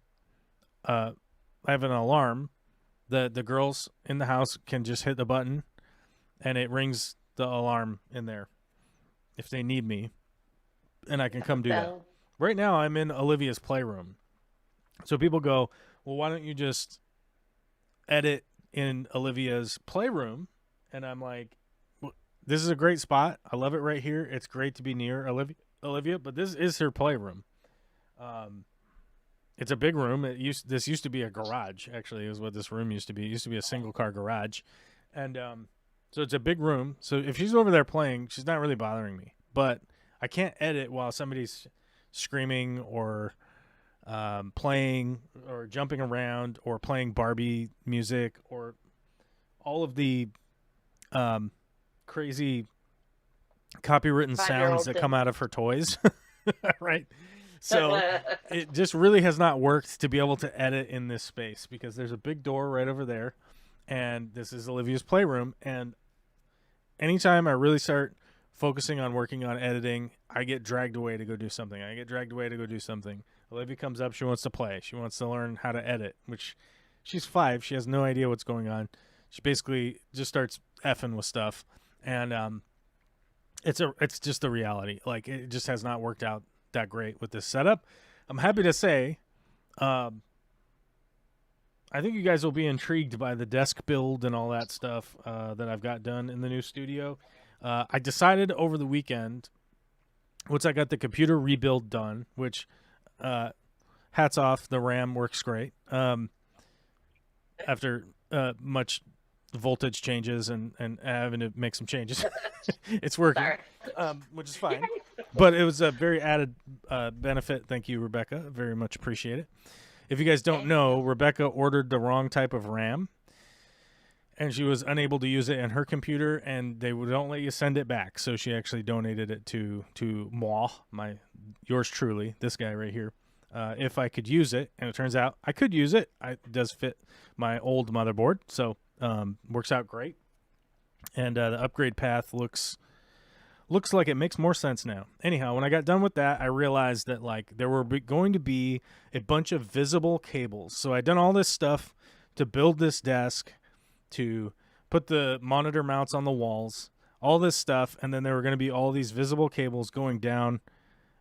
have an alarm that the girls in the house can just hit the button and it rings the alarm in there if they need me, and I can come do that. Right now I'm in Olivia's playroom. So people go, well, why don't you just edit in Olivia's playroom? And I'm like, this is a great spot. I love it right here. It's great to be near Olivia, but this is her playroom. It's a big room. This used to be a garage, actually, is what this room used to be. It used to be a single car garage. And so it's a big room. So if she's over there playing, she's not really bothering me. But I can't edit while somebody's screaming or playing or jumping around or playing Barbie music or all of the crazy copywritten sounds that come out of her toys. Right? So it just really has not worked to be able to edit in this space because there's a big door right over there, and this is Olivia's playroom. And anytime I really start focusing on working on editing, I get dragged away to go do something. Olivia comes up. She wants to play. She wants to learn how to edit, which she's 5. She has no idea what's going on. She basically just starts effing with stuff. And it's just the reality. Like, it just has not worked out that great with this setup. I'm happy to say, I think you guys will be intrigued by the desk build and all that stuff that I've got done in the new studio. I decided over the weekend, once I got the computer rebuild done, which hats off, the RAM works great. After much voltage changes and having to make some changes, it's working, which is fine. But it was a very added benefit. Thank you, Rebecca. Very much appreciate it. If you guys don't know, Rebecca ordered the wrong type of RAM, and she was unable to use it in her computer, and they don't let you send it back. So she actually donated it to moi, yours truly, this guy right here, if I could use it. And it turns out I could use it. It does fit my old motherboard, so works out great. And the upgrade path looks like it makes more sense now. Anyhow, when I got done with that, I realized that like there were going to be a bunch of visible cables. So I'd done all this stuff to build this desk, to put the monitor mounts on the walls, all this stuff, and then there were going to be all these visible cables going down,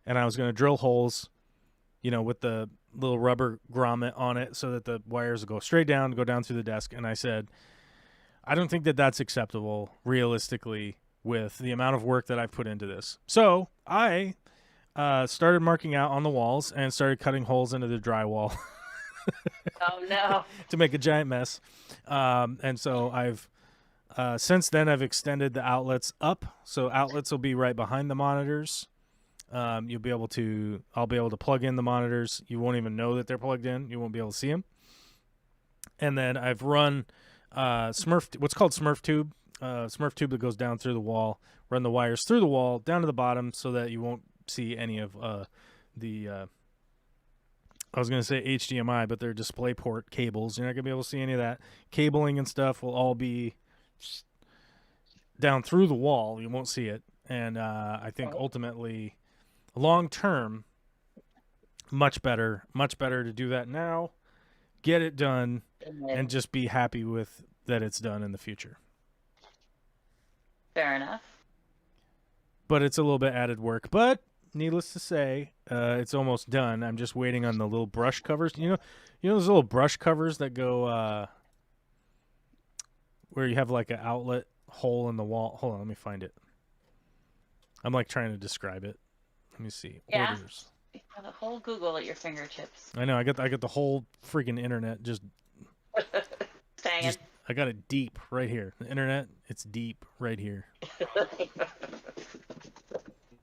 and I was going to drill holes, with the little rubber grommet on it so that the wires would go straight down, go down through the desk. And I said, I don't think that that's acceptable realistically with the amount of work that I've put into this. So I started marking out on the walls and started cutting holes into the drywall. Oh, no. To make a giant mess. And so I've since then I've extended the outlets up. So outlets will be right behind the monitors. I'll be able to plug in the monitors. You won't even know that they're plugged in. You won't be able to see them. And then I've run what's called Smurf tube that goes down through the wall. Run the wires through the wall down to the bottom so that you won't see any of the I was going to say HDMI, but they're DisplayPort cables. You're not going to be able to see any of that. Cabling and stuff will all be down through the wall. You won't see it. And I think ultimately, long term, much better to do that now, get it done, and just be happy with that it's done in the future. Fair enough. But it's a little bit added work. But needless to say, it's almost done. I'm just waiting on the little brush covers. You know those little brush covers that go where you have like an outlet hole in the wall. Hold on, let me find it. I'm like trying to describe it. Let me see. Yeah. Orders. You have the whole Google at your fingertips. I know. I got the whole freaking internet just I got it deep right here. The internet, it's deep right here.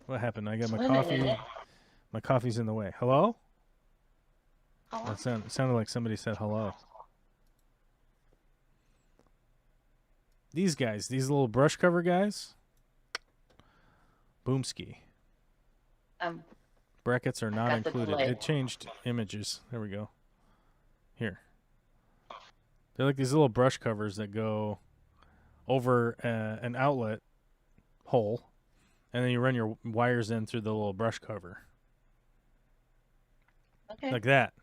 What happened? I got my coffee. My coffee's in the way. Hello? Oh, Sounded like somebody said hello. These guys, these little brush cover guys. Boomski. Brackets are not included. It changed images. There we go. Here. They're like these little brush covers that go over an outlet hole, and then you run your wires in through the little brush cover. Okay. Like that.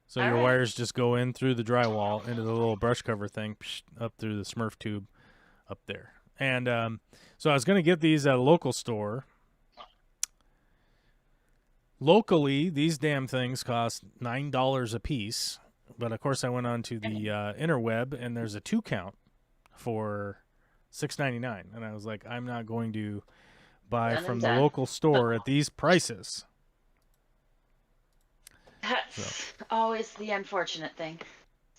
So All your right. wires just go in through the drywall into the little brush cover thing, up through the Smurf tube up there. And so I was going to get these at a local store. Locally, these damn things cost $9 a piece. But, of course, I went on to the interweb, and there's a 2-count for $6.99. And I was like, I'm not going to buy from the local store at these prices. That's always the unfortunate thing.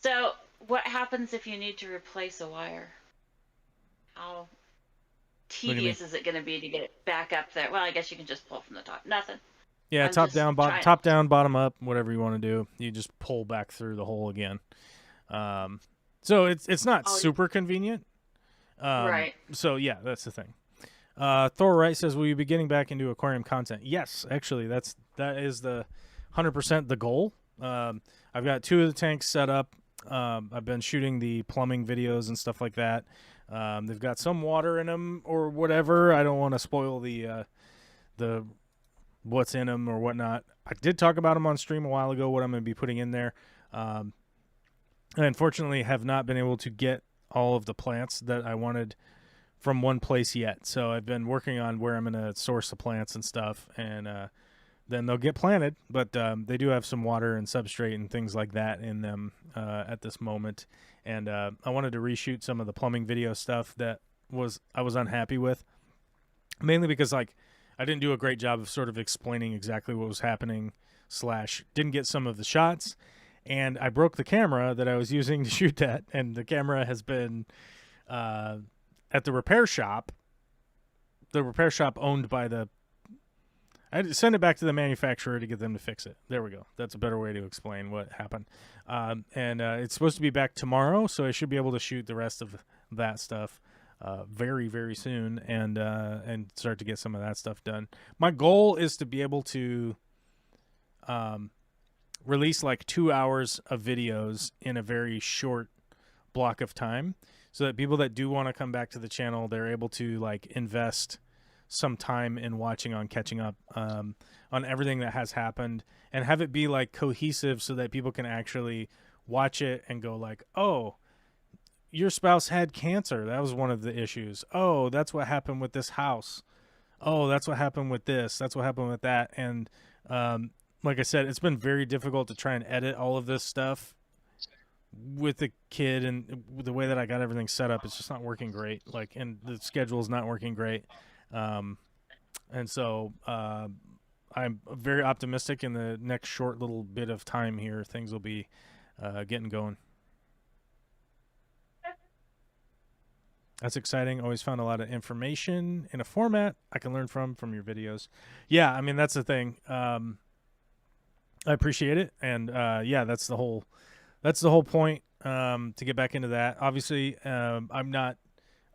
So what happens if you need to replace a wire? How tedious is it going to be to get it back up there? Well, I guess you can just pull from the top. Nothing. Yeah, top down, bottom up, whatever you want to do. You just pull back through the hole again. So it's not super convenient. Right. So yeah, that's the thing. Thor Wright says, "Will you be getting back into aquarium content?" Yes, actually, that is the 100% the goal. I've got 2 of the tanks set up. I've been shooting the plumbing videos and stuff like that. They've got some water in them or whatever. I don't want to spoil the what's in them or whatnot. I did talk about them on stream a while ago, what I'm going to be putting in there. I unfortunately have not been able to get all of the plants that I wanted from one place yet. So I've been working on where I'm going to source the plants and stuff, and then they'll get planted. But they do have some water and substrate and things like that in them at this moment. And I wanted to reshoot some of the plumbing video stuff that I was unhappy with, mainly because I didn't do a great job of sort of explaining exactly what was happening / didn't get some of the shots. And I broke the camera that I was using to shoot that. And the camera has been at the repair shop. The repair shop owned by I had to send it back to the manufacturer to get them to fix it. There we go. That's a better way to explain what happened. And it's supposed to be back tomorrow, so I should be able to shoot the rest of that stuff very, very soon and start to get some of that stuff done. My goal is to be able to release like 2 hours of videos in a very short block of time, so that people that do want to come back to the channel, they're able to like invest some time in catching up on everything that has happened, and have it be like cohesive so that people can actually watch it and go like, oh, your spouse had cancer. That was one of the issues. Oh, that's what happened with this house. Oh, that's what happened with this. That's what happened with that. And like I said, it's been very difficult to try and edit all of this stuff with the kid, and the way that I got everything set up, it's just not working great. And the schedule is not working great. And so I'm very optimistic in the next short little bit of time here, things will be getting going. That's exciting. Always found a lot of information in a format I can learn from your videos. Yeah, I mean, that's the thing. I appreciate it. And yeah, that's the whole point, to get back into that. Obviously, I'm not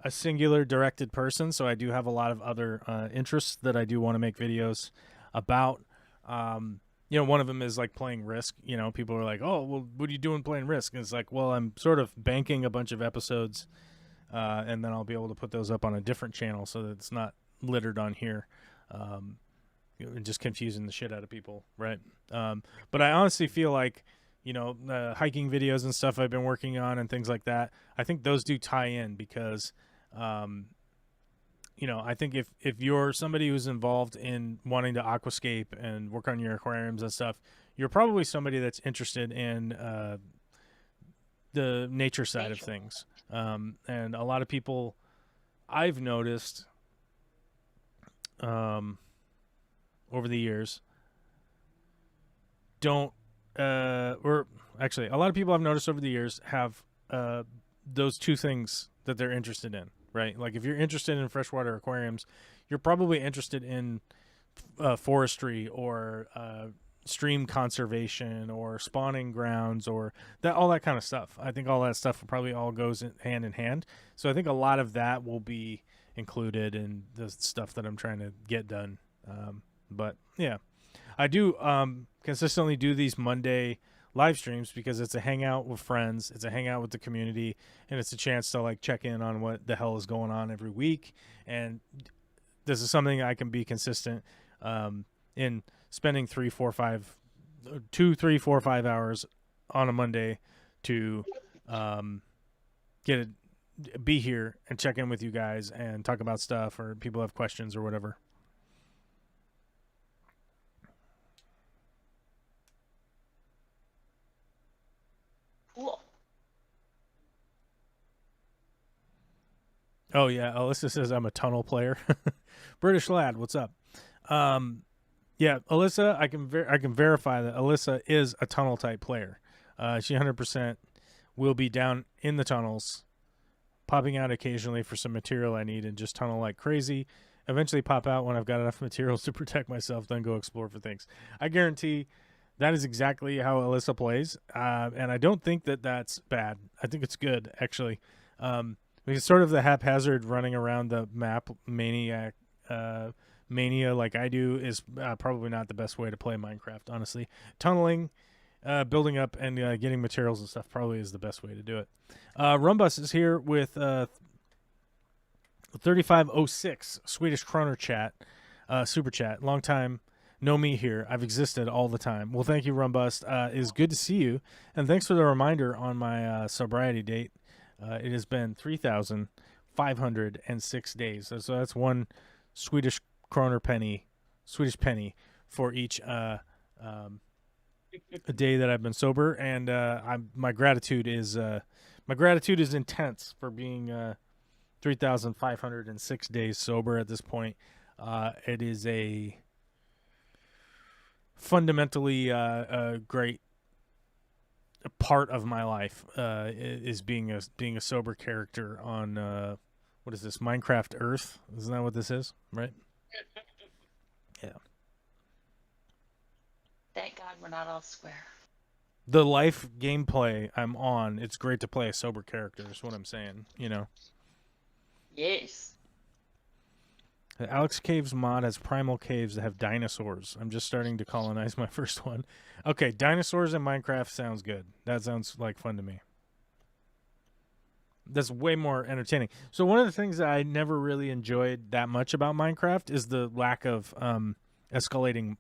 a singular directed person, so I do have a lot of other interests that I do want to make videos about. One of them is like playing Risk. People are like, oh, well, what are you doing playing Risk? And it's like, well, I'm sort of banking a bunch of episodes, and then I'll be able to put those up on a different channel so that it's not littered on here, just confusing the shit out of people, right? But I honestly feel like, hiking videos and stuff I've been working on and things like that, I think those do tie in because, I think if you're somebody who's involved in wanting to aquascape and work on your aquariums and stuff, you're probably somebody that's interested in the nature side of things. And a lot of people I've noticed over the years don't or actually a lot of people I've noticed over the years have those two things that they're interested in, right? Like if you're interested in freshwater aquariums, you're probably interested in forestry or stream conservation or spawning grounds or that all that kind of stuff. I think all that stuff probably all goes hand in hand. So I think a lot of that will be included in the stuff that I'm trying to get done. But yeah, I do consistently do these Monday live streams because it's a hangout with friends, it's a hangout with the community, and it's a chance to like check in on what the hell is going on every week. And this is something I can be consistent in spending 2, 3, 4, 5 hours on a Monday to be here and check in with you guys and talk about stuff or people have questions or whatever. Cool. Oh yeah, Alyssa says I'm a tunnel player. British lad, what's up? Yeah, Alyssa, I can verify that Alyssa is a tunnel type player. She 100% will be down in the tunnels, popping out occasionally for some material I need and just tunnel like crazy. Eventually pop out when I've got enough materials to protect myself, then go explore for things. I guarantee that is exactly how Alyssa plays, and I don't think that that's bad. I think it's good, actually. Because sort of the haphazard running around the map mania like I do is probably not the best way to play Minecraft, honestly. Tunneling, building up, and getting materials and stuff probably is the best way to do it. Rumbus is here with 3506 Swedish Kroner chat, super chat. Long time, know me here. I've existed all the time. Well, thank you, Rumbust. It is good to see you, and thanks for the reminder on my sobriety date. It has been 3,506 days. So that's one Swedish penny for each a day that I've been sober, and my gratitude is intense for being 3,506 days sober at this point. It is a fundamentally great part of my life is being a sober character on what is this, Minecraft Earth? Isn't that what this is, right? Yeah. Thank God we're not all square. The life gameplay I'm on, it's great to play a sober character, is what I'm saying, you know? Yes. The Alex Caves mod has primal caves that have dinosaurs. I'm just starting to colonize my first one. Okay, dinosaurs in Minecraft sounds good. That sounds like fun to me. That's way more entertaining. So one of the things that I never really enjoyed that much about Minecraft is the lack of escalating.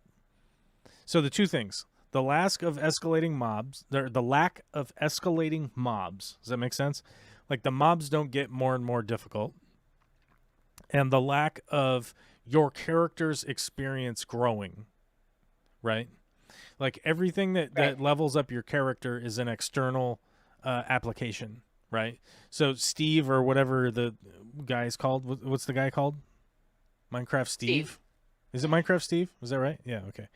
So the two things: the lack of escalating mobs. The lack of escalating mobs. Does that make sense? Like the mobs don't get more and more difficult, and the lack of your character's experience growing. Right? Like everything that levels up your character is an external application. Right, so Steve or whatever the guy is called. What's the guy called? Minecraft Steve. Is it Minecraft Steve? Is that right? Yeah. Okay.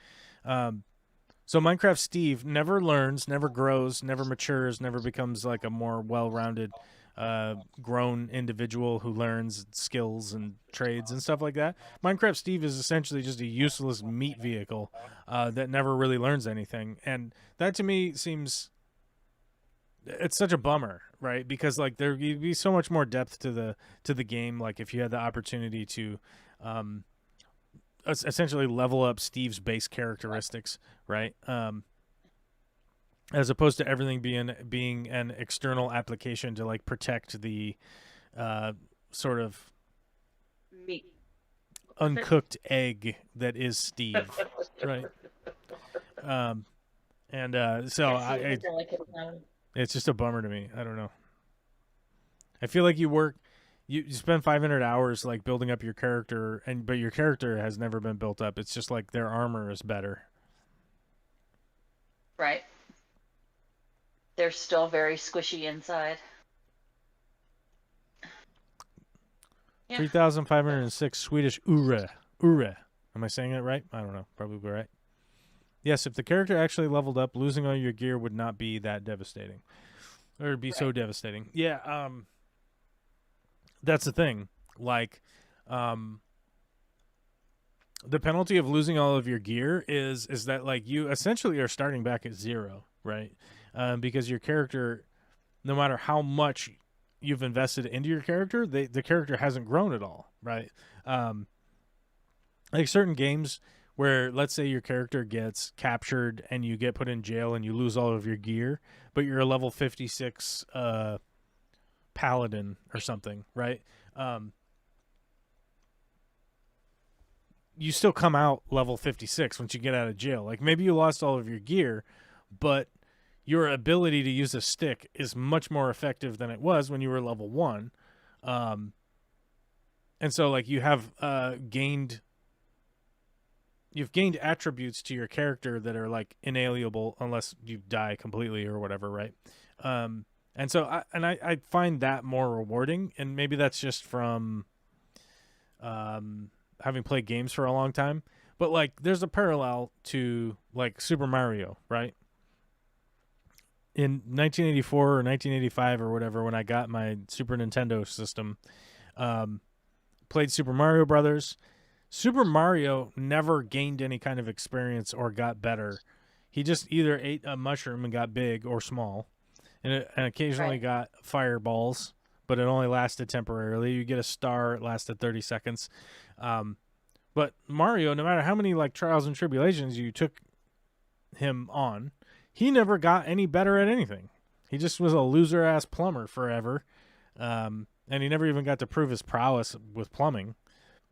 So Minecraft Steve never learns, never grows, never matures, never becomes like a more well-rounded, grown individual who learns skills and trades and stuff like that. Minecraft Steve is essentially just a useless meat vehicle that never really learns anything, and that to me seems. It's such a bummer, right? Because like there'd be so much more depth to the game. Like if you had the opportunity to, essentially level up Steve's base characteristics, right? As opposed to everything being an external application to like protect the, sort of meat uncooked egg that is Steve, right? So it's just a bummer to me. I don't know. I feel like you spend 500 hours like building up your character, but your character has never been built up. It's just like their armor is better. Right. They're still very squishy inside. Yeah. 3,506 Swedish ure. Am I saying it right? I don't know. Probably right. Yes, if the character actually leveled up, losing all your gear would not be that devastating. or it'd be so Right. devastating. Yeah, that's the thing. Like, um, the penalty of losing all of your gear is that like you essentially are starting back at zero, right? Because your character, no matter how much you've invested into your character, the character hasn't grown at all, right? Um, like certain games where let's say your character gets captured and you get put in jail and you lose all of your gear, but you're a level 56 paladin or something, right? Um, you still come out level 56 once you get out of jail. Like maybe you lost all of your gear, but your ability to use a stick is much more effective than it was when you were level 1. Um, and so like you've gained attributes to your character that are like inalienable unless you die completely or whatever, right? And so I find that more rewarding, and maybe that's just from having played games for a long time. But like, there's a parallel to like Super Mario, right? In 1984 or 1985 or whatever, when I got my Super Nintendo system, um, played Super Mario Brothers. Super Mario never gained any kind of experience or got better. He just either ate a mushroom and got big or small, and occasionally Right. got fireballs, but it only lasted temporarily. You get a star, it lasted 30 seconds. Um, but Mario, no matter how many like trials and tribulations you took him on, he never got any better at anything. He just was a loser ass plumber forever, and he never even got to prove his prowess with plumbing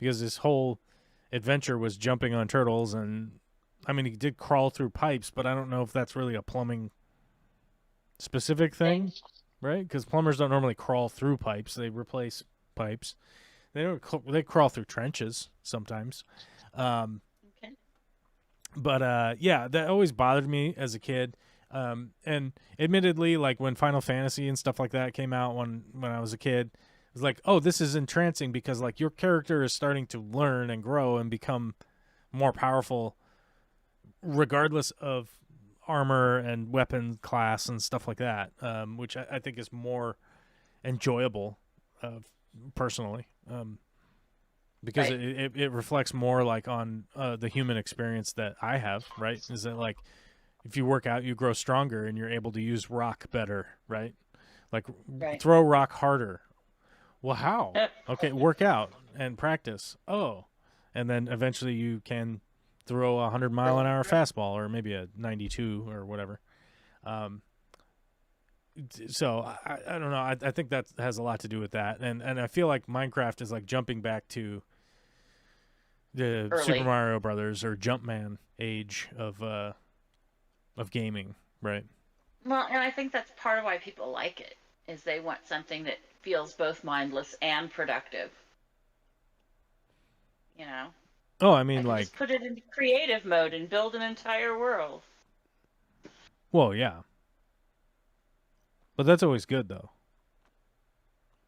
because his whole adventure was jumping on turtles. And I mean, he did crawl through pipes, but I don't know if that's really a plumbing specific Thing. thing, right? Because plumbers don't normally crawl through pipes; they replace pipes. They don't. They crawl through trenches sometimes. Um, Okay. but yeah, that always bothered me as a kid. And admittedly, like when Final Fantasy and stuff like that came out when I was a kid, it was like, oh, this is entrancing because like your character is starting to learn and grow and become more powerful, regardless of armor and weapon class and stuff like that, which I think is more enjoyable, personally. Because Right. it reflects more like on the human experience that I have, right? Is that like if you work out, you grow stronger and you're able to use rock better, right? Like Right. throw rock harder. Well, how? Okay, work out and practice. Oh, and then eventually you can throw a 100-mile-an-hour fastball or maybe a 92 or whatever. Um, so I don't know. I think that has a lot to do with that, and I feel like Minecraft is like jumping back to the Super Early. Mario Brothers or Jumpman age of gaming, right? Well, and I think that's part of why people like it, is they want something that feels both mindless and productive. You know, Oh, I I mean, can just like, put it into creative mode and build an entire world. well, yeah, but that's always good though.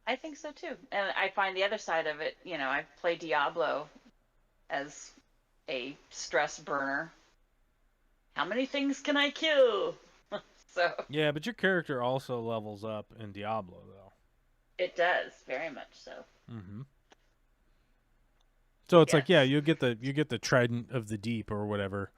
I think so too. And I find the other side of it, I play Diablo as a stress burner. How many things can I kill? So Yeah, but your character also levels up in Diablo though. it does, very much so. Mm-hmm. So it's like, yeah, Yes. you get the Trident of the Deep or whatever,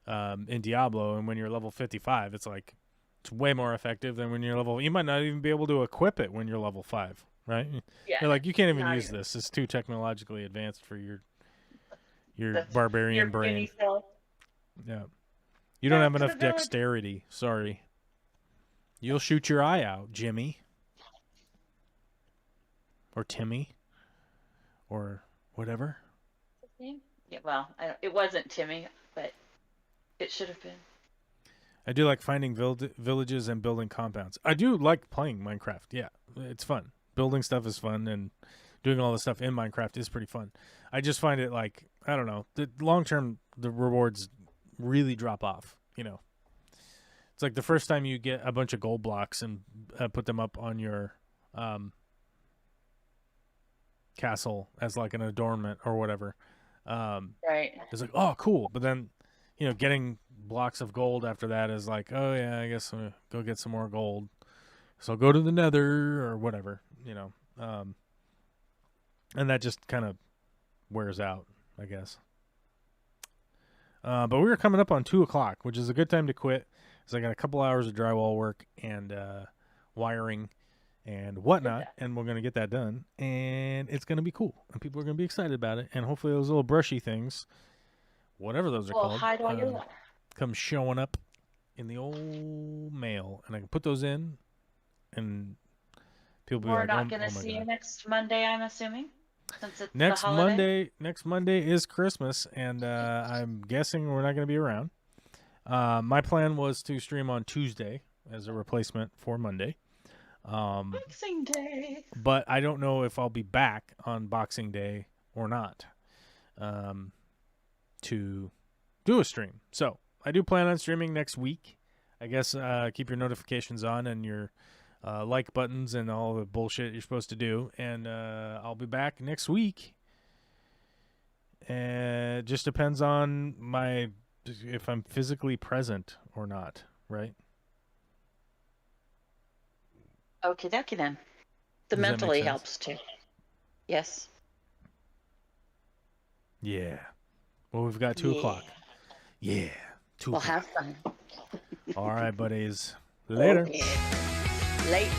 in Diablo, and when you're level 55, it's like it's way more effective than when you're level. You might not even be able to equip it when you're level 5, right? Yeah, You're like, you can't even not use even. this. It's too technologically advanced for your That's your barbarian puny brain. self. Yeah, you don't Back have to the enough village. dexterity. Sorry, you'll shoot your eye out, Jimmy or Timmy or whatever. Yeah, well, it wasn't Timmy, but it should have been. I do like finding villages and building compounds. I do like playing Minecraft. Yeah, it's fun. Building stuff is fun, and doing all the stuff in Minecraft is pretty fun. I just find it like I don't know. The long term, the rewards really drop off. It's like the first time you get a bunch of gold blocks and put them up on your um, castle as like an adornment or whatever. Um, Right. it's like, oh, cool. But then, getting blocks of gold after that is like, oh yeah, I guess I'm gonna go get some more gold So go to the Nether or whatever, and that just kind of wears out, I guess. But we were coming up on 2 o'clock, which is a good time to quit, because I got a couple hours of drywall work and wiring and whatnot, and we're gonna get that done, and it's gonna be cool, and people are gonna be excited about it, and hopefully those little brushy things, whatever those are Well, called, hide all your come showing up in the old mail, and I can put those in, and people will be We're like, not "Oh, going to oh my see you god!" next Monday, I'm assuming, since it's the Next holiday. Monday is Christmas, and I'm guessing we're not gonna be around. My plan was to stream on Tuesday as a replacement for Monday. Boxing Day. But I don't know if I'll be back on Boxing Day or not to do a stream. So I do plan on streaming next week. I guess keep your notifications on and your like buttons and all the bullshit you're supposed to do. And I'll be back next week. And it just depends on if I'm physically present or not, right? Okie dokie then. The Does that make mentally sense? helps too. Yes. Yeah. Well, we've got 2 o'clock. Yeah. 2 Well, o'clock. have fun. All right, buddies. Later. Okay. Late.